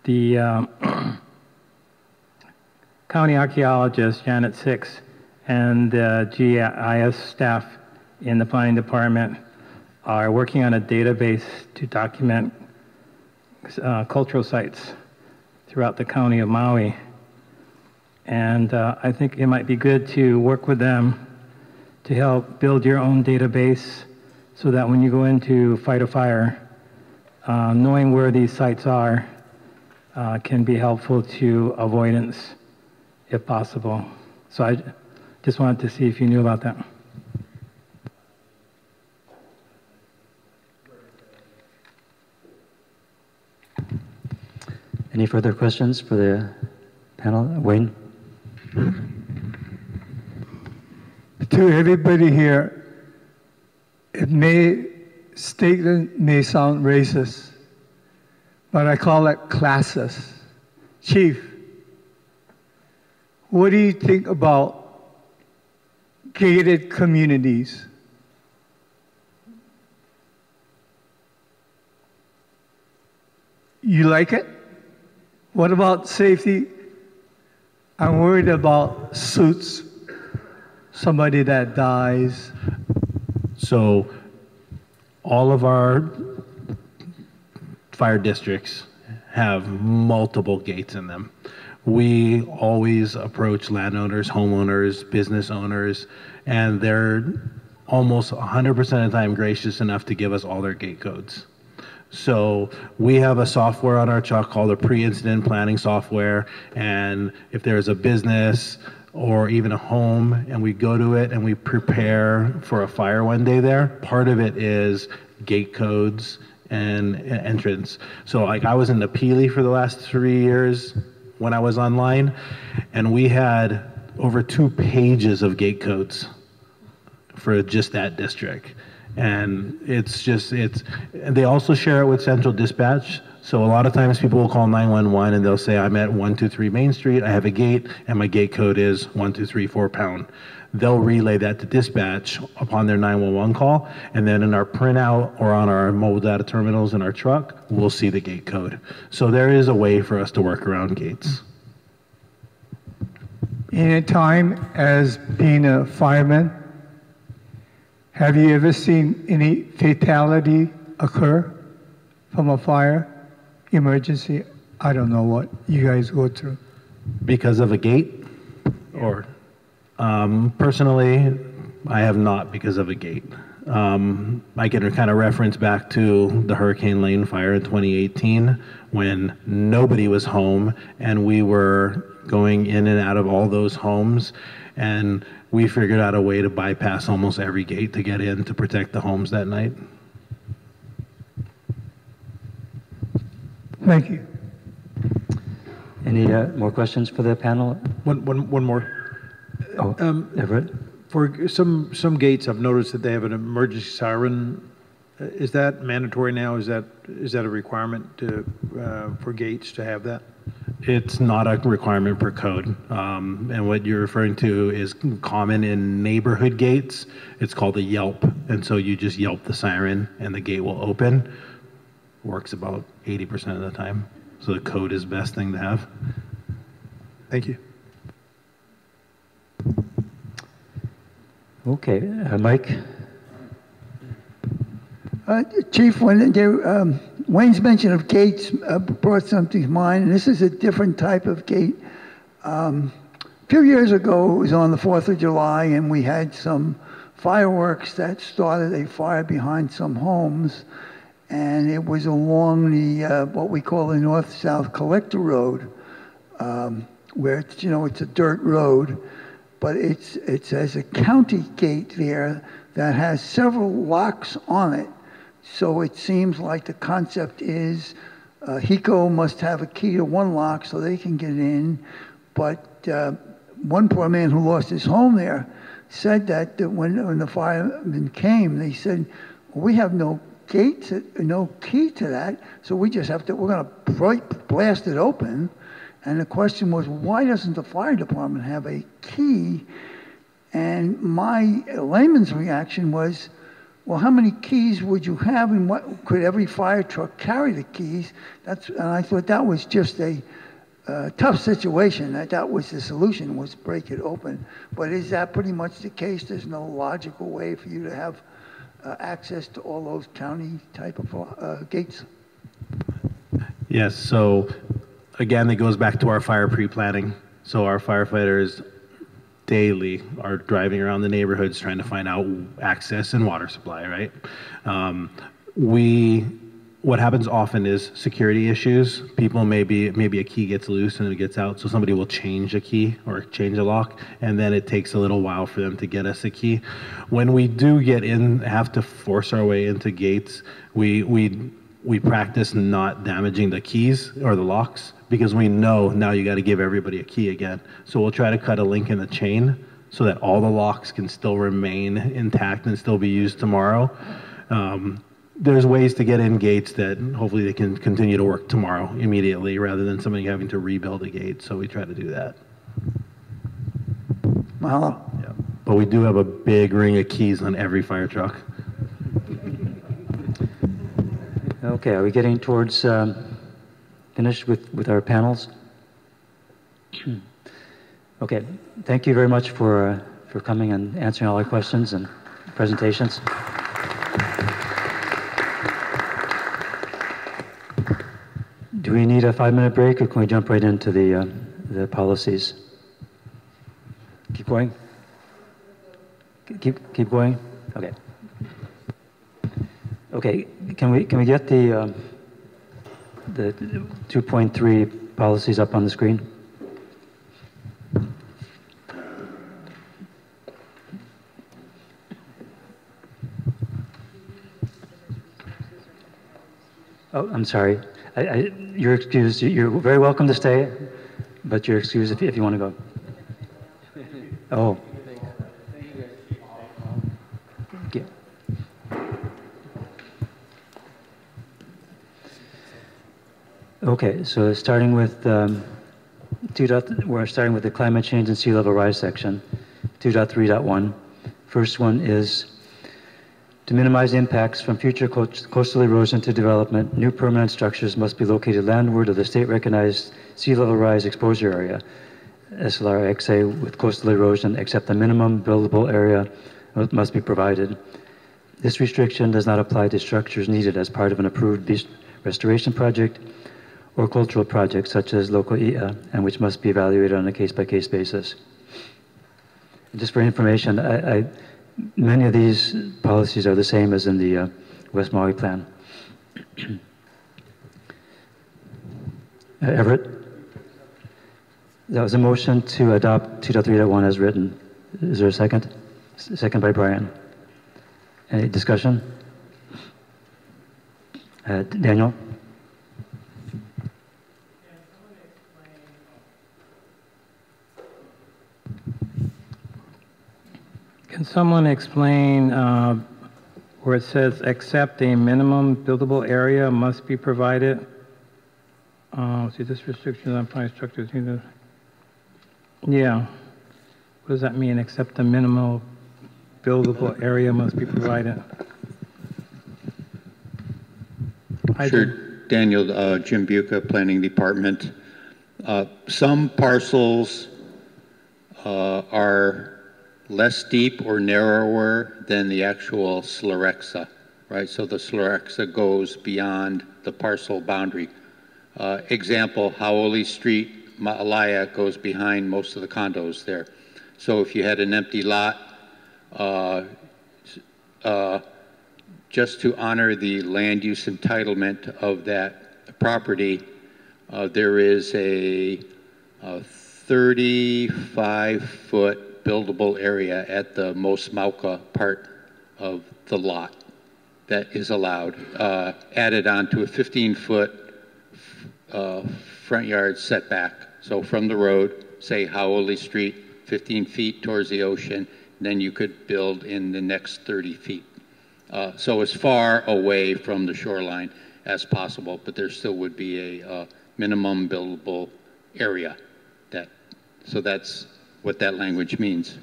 the county archaeologist, Janet Six, and the GIS staff in the planning department are working on a database to document cultural sites throughout the county of Maui. And I think it might be good to work with them to help build your own database so that when you go in to fight a fire, knowing where these sites are can be helpful to avoidance if possible. So I just wanted to see if you knew about that. Any further questions for the panel? Wayne? To everybody here, statement may sound racist, but I call it classist. Chief, what do you think about gated communities? You like it? What about safety? I'm worried about suits, somebody that dies. So all of our fire districts have multiple gates in them. We always approach landowners, homeowners, business owners, and they're almost 100% of the time gracious enough to give us all their gate codes. So we have a software on our truck called a pre-incident planning software, and if there's a business or even a home and we go to it and we prepare for a fire one day there, part of it is gate codes and entrance. So like I was in the Peely for the last 3 years when I was online, and we had over 2 pages of gate codes for just that district. And they also share it with central dispatch. So a lot of times people will call 911 and they'll say, I'm at 123 Main Street, I have a gate, and my gate code is 1234 pound. They'll relay that to dispatch upon their 911 call, and then in our printout or on our mobile data terminals in our truck, we'll see the gate code. So there is a way for us to work around gates. In a time as being a fireman, have you ever seen any fatality occur from a fire, emergency? I don't know what you guys go through. Because of a gate? Or personally, I have not because of a gate. I can kind of reference back to the Hurricane Lane fire in 2018 when nobody was home and we were going in and out of all those homes, and we figured out a way to bypass almost every gate to get in to protect the homes that night. Thank you. Any more questions for the panel? One more. Oh, Everett? For some gates, I've noticed that they have an emergency siren. Is that mandatory now? Is that a requirement for gates to have that? It's not a requirement per code. And what you're referring to is common in neighborhood gates. It's called a yelp. And so you just yelp the siren and the gate will open. Works about 80% of the time. So the code is the best thing to have. Thank you. Okay, Mike? Chief, Wayne's mention of gates brought something to mind, and this is a different type of gate. A few years ago, it was on the 4th of July, and we had some fireworks that started a fire behind some homes, and it was along the what we call the north-south collector road, where it's a dirt road, but it says a county gate there that has several locks on it. So it seems like the concept is HECO must have a key to one lock so they can get in. But one poor man who lost his home there said that when the firemen came, they said, well, we have no gate, no key to that, so we're going to blast it open. And the question was, why doesn't the fire department have a key? And my layman's reaction was, well, how many keys would you have, and what could every fire truck carry the keys? And I thought that was just a tough situation. That was the solution, was break it open. But is that pretty much the case? There's no logical way for you to have access to all those county type of gates? Yes, so again, it goes back to our fire pre-planning. So our firefighters daily are driving around the neighborhoods trying to find out access and water supply, right? What happens often is security issues. People maybe a key gets loose and it gets out, so somebody will change a key or change a lock, and then it takes a little while for them to get us a key. When we do have to force our way into gates, we practice not damaging the keys or the locks, because we know now you got to give everybody a key again. So we'll try to cut a link in the chain so that all the locks can still remain intact and still be used tomorrow. There's ways to get in gates that hopefully they can continue to work tomorrow immediately rather than somebody having to rebuild a gate. So we try to do that. Mahalo. Yeah. But we do have a big ring of keys on every fire truck. Okay, are we getting towards finished with our panels? Okay, thank you very much for coming and answering all our questions and presentations. Do we need a 5-minute break, or can we jump right into the policies? Keep going? Keep going? Okay. Okay, can we get the 2.3 policies up on the screen? Oh, I'm sorry. You're excused. You're very welcome to stay, but you're excused if you want to go. Oh. Yeah. Okay, so starting with we're starting with the climate change and sea level rise section, 2.3.1. First one is to minimize impacts from future coastal erosion to development, new permanent structures must be located landward of the state-recognized sea level rise exposure area, SLRXA, with coastal erosion, except a minimum buildable area must be provided. This restriction does not apply to structures needed as part of an approved beach restoration project or cultural project such as local EA, and which must be evaluated on a case-by-case basis. And just for information, many of these policies are the same as in the West Maui Plan. Everett? That was a motion to adopt 2.3.1 as written. Is there a second? Second by Brian. Any discussion? Daniel? Can someone explain where it says except a minimum buildable area must be provided? See, this restriction on fine structures. Yeah. What does that mean? Except a minimal buildable area must be provided. Sure, Daniel, Jim Buca, Planning Department. Some parcels are less deep or narrower than the actual Slurexxa, right? So the Slurexxa goes beyond the parcel boundary. Example, Hau'oli Street, Ma'alaya goes behind most of the condos there. So if you had an empty lot, just to honor the land use entitlement of that property, there is a 35-foot buildable area at the most Mauka part of the lot that is allowed, added on to a 15-foot front yard setback. So from the road, say Hau'oli Street, 15 feet towards the ocean, then you could build in the next 30 feet. So as far away from the shoreline as possible, but there still would be a minimum buildable area. So that's what that language means.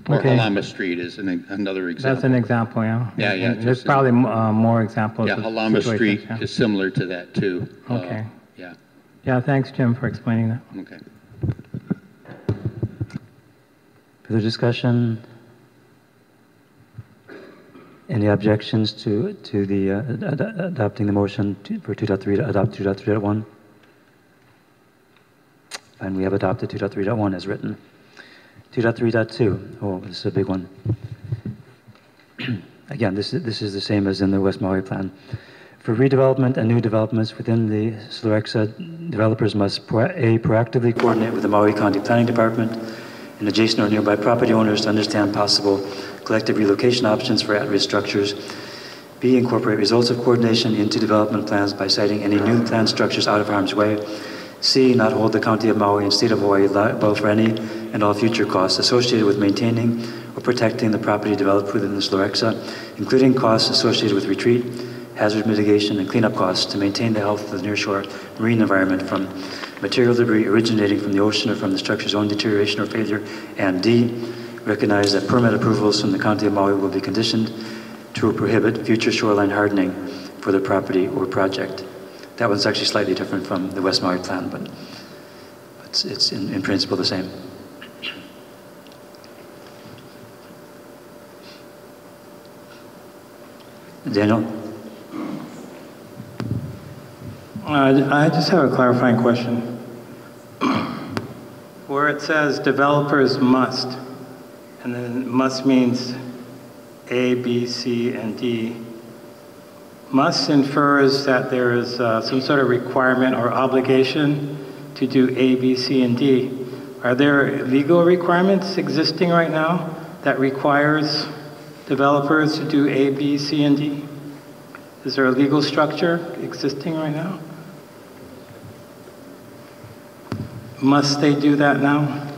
Or Okay. Halama Street is another example. That's an example, yeah. Yeah, yeah. And there's probably more examples. Yeah, of Halama situations, Street yeah. is similar to that too. Okay. Yeah. Yeah, thanks, Jim, for explaining that. Okay. Further discussion? Any objections to the adopting the motion for 2.3 to adopt 2.3.1? Fine, we have adopted 2.3.1 as written. 2.3.2, oh, this is a big one. Again, this is the same as in the West Maui Plan. For redevelopment and new developments within the Slurexxa, developers must proactively coordinate with the Maui County Planning Department and adjacent or nearby property owners to understand possible collective relocation options for at-risk structures. B, incorporate results of coordination into development plans by citing any new planned structures out of harm's way. C, not hold the County of Maui and State of Hawaii liable for any and all future costs associated with maintaining or protecting the property developed within the Slurexxa, including costs associated with retreat, hazard mitigation, and cleanup costs to maintain the health of the nearshore marine environment from material debris originating from the ocean or from the structure's own deterioration or failure. And D, recognize that permit approvals from the County of Maui will be conditioned to prohibit future shoreline hardening for the property or project. That one's actually slightly different from the West Maui plan, but it's in principle the same. Daniel? I just have a clarifying question. Where it says developers must, and then must means A, B, C, and D. Must infers that there is some sort of requirement or obligation to do A, B, C, and D. Are there legal requirements existing right now that requires developers to do A, B, C, and D? Is there a legal structure existing right now? Must they do that now?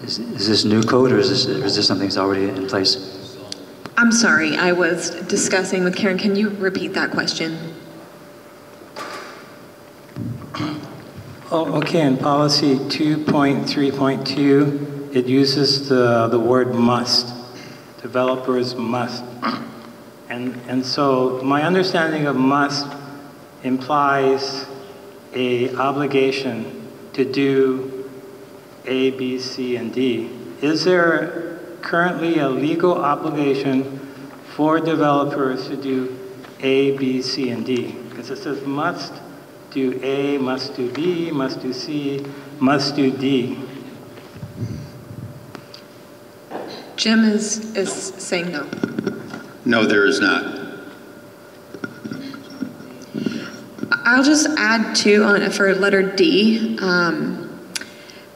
Is this new code, or is this something that's already in place? I'm sorry, I was discussing with Karen. Can you repeat that question? Oh, okay, in policy 2.3.2, it uses the word must. Developers must. And so my understanding of must implies a obligation to do A, B, C, and D. Is there currently a legal obligation for developers to do A, B, C, and D? Because it says must do A, must do B, must do C, must do D. Jim is saying no. No, there is not. I'll just add too for letter D.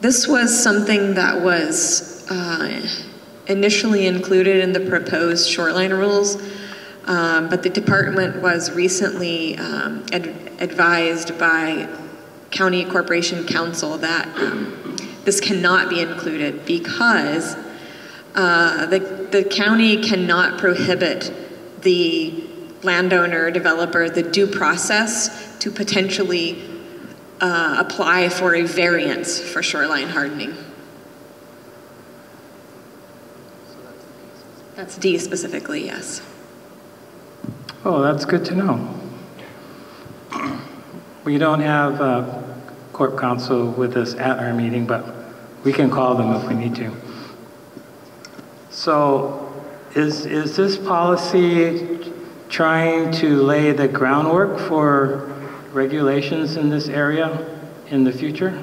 This was something that was initially included in the proposed shoreline rules, but the department was recently advised by County Corporation Council that this cannot be included because the county cannot prohibit the landowner, developer, the due process to potentially apply for a variance for shoreline hardening. That's D specifically, yes. Oh, that's good to know. We don't have Corp Counsel with us at our meeting, but we can call them if we need to. So is this policy trying to lay the groundwork for regulations in this area in the future?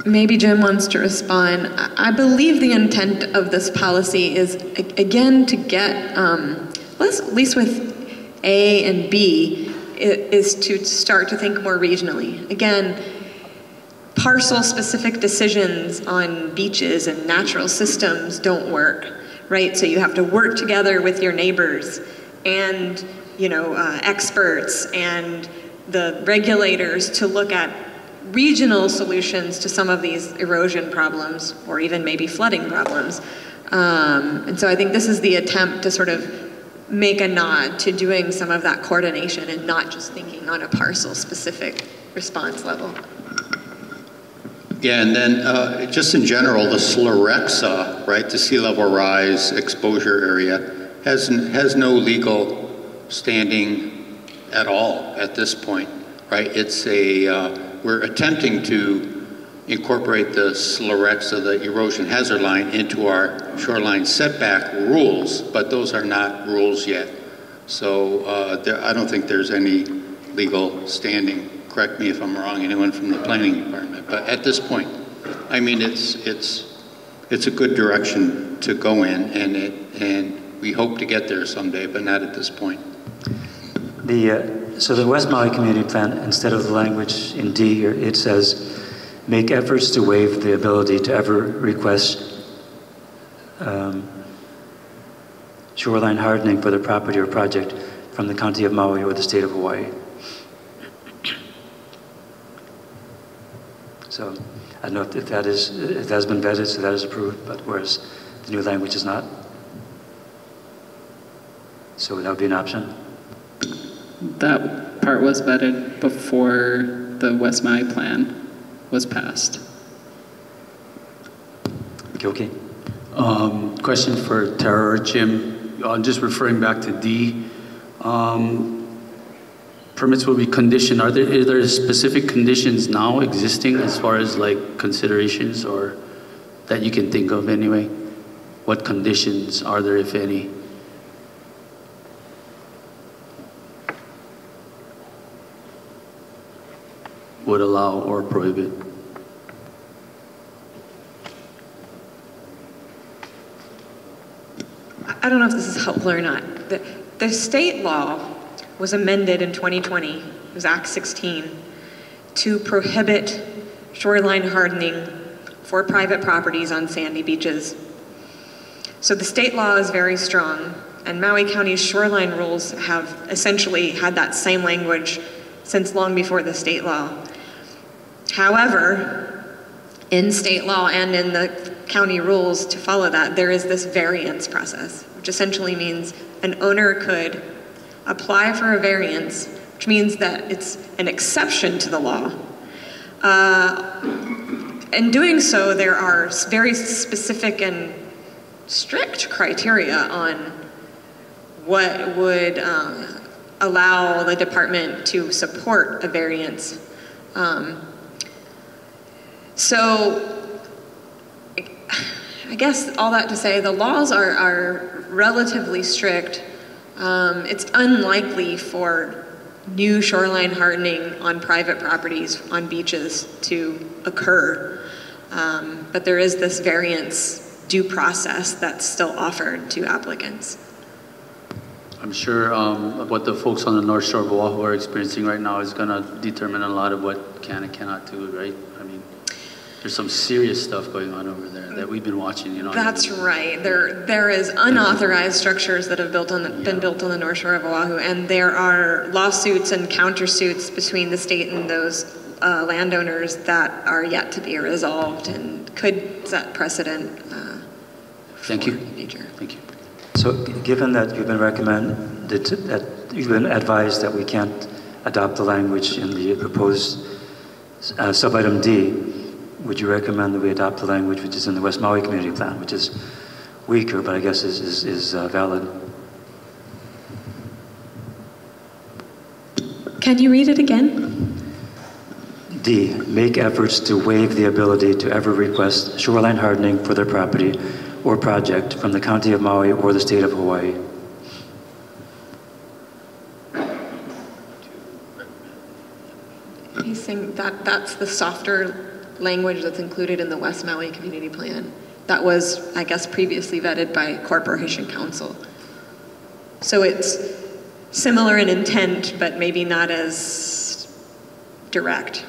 Maybe Jim wants to respond. I believe the intent of this policy is, again, to get, at least with A and B, is to start to think more regionally. Again, parcel-specific decisions on beaches and natural systems don't work, right? So you have to work together with your neighbors and, experts and the regulators to look at regional solutions to some of these erosion problems or even maybe flooding problems. And so I think this is the attempt to sort of make a nod to doing some of that coordination and not just thinking on a parcel-specific response level. Yeah, and then just in general, the Slerexa, right, the sea level rise exposure area, has no legal standing at all at this point, right? It's we're attempting to incorporate the Slerexa, the erosion hazard line, into our shoreline setback rules, but those are not rules yet. So I don't think there's any legal standing. Correct me if I'm wrong, anyone from the planning department. But at this point, I mean, it's a good direction to go in, and we hope to get there someday, but not at this point. So the West Maui Community Plan, instead of the language in D, it says, make efforts to waive the ability to ever request shoreline hardening for the property or project from the County of Maui or the State of Hawaii. So I don't know if that has been vetted, so that is approved, but whereas the new language is not. So that would be an option. That part was vetted before the West Maui plan was passed. Okay. Question for Tara or Jim. Just referring back to D, permits will be conditioned. Are there specific conditions now existing as far as like considerations or that you can think of anyway? What conditions are there, if any? Would allow or prohibit? I don't know if this is helpful or not. The state law was amended in 2020, it was Act 16, to prohibit shoreline hardening for private properties on sandy beaches. So the state law is very strong, and Maui County's shoreline rules have essentially had that same language since long before the state law. However, in state law and in the county rules to follow that, there is this variance process, which essentially means an owner could apply for a variance, which means that it's an exception to the law. In doing so, there are very specific and strict criteria on what would allow the department to support a variance. So I guess all that to say, the laws are relatively strict. It's unlikely for new shoreline hardening on private properties on beaches to occur. But there is this variance due process that's still offered to applicants. I'm sure what the folks on the North Shore of Oahu are experiencing right now is going to determine a lot of what can and cannot do, right? I mean, there's some serious stuff going on over there that we've been watching, you know. That's right. There is unauthorized structures that have been built on the North Shore of Oahu, and there are lawsuits and countersuits between the state and those landowners that are yet to be resolved and could set precedent. Thank you. Thank you. So, given that you've been advised that we can't adopt the language in the proposed sub-item D, would you recommend that we adopt the language which is in the West Maui Community Plan, which is weaker, but I guess is valid? Can you read it again? D, make efforts to waive the ability to ever request shoreline hardening for their property or project from the County of Maui or the State of Hawaii. He's saying that that's the softer language that's included in the West Maui Community Plan. That was, I guess, previously vetted by Corporation Council. So it's similar in intent, but maybe not as direct.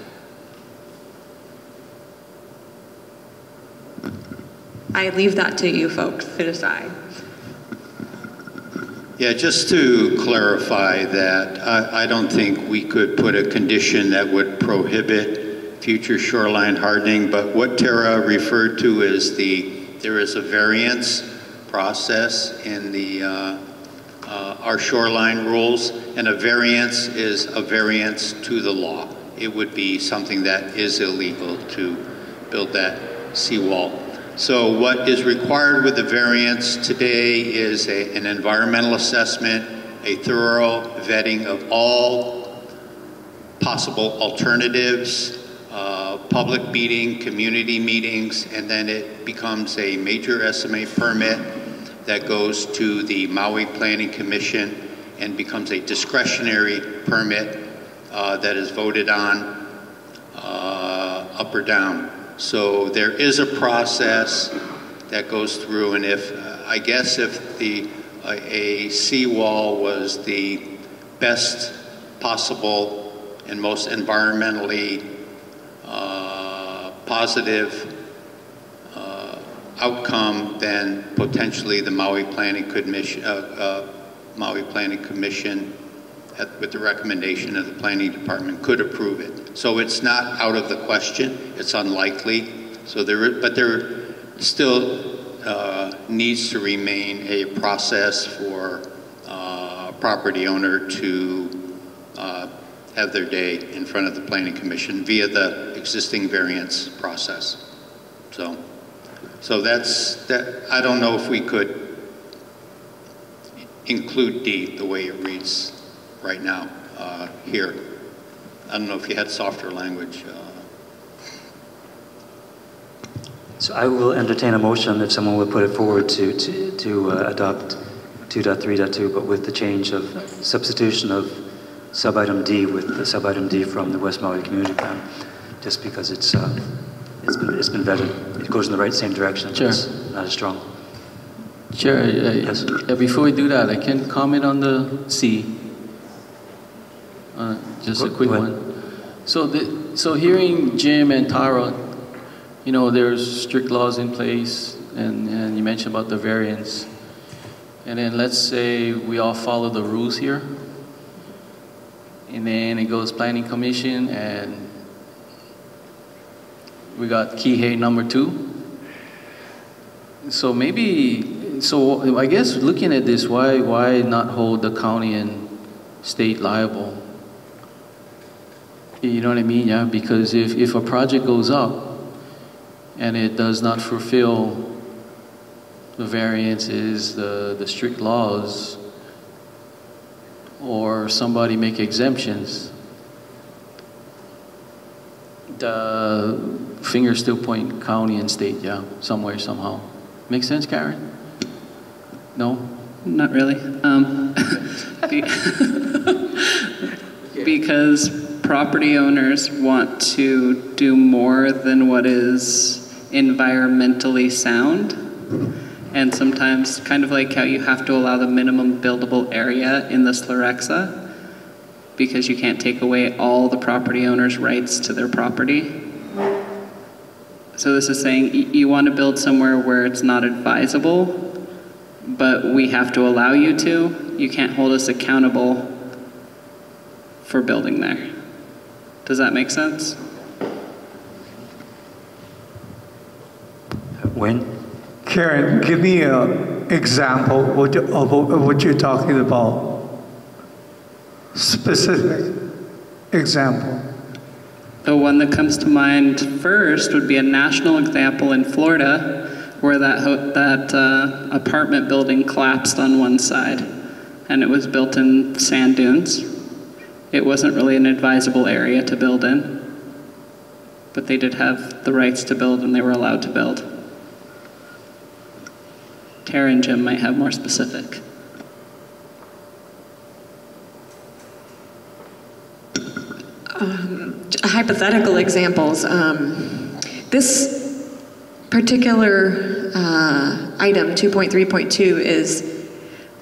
I leave that to you folks to decide. Yeah, just to clarify that, I don't think we could put a condition that would prohibit future shoreline hardening, but what Tara referred to is there is a variance process in our shoreline rules, and a variance is a variance to the law. It would be something that is illegal to build that seawall. So what is required with the variance today is an environmental assessment, a thorough vetting of all possible alternatives, public meeting, community meetings, and then it becomes a major SMA permit that goes to the Maui Planning Commission and becomes a discretionary permit that is voted on up or down. So there is a process that goes through, and I guess if a seawall was the best possible and most environmentally positive outcome, then potentially the Maui Planning Commission, with the recommendation of the Planning Department, could approve it. So it's not out of the question. It's unlikely. So but there still needs to remain a process for a property owner to have their day in front of the Planning Commission via the existing variance process. So that's that. I don't know if we could include D the way it reads right now here. I don't know if you had softer language. So I will entertain a motion if someone would put it forward to adopt 2.3.2, but with the change of substitution of sub-item D with the sub-item D from the West Maui Community Plan, just because it's been vetted. It goes in the right same direction, but it's not as strong. Chair, yes. Before we do that, I can comment on the C. Just a quick one. So hearing Jim and Tara, you know, there's strict laws in place, and you mentioned about the variance. And then let's say we all follow the rules here, and then it goes Planning Commission, and we got Kihei number 2. So maybe, so I guess looking at this, why not hold the county and state liable? You know what I mean? Yeah, because if a project goes up and it does not fulfill the variances, the strict laws, or somebody make exemptions, the finger still point county and state, yeah, somewhere, somehow. Make sense, Karen? No? Not really. Because property owners want to do more than what is environmentally sound. And sometimes, kind of like how you have to allow the minimum buildable area in the Slerexa, because you can't take away all the property owners' rights to their property. So this is saying you want to build somewhere where it's not advisable, but we have to allow you to. You can't hold us accountable for building there. Does that make sense? When? Karen, give me an example of what you're talking about. Specific example. The one that comes to mind first would be a national example in Florida where that apartment building collapsed on one side, and it was built in sand dunes. It wasn't really an advisable area to build in, but they did have the rights to build and they were allowed to build. Tara and Jim might have more specific. Hypothetical examples. This particular item, 2.3.2, is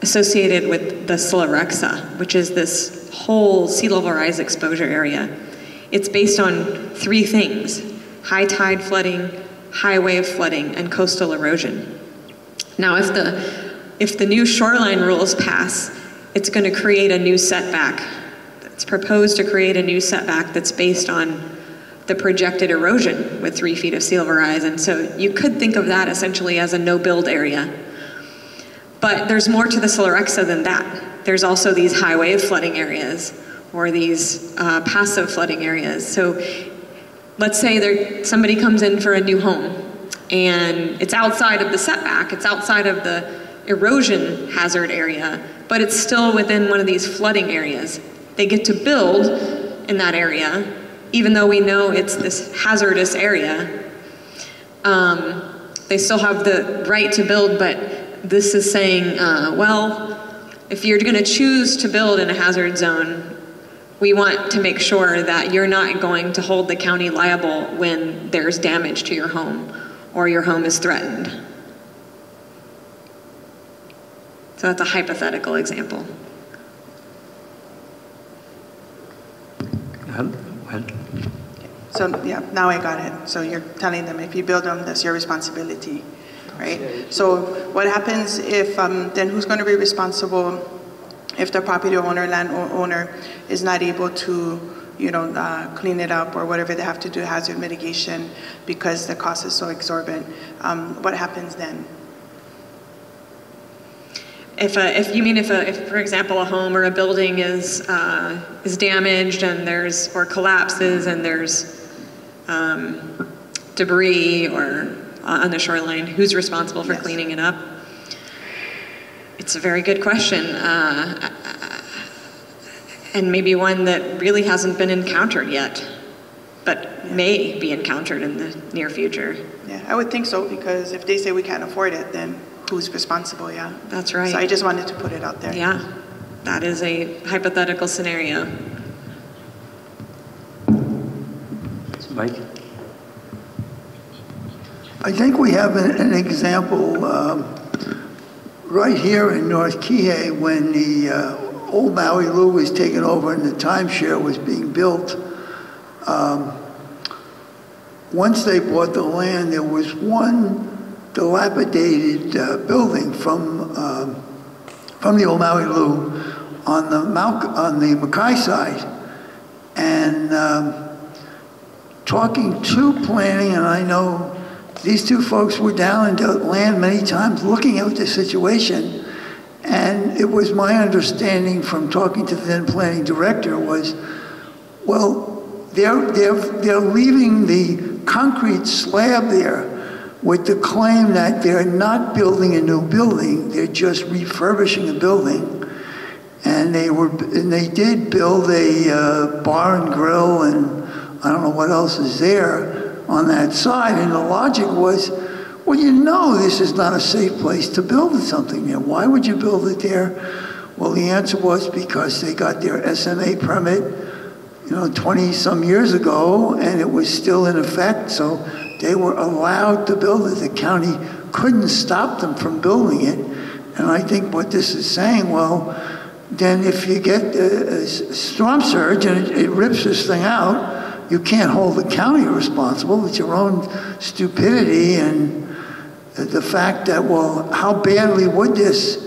associated with the Slerexa, which is this whole sea level rise exposure area. It's based on 3 things: high tide flooding, high wave flooding, and coastal erosion. Now, if the new shoreline rules pass, it's going to create a new setback. It's proposed to create a new setback that's based on the projected erosion with 3 feet of sea level rise. And so you could think of that essentially as a no-build area. But there's more to the Slerexa than that. There's also these high wave flooding areas or these passive flooding areas. So let's say somebody comes in for a new home and it's outside of the setback, it's outside of the erosion hazard area, but it's still within one of these flooding areas. They get to build in that area, even though we know it's this hazardous area. They still have the right to build, but this is saying, well, if you're going to choose to build in a hazard zone, we want to make sure that you're not going to hold the county liable when there's damage to your home or your home is threatened. So that's a hypothetical example. So yeah, now I got it. So you're telling them if you build them, that's your responsibility, right? So what happens if, then who's going to be responsible if the property owner, landowner is not able to, you know, clean it up or whatever they have to do, hazard mitigation, because the cost is so exorbitant? What happens then? If you mean if for example a home or a building is damaged and or collapses and there's debris or on the shoreline, who's responsible for cleaning it up? It's a very good question. And maybe one that really hasn't been encountered yet, but may be encountered in the near future. Yeah, I would think so, because if they say we can't afford it, then who's responsible, yeah? That's right. So I just wanted to put it out there. Yeah, that is a hypothetical scenario. Mike? I think we have an example right here in North Kihei when the old Maui Lu was taken over and the timeshare was being built. Once they bought the land, there was one dilapidated building from the old Maui Lu on the Makai side. And talking to planning, and I know these two folks were down in the land many times looking at the situation, and it was my understanding from talking to the then planning director was, well, they're leaving the concrete slab there with the claim that they're not building a new building, they're just refurbishing a building. And they did build a bar and grill, and I don't know what else is there on that side. And the logic was, well, you know this is not a safe place to build something there. Why would you build it there? Well, the answer was because they got their SMA permit, 20 some years ago, and it was still in effect, so they were allowed to build it. The county couldn't stop them from building it. And I think what this is saying, well, then if you get a storm surge and it rips this thing out, you can't hold the county responsible. It's your own stupidity and the fact that, well, how badly would this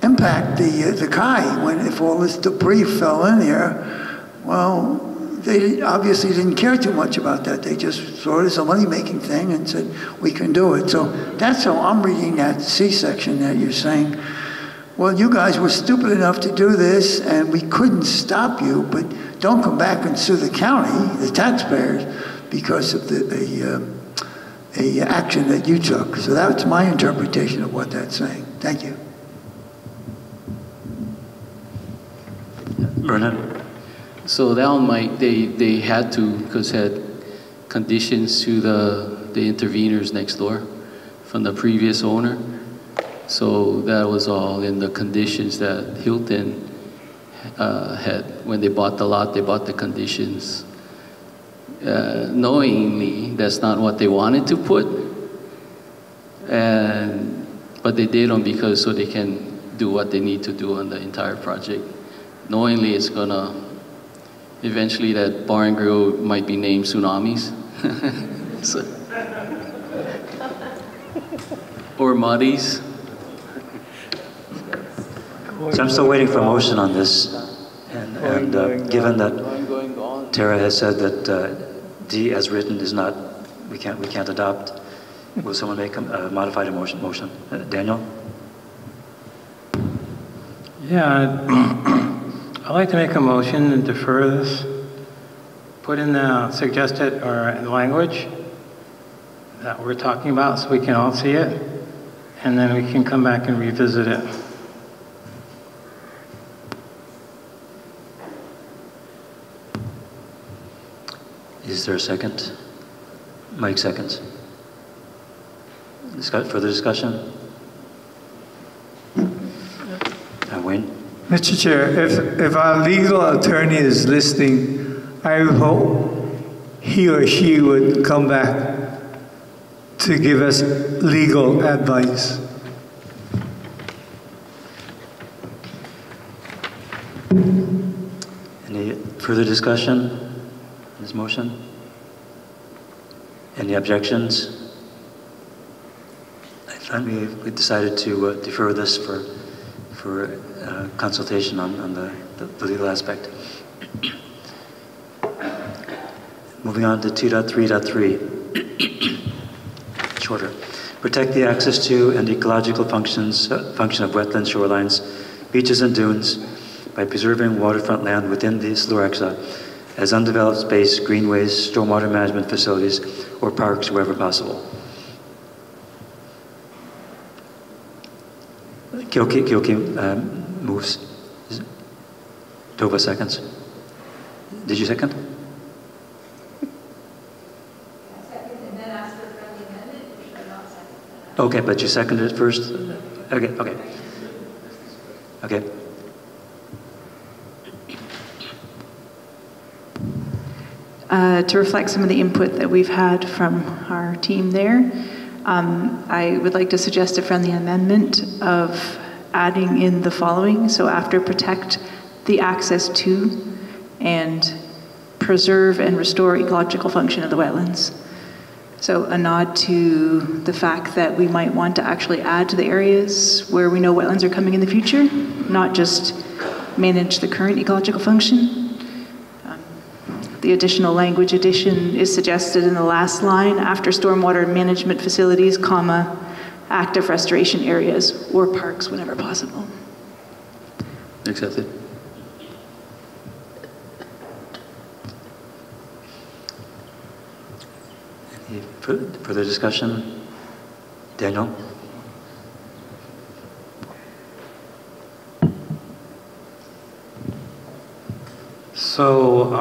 impact the Kai if all this debris fell in there? Well, they obviously didn't care too much about that. They just saw it as a money-making thing and said, we can do it. So that's how I'm reading that C-section that you're saying. Well, you guys were stupid enough to do this, and we couldn't stop you, but don't come back and sue the county, the taxpayers, because of the action that you took. So that's my interpretation of what that's saying. Thank you. Bernard? So that one they had to, because had conditions to the interveners next door from the previous owner. So that was all in the conditions that Hilton had. When they bought the lot, they bought the conditions. Knowingly, that's not what they wanted to put. But they did them because so they can do what they need to do on the entire project. Knowingly, it's gonna, eventually that bar and grill might be named Tsunamis. Or Muddies. So I'm still waiting for a motion on this, and given that Tara has said that D as written is not, we can't adopt, will someone make a modified motion? Daniel? Yeah, I'd like to make a motion and defer this, put in the suggested language that we're talking about so we can all see it, and then we can come back and revisit it. Is there a second? Mike seconds. Further discussion? Wayne? Mr. Chair, if our legal attorney is listening, I hope he or she would come back to give us legal advice. Any further discussion on this motion? Any objections? I thought we decided to defer this for consultation on the legal aspect. Moving on to 2.3.3. Shorter. Protect the access to and ecological function of wetlands, shorelines, beaches, and dunes by preserving waterfront land within the Slurexa as undeveloped space, greenways, stormwater management facilities, or parks wherever possible. Kyoki moves. Tova seconds. Did you second? Okay, but you seconded it first? Okay, okay. Okay. To reflect some of the input that we've had from our team there, I would like to suggest a friendly amendment of adding in the following. So after protect the access to and preserve and restore ecological function of the wetlands. So a nod to the fact that we might want to actually add to the areas where we know wetlands are coming in the future, not just manage the current ecological function. The additional language addition is suggested in the last line after stormwater management facilities, comma, active restoration areas or parks whenever possible. Accepted. Any further discussion? Daniel? So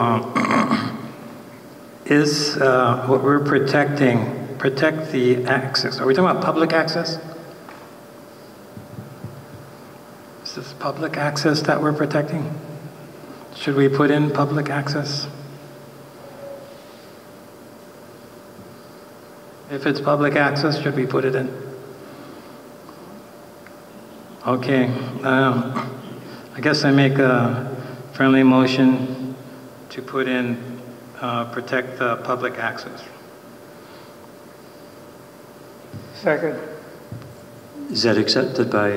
is what we're protecting, protect the access? Are we talking about public access? Is this public access that we're protecting? Should we put in public access? If it's public access, should we put it in? Okay, I guess I make a friendly motion to put in protect the public access. Second. Is that accepted by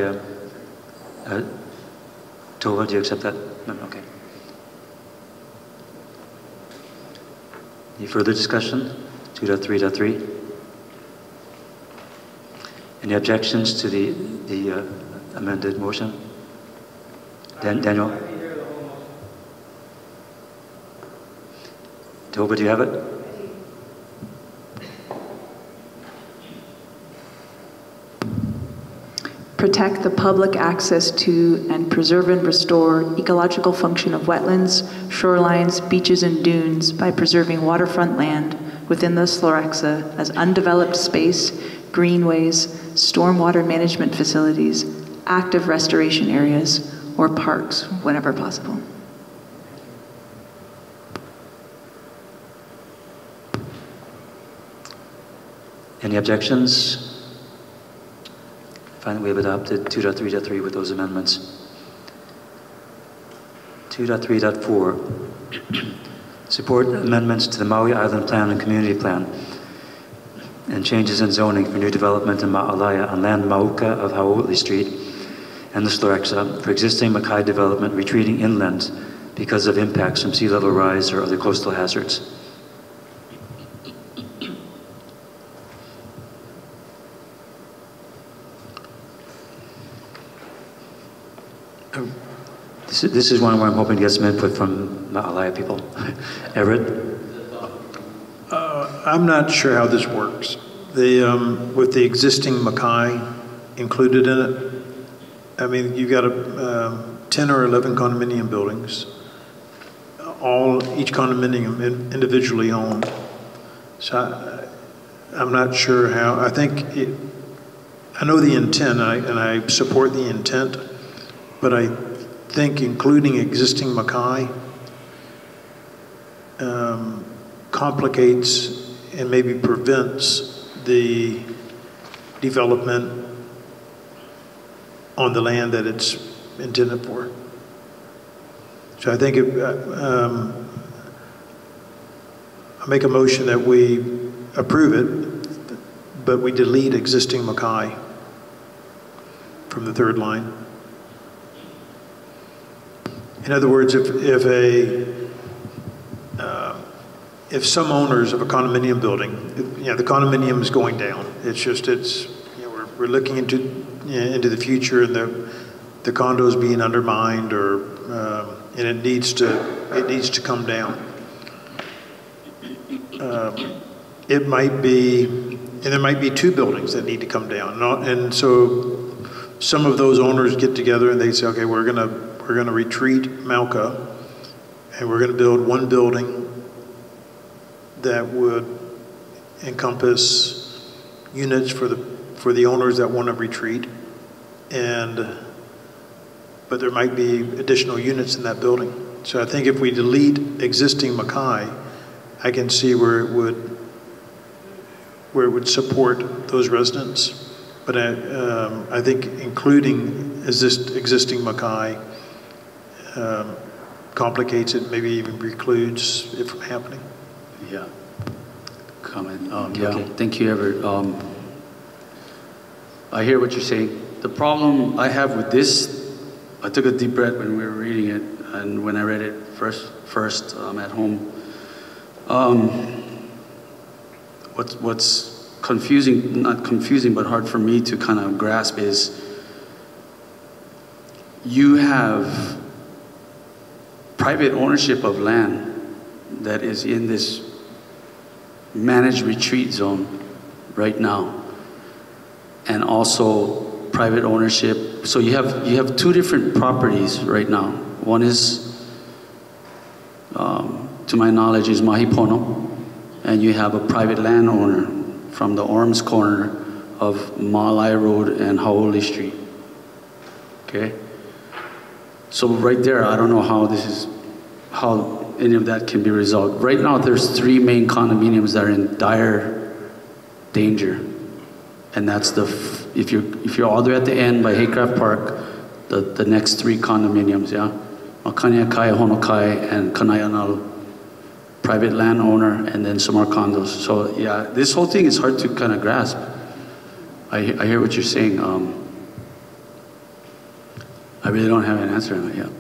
Tova? Do you accept that? No, okay. Any further discussion? 2.3.3. Any objections to the amended motion? Daniel? Tova, do you have it? Protect the public access to and preserve and restore ecological function of wetlands, shorelines, beaches, and dunes by preserving waterfront land within the Slorexa as undeveloped space, greenways, stormwater management facilities, active restoration areas, or parks whenever possible. Any objections? Finally, we have adopted 2.3.3 with those amendments. 2.3.4. Support amendments to the Maui Island Plan and Community Plan and changes in zoning for new development in Ma'alaya on land Mauka of Hau'oli Street and the Slorexa for existing Makai development retreating inland because of impacts from sea level rise or other coastal hazards. This is one where I'm hoping to get some input from Ma'alaya people. Everett? I'm not sure how this works. With the existing Makai included in it, I mean, you've got 10 or 11 condominium buildings, each condominium individually owned. So I'm not sure how, I know the intent and I support the intent, but I think including existing Makai complicates and maybe prevents the development on the land that it's intended for. So I think I make a motion that we approve it, but we delete existing Makai from the third line. In other words, if some owners of a condominium building, the condominium is going down. We're looking into the future, and the condos being undermined, and it needs to come down. It might be, and there might be two buildings that need to come down, and so some of those owners get together and they say, okay, we're gonna retreat Malka, and we're gonna build one building that would encompass units for the owners that want to retreat, but there might be additional units in that building. So I think if we delete existing Mackay, I can see where it would support those residents. But I think including existing Mackay complicates it, maybe even precludes it from happening. Yeah. Comment. Yeah. Okay. Thank you, Everett. I hear what you're saying. The problem I have with this, I took a deep breath when we were reading it, and when I read it first at home. What's confusing, not confusing, but hard for me to kind of grasp is you have private ownership of land that is in this managed retreat zone right now, and also private ownership. So you have two different properties right now. One is, to my knowledge, is Mahipono, and you have a private landowner from the Orms corner of Maui Road and Haole Street. Okay? So right there, I don't know how any of that can be resolved. Right now, there's 3 main condominiums that are in dire danger. And that's if you're all the way at the end by Haycraft Park, the next 3 condominiums, yeah? Makania Kai, Honokai, and Kanayanalu. Private landowner, and then some more condos. So yeah, this whole thing is hard to kind of grasp. I hear what you're saying. I really don't have an answer on it yet.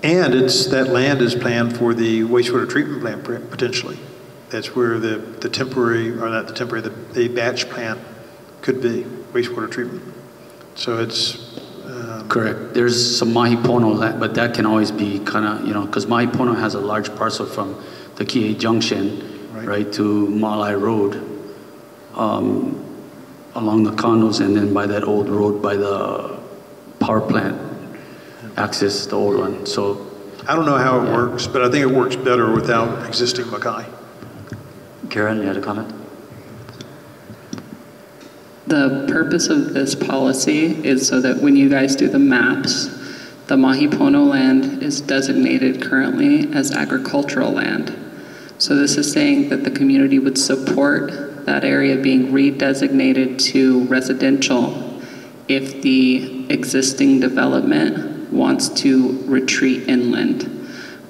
And that land is planned for the wastewater treatment plant potentially. That's where the batch plant could be, wastewater treatment. So it's... Correct. There's some Mahipono land, but that can always be kind of, because Mahipono has a large parcel from the Kihei Junction, right to Maui Road, along the condos, and then by that old road by the power plant access, the old one. So I don't know how it works, but I think it works better without existing Mackay. Karen, you had a comment? The purpose of this policy is so that when you guys do the maps, the Mahipono land is designated currently as agricultural land. So this is saying that the community would support that area being redesignated to residential if the existing development wants to retreat inland.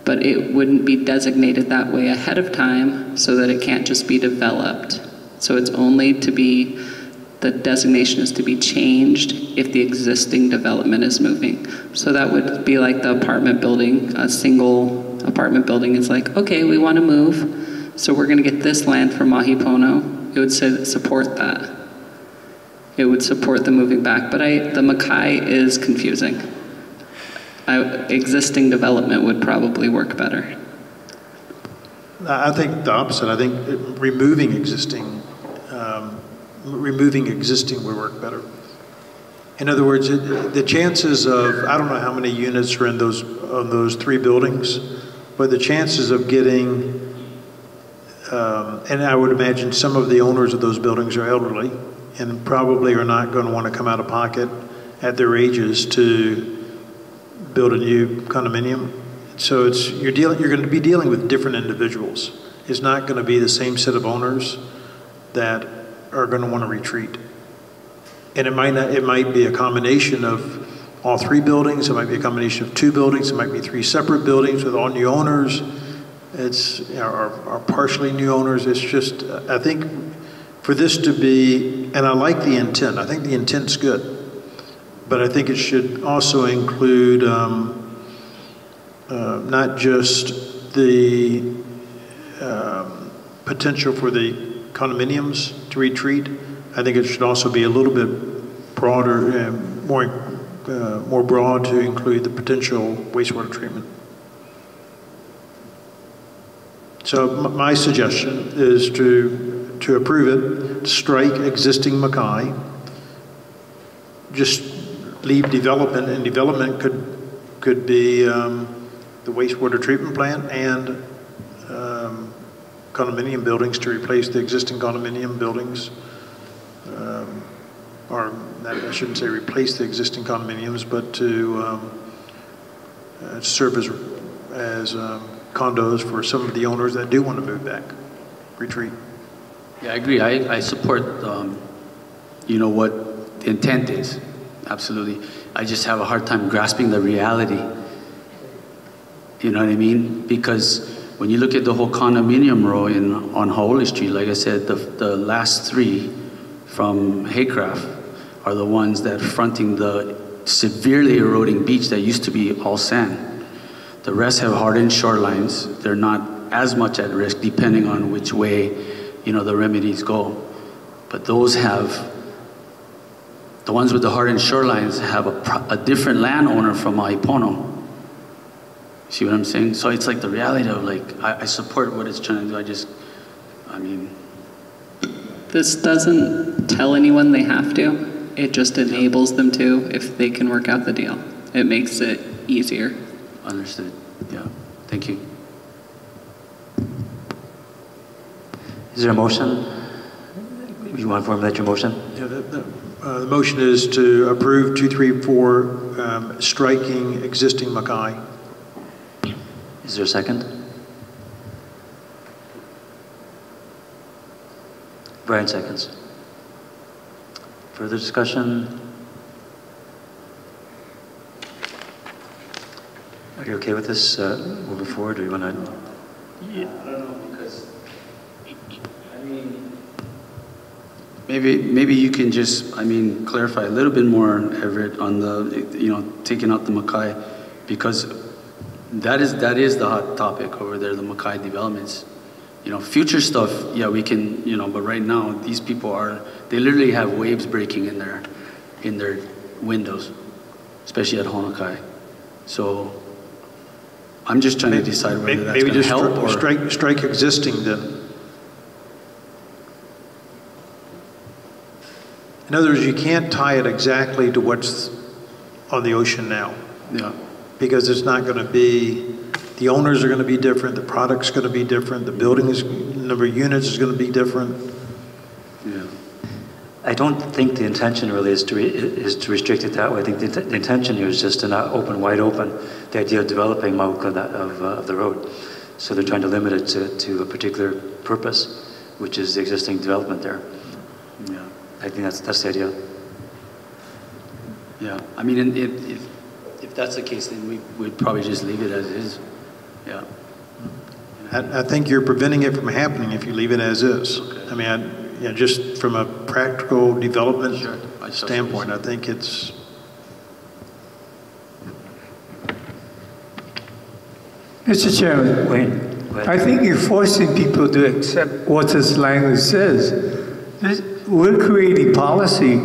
But it wouldn't be designated that way ahead of time so that it can't just be developed. So it's only to be, the designation is to be changed if the existing development is moving. So that would be like the apartment building, a single apartment building is like, okay, we want to move, so we're going to get this land from Mahipono. It would support that. It would support the moving back. But the Mackay is confusing. Existing development would probably work better. I think the opposite. I think removing existing would work better. In other words, the chances of, I don't know how many units are in those 3 buildings, but the chances of getting, and I would imagine some of the owners of those buildings are elderly and probably are not going to want to come out of pocket at their ages to build a new condominium. So you're going to be dealing with different individuals. It's not going to be the same set of owners that are going to want to retreat. And it might be a combination of all 3 buildings, it might be a combination of 2 buildings, it might be 3 separate buildings with all new owners, or partially new owners. It's just, I think for this to be, and I like the intent, I think the intent's good, but I think it should also include not just the potential for the condominiums to retreat. I think it should also be a little bit broader and more broad to include the potential wastewater treatment. So my suggestion is to approve it, strike existing Mackay, just leave development, and development could be the wastewater treatment plant and condominium buildings to replace the existing condominium buildings. Or I shouldn't say replace the existing condominiums, but to serve as condos for some of the owners that do want to move back, retreat. Yeah, I agree. I support, you know, what the intent is. Absolutely. I just have a hard time grasping the reality. You know what I mean? Because when you look at the whole condominium row on Haole Street, like I said, the last three from Haycraft are the ones that are fronting the severely eroding beach that used to be all sand. The rest have hardened shorelines. They're not as much at risk depending on which way, you know, the remedies go. But those have, the ones with the hardened shorelines have a different landowner from Maui Pono. See what I'm saying? So it's like the reality of like, I support what it's trying to do. I mean. This doesn't tell anyone they have to. It just enables them to if they can work out the deal. It makes it easier. Understood. Yeah. Thank you. Is there a motion? You want to formulate your motion? Yeah, the motion is to approve 234 striking existing Mackay. Is there a second? Brian seconds. Further discussion? Are you okay with this moving forward, or do you want to? Yeah, I don't know, because I mean, maybe you can just clarify a little bit more, Everett, on the taking out the Mackay, because that is the hot topic over there, the Mackay developments. Future stuff, yeah, we can, but right now these people they literally have waves breaking in their windows, especially at Honokai. So I'm just trying to decide whether that's going to help or strike existing then. In other words, you can't tie it exactly to what's on the ocean now. Yeah. Because it's not going to be, the owners are going to be different, the product's going to be different, the number of units is going to be different. Yeah. I don't think the intention really is to restrict it that way. I think the intention here is just to not open wide open the idea of developing Mauka of the road. So they're trying to limit it to a particular purpose, which is the existing development there. Yeah. I think that's the idea. Yeah, I mean, if that's the case, then we'd probably just leave it as is. Yeah. I think you're preventing it from happening if you leave it as is. Okay. I mean, just from a practical development standpoint, I think it's. Mr. Chairman, Wayne, I think you're forcing people to accept what this language says. We're creating policy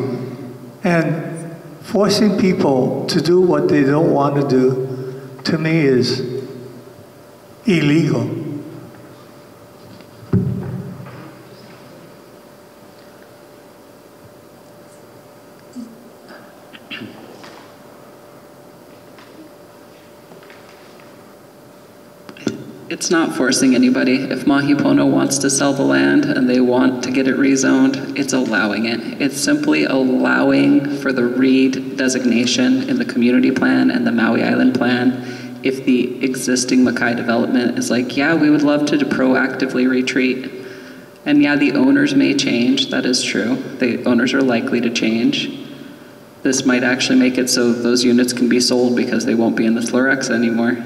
and forcing people to do what they don't want to do, to me, is illegal. It's not forcing anybody. If Mahi Pono wants to sell the land and they want to get it rezoned, it's allowing it. It's simply allowing for the REIT designation in the community plan and the Maui Island plan. If the existing Mackay development is like, yeah, we would love to proactively retreat. And yeah, the owners may change, that is true. The owners are likely to change. This might actually make it so those units can be sold because they won't be in the Florex anymore.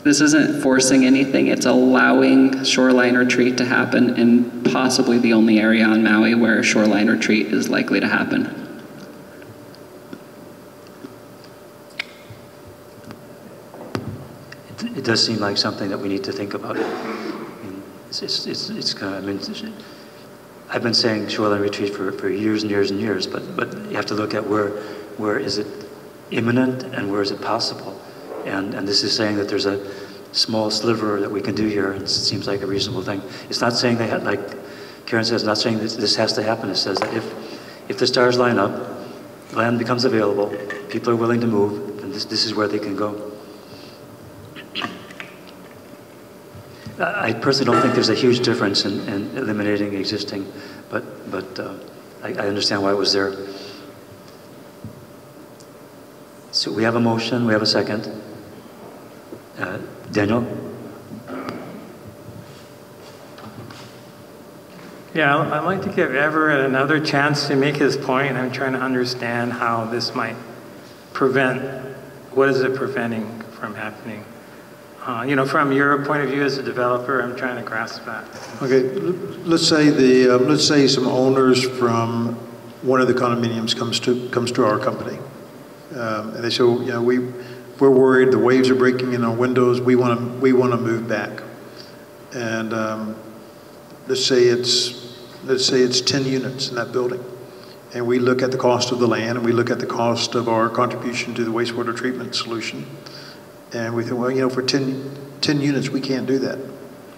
This isn't forcing anything, it's allowing shoreline retreat to happen in possibly the only area on Maui where a shoreline retreat is likely to happen. It does seem like something that we need to think about. I've been saying shoreline retreat for years and years and years, but you have to look at where is it imminent and where is it possible. And this is saying that there's a small sliver that we can do here, and it seems like a reasonable thing. It's not saying like Karen says, not saying that this has to happen. It says that if the stars line up land becomes available, people are willing to move, then this is where they can go. I personally don't think there's a huge difference in eliminating existing, but I understand why it was there. So we have a motion, we have a second. Daniel? Yeah, I'd like to give Everett another chance to make his point. I'm trying to understand how this might prevent, what is it preventing from happening? You know, from your point of view as a developer, I'm trying to grasp that. Okay, let's say let's say some owners from one of the condominiums comes to our company, and they say, you know, we're worried the waves are breaking in our windows. We want to move back, and let's say it's 10 units in that building, and we look at the cost of the land and we look at the cost of our contribution to the wastewater treatment solution. And we think, well, you know, for 10 units, we can't do that.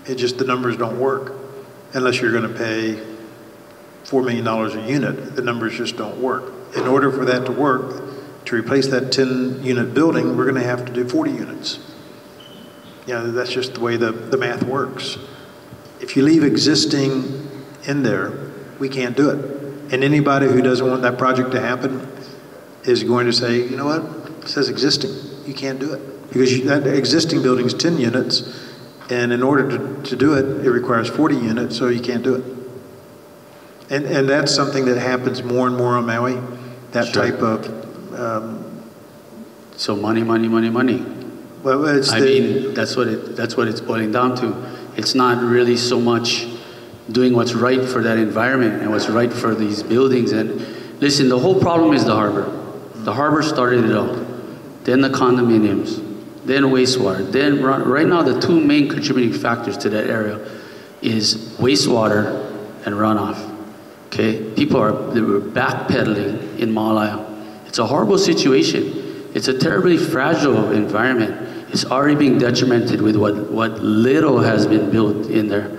It just, the numbers don't work. Unless you're going to pay $4 million a unit, the numbers just don't work. In order for that to work, to replace that 10-unit building, we're going to have to do 40 units. You know, that's just the way the math works. If you leave existing in there, we can't do it. And anybody who doesn't want that project to happen is going to say, you know what, it says existing, you can't do it. Because that existing building is 10 units, and in order to do it, it requires 40 units, so you can't do it. And that's something that happens more and more on Maui, that type of... So money. Well, it's I mean, that's what it's boiling down to. It's not really so much doing what's right for that environment and what's right for these buildings. And listen, the whole problem is the harbor. The harbor started it all. Then the condominiums. Then wastewater. Then right now the two main contributing factors to that area is wastewater and runoff. Okay, they were backpedaling in Malaya. It's a horrible situation. It's a terribly fragile environment. It's already being detrimented with what little has been built in there.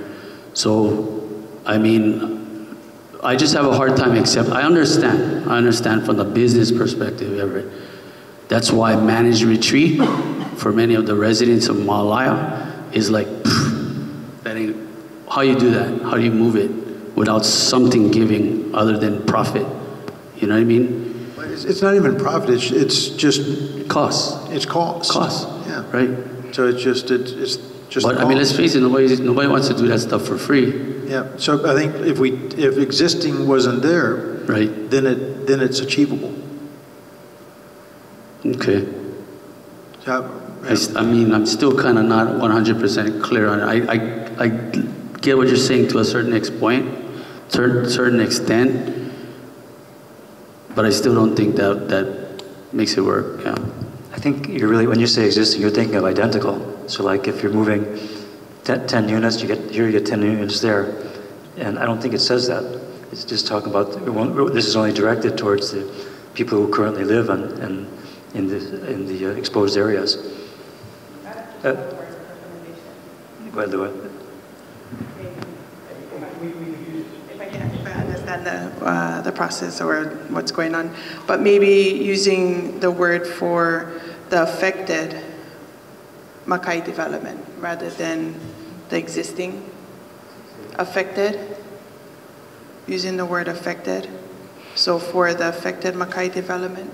So, I mean, I just have a hard time I understand from the business perspective, Everett. That's why managed retreat for many of the residents of Malaya is like, how you do that? How do you move it without something giving other than profit? You know what I mean? It's not even profit, it's just... Cost. It's cost. Cost, yeah. Right? So it's just But I mean, let's face it, nobody wants to do that stuff for free. Yeah, so I think if existing wasn't there, right, then it's achievable. Okay. I mean, I'm still kind of not 100% clear on it. I get what you're saying to a certain extent, but I still don't think that makes it work. Yeah. I think when you say existing, you're thinking of identical. So like if you're moving 10 units, you get 10 units there, and I don't think it says that. It's just talking about this is only directed towards the people who currently live in the exposed areas. By the way. If I understand the process or what's going on, but maybe using the word for the affected Makai development rather than the existing affected, using the word affected. So for the affected Makai development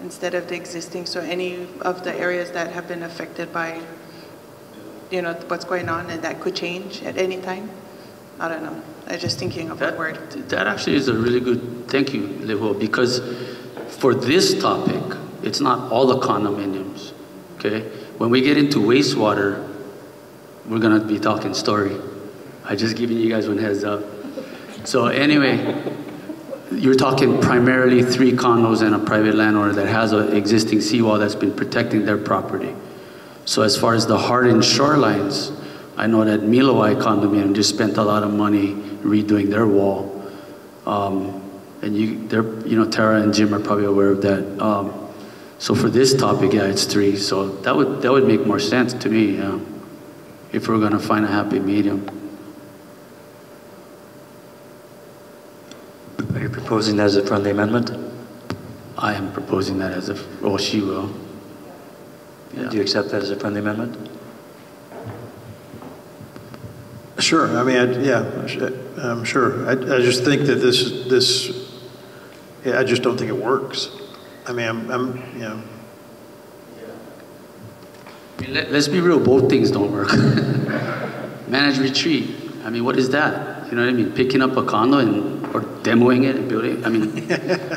instead of the existing, so any of the areas that have been affected by, you know, what's going on and that could change at any time. I don't know. I'm just thinking of that word. That actually is a really good, thank you, Levo, because for this topic, it's not all the condominiums, okay? When we get into wastewater, we're gonna be talking story. I just giving you guys one heads up. So anyway, you're talking primarily 3 condos and a private landowner that has an existing seawall that's been protecting their property. So as far as the hardened shorelines, I know that Milawai condominium just spent a lot of money redoing their wall. And Tara and Jim are probably aware of that. So for this topic, yeah, it's 3. So that would make more sense to me, yeah, if we're gonna find a happy medium. Are you proposing that as a friendly amendment? I am proposing that as a, or she will. Yeah. Do you accept that as a friendly amendment? Sure. I mean, I'm sure. I just think that I just don't think it works. I mean, you know. I mean, let's be real, both things don't work. Managed retreat. I mean, what is that? You know what I mean? Picking up a condo or demoing it and building. I mean,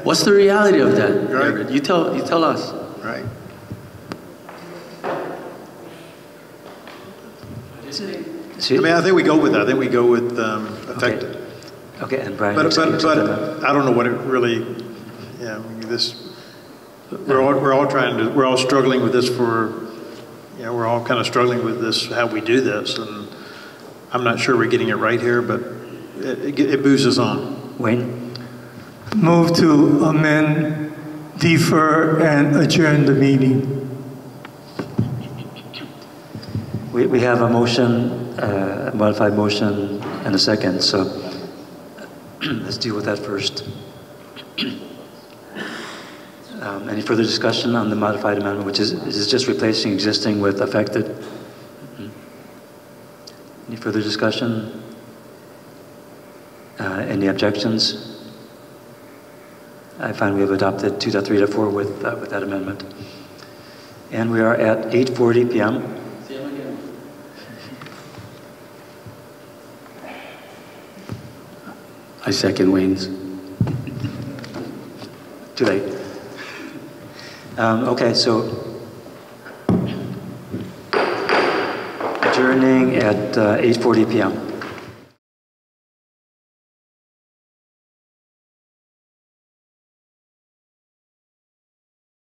what's the reality of that? Right. You tell us. Right. I mean, I think we go with that. I think we go with effective. Okay, and Brian. But I don't know what it really. Yeah, I mean, this. We're all struggling with this for. You know, we're all kind of struggling with this, how we do this, and I'm not sure we're getting it right here, but it moves us on. Wayne? Move to amend, defer, and adjourn the meeting. We have a motion, a modified motion, and a second, so let's deal with that first. Any further discussion on the modified amendment, which is just replacing existing with affected? Any further discussion? Any objections? I find we have adopted 2.3.4 with that amendment. And we are at 8:40 p.m. I second Wayne's. Too late. Okay, so adjourning at 8:40 p.m.